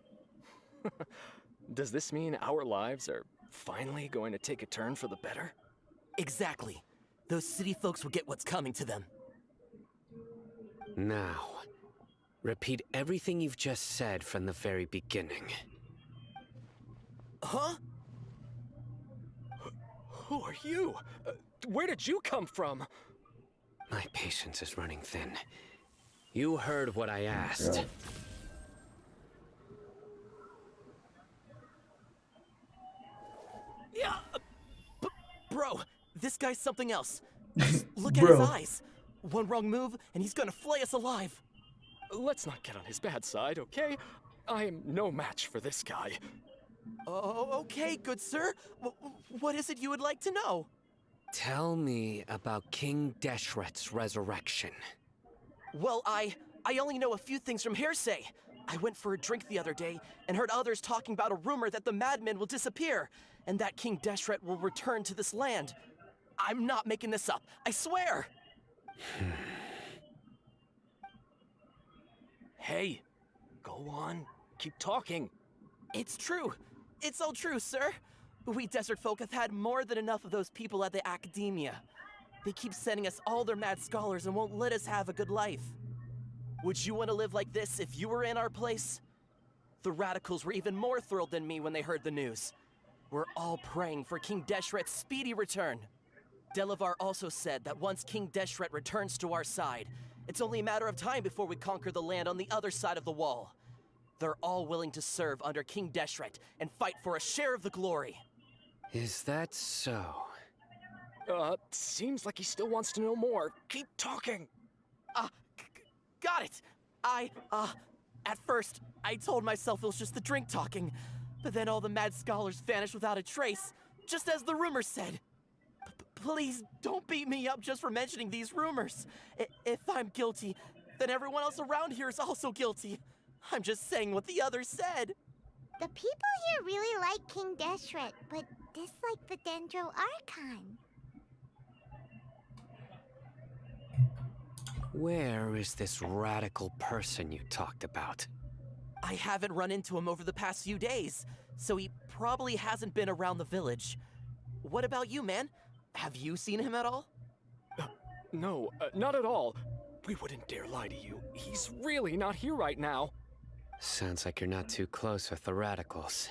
Does this mean our lives are finally going to take a turn for the better? Exactly. Those city folks will get what's coming to them. Now, repeat everything you've just said from the very beginning. Huh? Who are you? Where did you come from? My patience is running thin. You heard what I asked. Yeah, bro, this guy's something else. Just look at his eyes. One wrong move, and he's gonna flay us alive. Let's not get on his bad side, okay? I am no match for this guy. Oh, okay, good sir. What is it you would like to know? Tell me about King Deshret's resurrection. Well, I only know a few things from hearsay. I went for a drink the other day and heard others talking about a rumor that the madmen will disappear and that King Deshret will return to this land. I'm not making this up, I swear! Hey, go on. Keep talking. It's true. It's all true, sir. We desert folk have had more than enough of those people at the academia. They keep sending us all their mad scholars and won't let us have a good life. Would you want to live like this if you were in our place? The radicals were even more thrilled than me when they heard the news. We're all praying for King Deshret's speedy return. Delavar also said that once King Deshret returns to our side, it's only a matter of time before we conquer the land on the other side of the wall. They're all willing to serve under King Deshret and fight for a share of the glory. Is that so? Seems like he still wants to know more. Keep talking. Got it! At first, I told myself it was just the drink talking, but then all the mad scholars vanished without a trace, just as the rumors said. Please don't beat me up just for mentioning these rumors. If I'm guilty, then everyone else around here is also guilty. I'm just saying what the others said. The people here really like King Deshret, but dislike the Dendro Archon. Where is this radical person you talked about? I haven't run into him over the past few days, so he probably hasn't been around the village. What about you, man? Have you seen him at all? No, not at all. We wouldn't dare lie to you. He's really not here right now. Sounds like you're not too close with the radicals.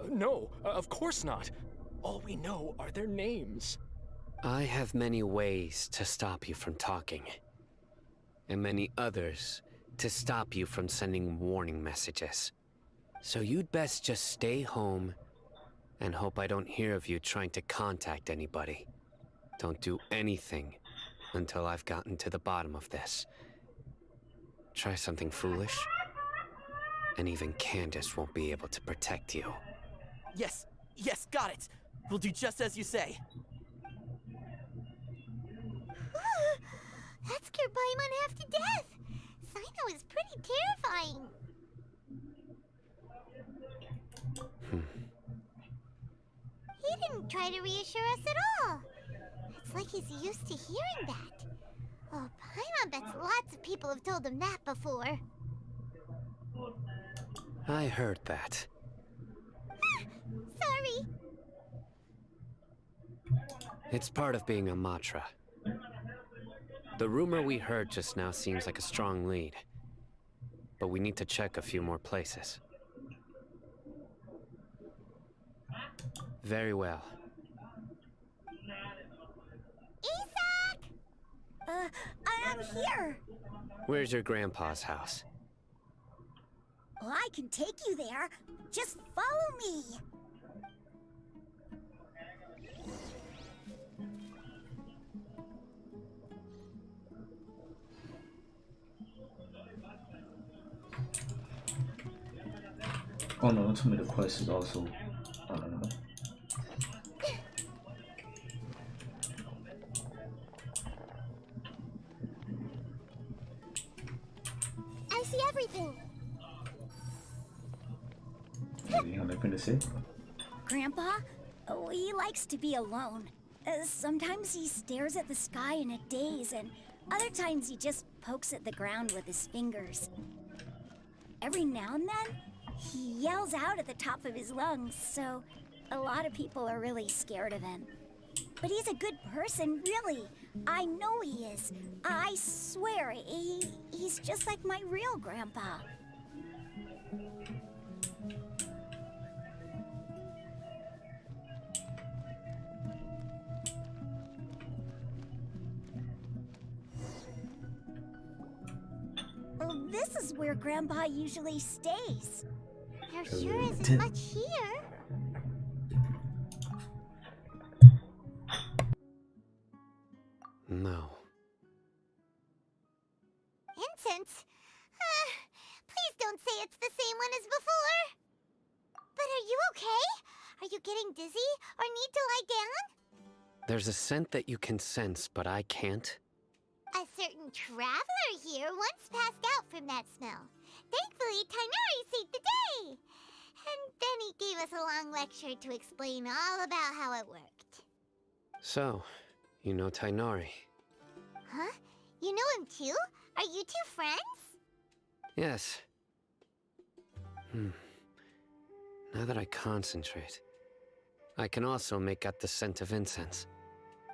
No, of course not. All we know are their names. I have many ways to stop you from talking. And many others to stop you from sending warning messages. So you'd best just stay home and hope I don't hear of you trying to contact anybody. Don't do anything until I've gotten to the bottom of this. Try something foolish, and even Candace won't be able to protect you. Yes, got it. We'll do just as you say. That scared Paimon half to death. Sino is pretty terrifying. He didn't try to reassure us at all. It's like he's used to hearing that. Oh, Paimon bets lots of people have told him that before. I heard that. Sorry. It's part of being a Matra. The rumor we heard just now seems like a strong lead. But we need to check a few more places. Very well. Isaac! I'm here! Where's your grandpa's house? Well, I can take you there. Just follow me. Oh no, don't tell me the quest is also... I don't know. I see everything. You have anything to say? Grandpa? Oh, he likes to be alone. Sometimes he stares at the sky in a daze, and other times he just pokes at the ground with his fingers. Every now and then, he yells out at the top of his lungs, so a lot of people are really scared of him. But he's a good person, really. I know he is. I swear, he's just like my real grandpa. Well, this is where Grandpa usually stays. There sure isn't much here. No. Incense? Please don't say it's the same one as before. But are you okay? Are you getting dizzy or need to lie down? There's a scent that you can sense, but I can't. A certain traveler here once passed out from that smell. Thankfully, Tainari saved the day. And then he gave us a long lecture to explain all about how it worked. So, you know Tainari? Huh? You know him too? Are you two friends? Yes. Now that I concentrate, I can also make out the scent of incense.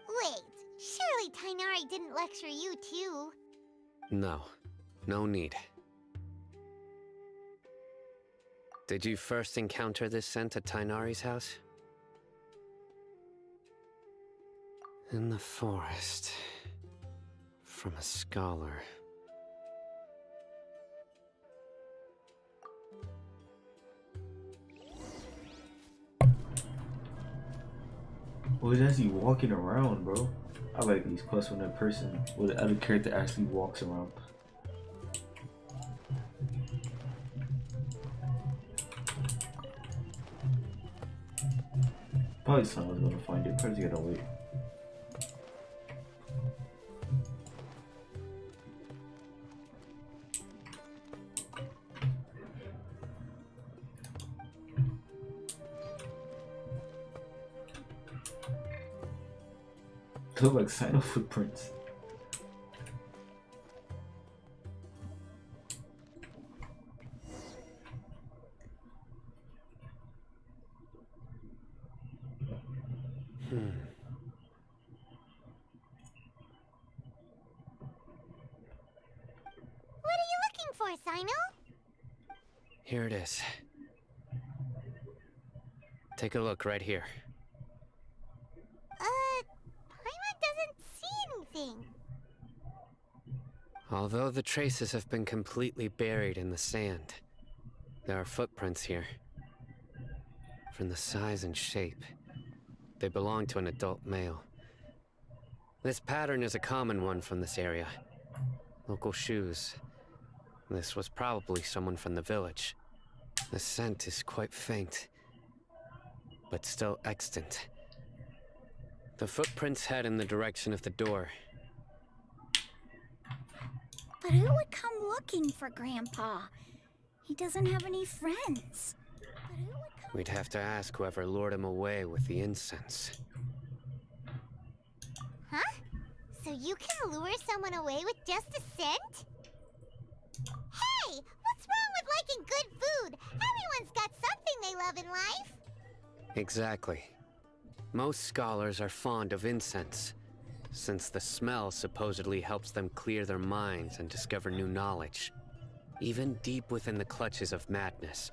Wait, surely Tainari didn't lecture you too? No, no need. Did you first encounter this scent at Tainari's house? In the forest. From a scholar. Well, he's actually walking around, bro. I like these quests when a person with other character actually walks around. Probably someone's gonna find it. Probably gotta wait. They look like Sino footprints. What are you looking for, Sino? Here it is. Take a look right here. Paimon doesn't see anything. Although the traces have been completely buried in the sand, there are footprints here. From the size and shape, they belong to an adult male. This pattern is a common one from this area. Local shoes. This was probably someone from the village. The scent is quite faint, but still extant. The footprints head in the direction of the door. But who would come looking for Grandpa? He doesn't have any friends. We'd have to ask whoever lured him away with the incense. Huh? So you can lure someone away with just a scent? Hey! What's wrong with liking good food? Everyone's got something they love in life. Exactly. Most scholars are fond of incense, since the smell supposedly helps them clear their minds and discover new knowledge. Even deep within the clutches of madness,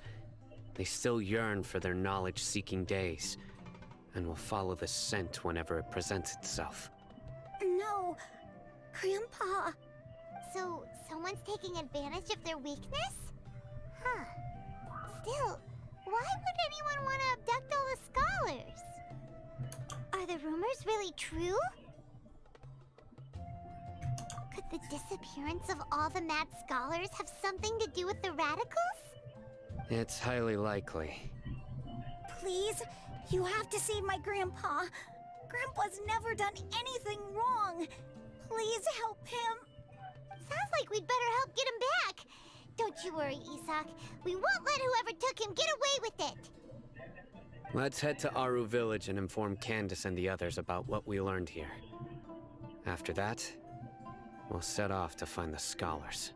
they still yearn for their knowledge-seeking days, and will follow the scent whenever it presents itself. No, Grandpa. So, someone's taking advantage of their weakness? Huh. Still, why would anyone want to abduct all the scholars? Are the rumors really true? Could the disappearance of all the mad scholars have something to do with the radicals? It's highly likely. Please, you have to save my Grandpa. Grandpa's never done anything wrong. Please help him. Sounds like we'd better help get him back. Don't you worry, Isak. We won't let whoever took him get away with it. Let's head to Aru Village and inform Candace and the others about what we learned here. After that, we'll set off to find the scholars.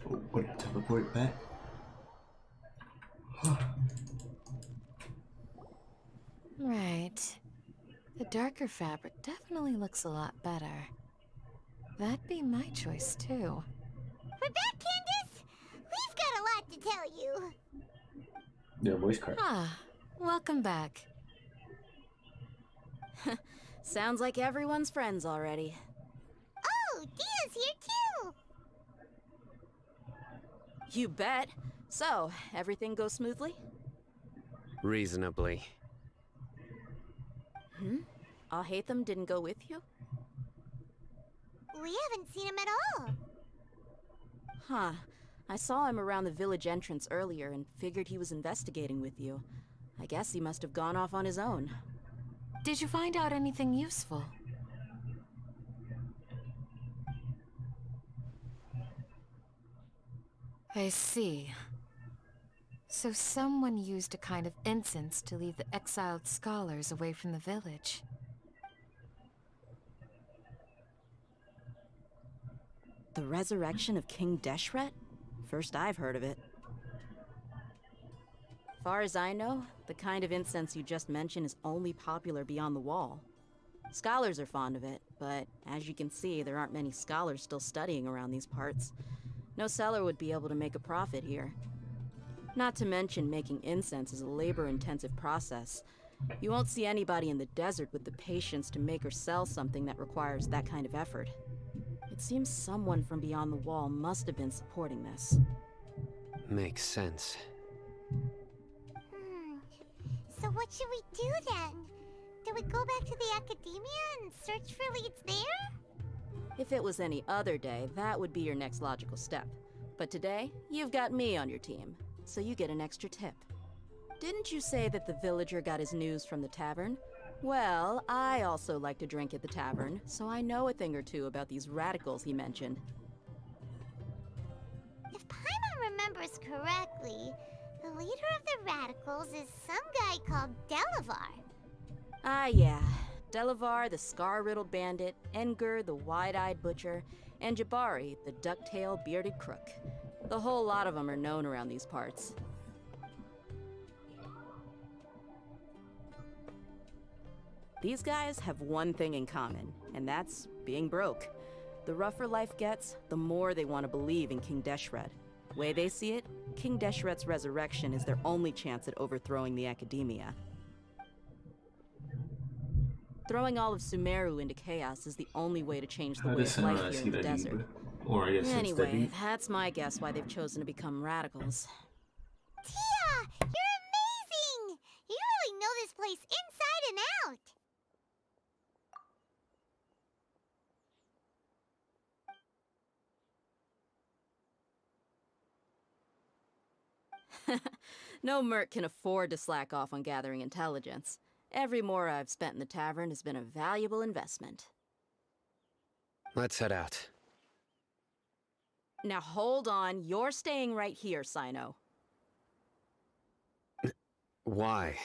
Oh, what? Teleport back? Right. The darker fabric definitely looks a lot better. That'd be my choice, too. We're back, Candace! We've got a lot to tell you. Yeah, voice card. Ah, welcome back. Sounds like everyone's friends already. Oh, Dia's here too! You bet. So, everything goes smoothly? Reasonably. Alhaitham didn't go with you? We haven't seen him at all. Huh. I saw him around the village entrance earlier and figured he was investigating with you. I guess he must have gone off on his own. Did you find out anything useful? I see. So someone used a kind of incense to lead the exiled scholars away from the village. The resurrection of King Deshret? First I've heard of it. Far as I know, the kind of incense you just mentioned is only popular beyond the wall. Scholars are fond of it, but as you can see, there aren't many scholars still studying around these parts. No seller would be able to make a profit here. Not to mention, making incense is a labor-intensive process. You won't see anybody in the desert with the patience to make or sell something that requires that kind of effort. It seems someone from beyond the wall must have been supporting this. Makes sense. So what should we do then? Do we go back to the academia and search for leads there? If it was any other day, that would be your next logical step. But today, you've got me on your team, so you get an extra tip. Didn't you say that the villager got his news from the tavern? Well, I also like to drink at the tavern, so I know a thing or two about these radicals he mentioned. If Paimon remembers correctly, the leader of the radicals is some guy called Delavar. Ah, yeah. Delavar, the scar-riddled bandit, Enger, the wide-eyed butcher, and Jabari, the duck-tailed bearded crook. The whole lot of them are known around these parts. These guys have one thing in common, and that's being broke. The rougher life gets, the more they want to believe in King Deshret. Way they see it, King Deshret's resurrection is their only chance at overthrowing the academia. Throwing all of Sumeru into chaos is the only way to change the way of life here in the desert. Or I guess Anyway, that's my guess why they've chosen to become radicals. Tia! You're amazing! You really know this place inside and out! No merc can afford to slack off on gathering intelligence. Every mora I've spent in the tavern has been a valuable investment. Let's head out. Now hold on, you're staying right here, Sino. Why?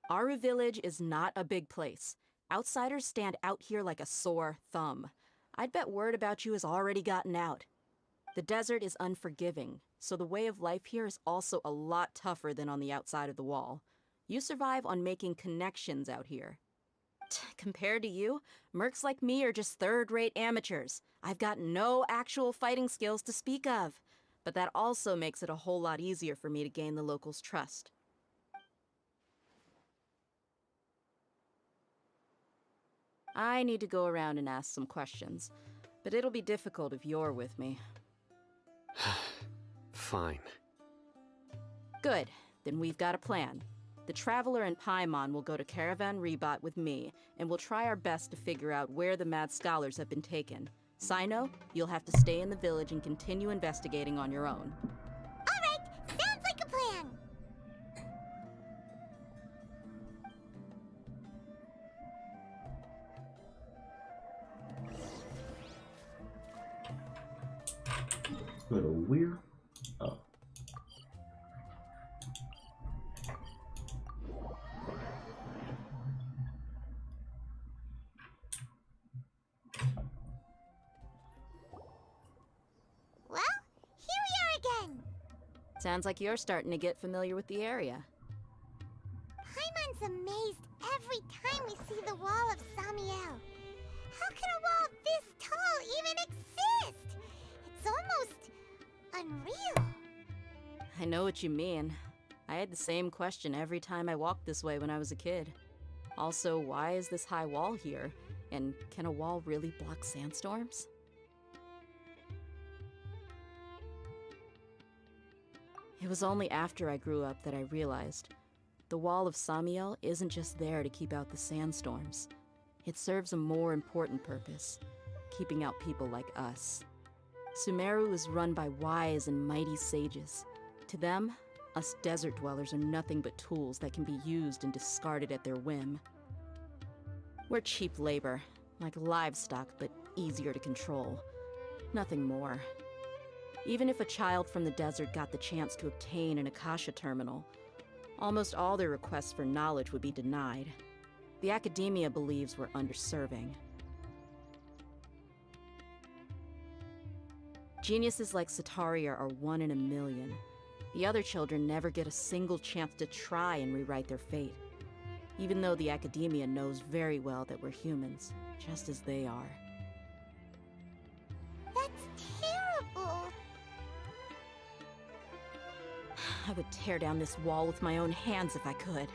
Aru Village is not a big place. Outsiders stand out here like a sore thumb. I'd bet word about you has already gotten out. The desert is unforgiving, so the way of life here is also a lot tougher than on the outside of the wall. You survive on making connections out here. Compared to you, mercs like me are just third-rate amateurs. I've got no actual fighting skills to speak of. But that also makes it a whole lot easier for me to gain the locals' trust. I need to go around and ask some questions, but it'll be difficult if you're with me. Fine. Good. Then we've got a plan. The Traveler and Paimon will go to Caravan Rebot with me, and we'll try our best to figure out where the mad scholars have been taken. Sino, you'll have to stay in the village and continue investigating on your own. Alright, sounds like a plan! Little weird. Oh. Well, here we are again! Sounds like you're starting to get familiar with the area. Paimon's amazed every time we see the wall of Samiel. How can a wall this tall even exist? It's almost unreal. I know what you mean. I had the same question every time I walked this way when I was a kid. Also, why is this high wall here? And can a wall really block sandstorms? It was only after I grew up that I realized the wall of Samiel isn't just there to keep out the sandstorms. It serves a more important purpose, keeping out people like us. Sumeru is run by wise and mighty sages. To them, us desert dwellers are nothing but tools that can be used and discarded at their whim. We're cheap labor, like livestock, but easier to control. Nothing more. Even if a child from the desert got the chance to obtain an Akasha terminal, almost all their requests for knowledge would be denied. The academia believes we're underserving. Geniuses like Sataria are 1 in a million. The other children never get a single chance to try and rewrite their fate, even though the academia knows very well that we're humans, just as they are. That's terrible. I would tear down this wall with my own hands if I could.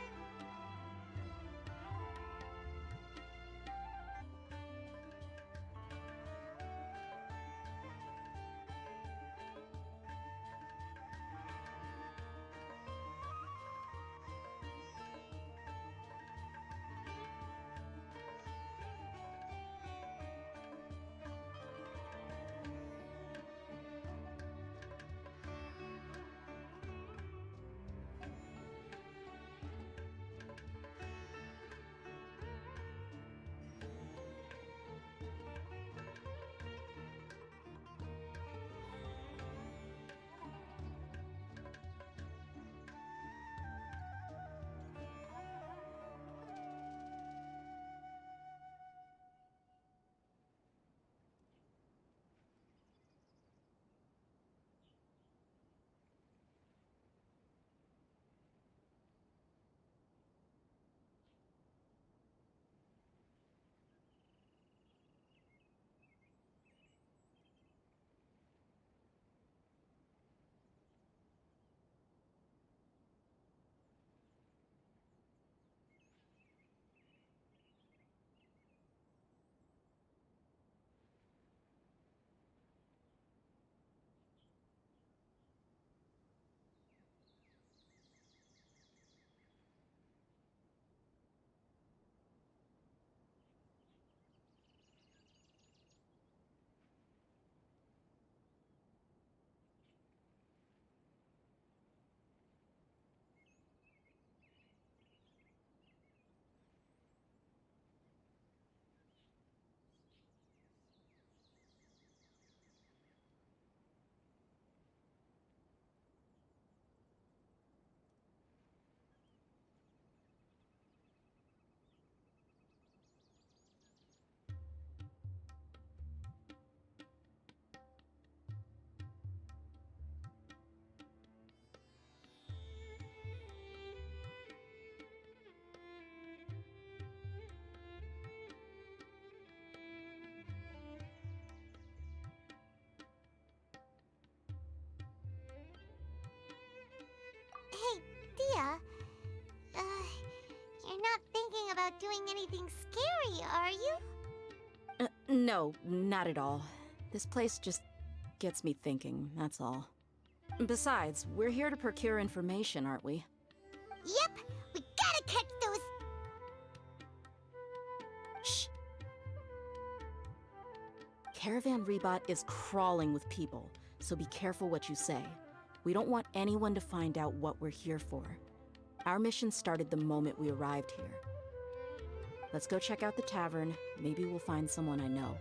Hey, Dia. You're not thinking about doing anything scary, are you? No, not at all. This place just gets me thinking, that's all. Besides, we're here to procure information, aren't we? Yep, we gotta catch those... Shh. Caravan Rebot is crawling with people, so be careful what you say. We don't want anyone to find out what we're here for. Our mission started the moment we arrived here. Let's go check out the tavern. Maybe we'll find someone I know.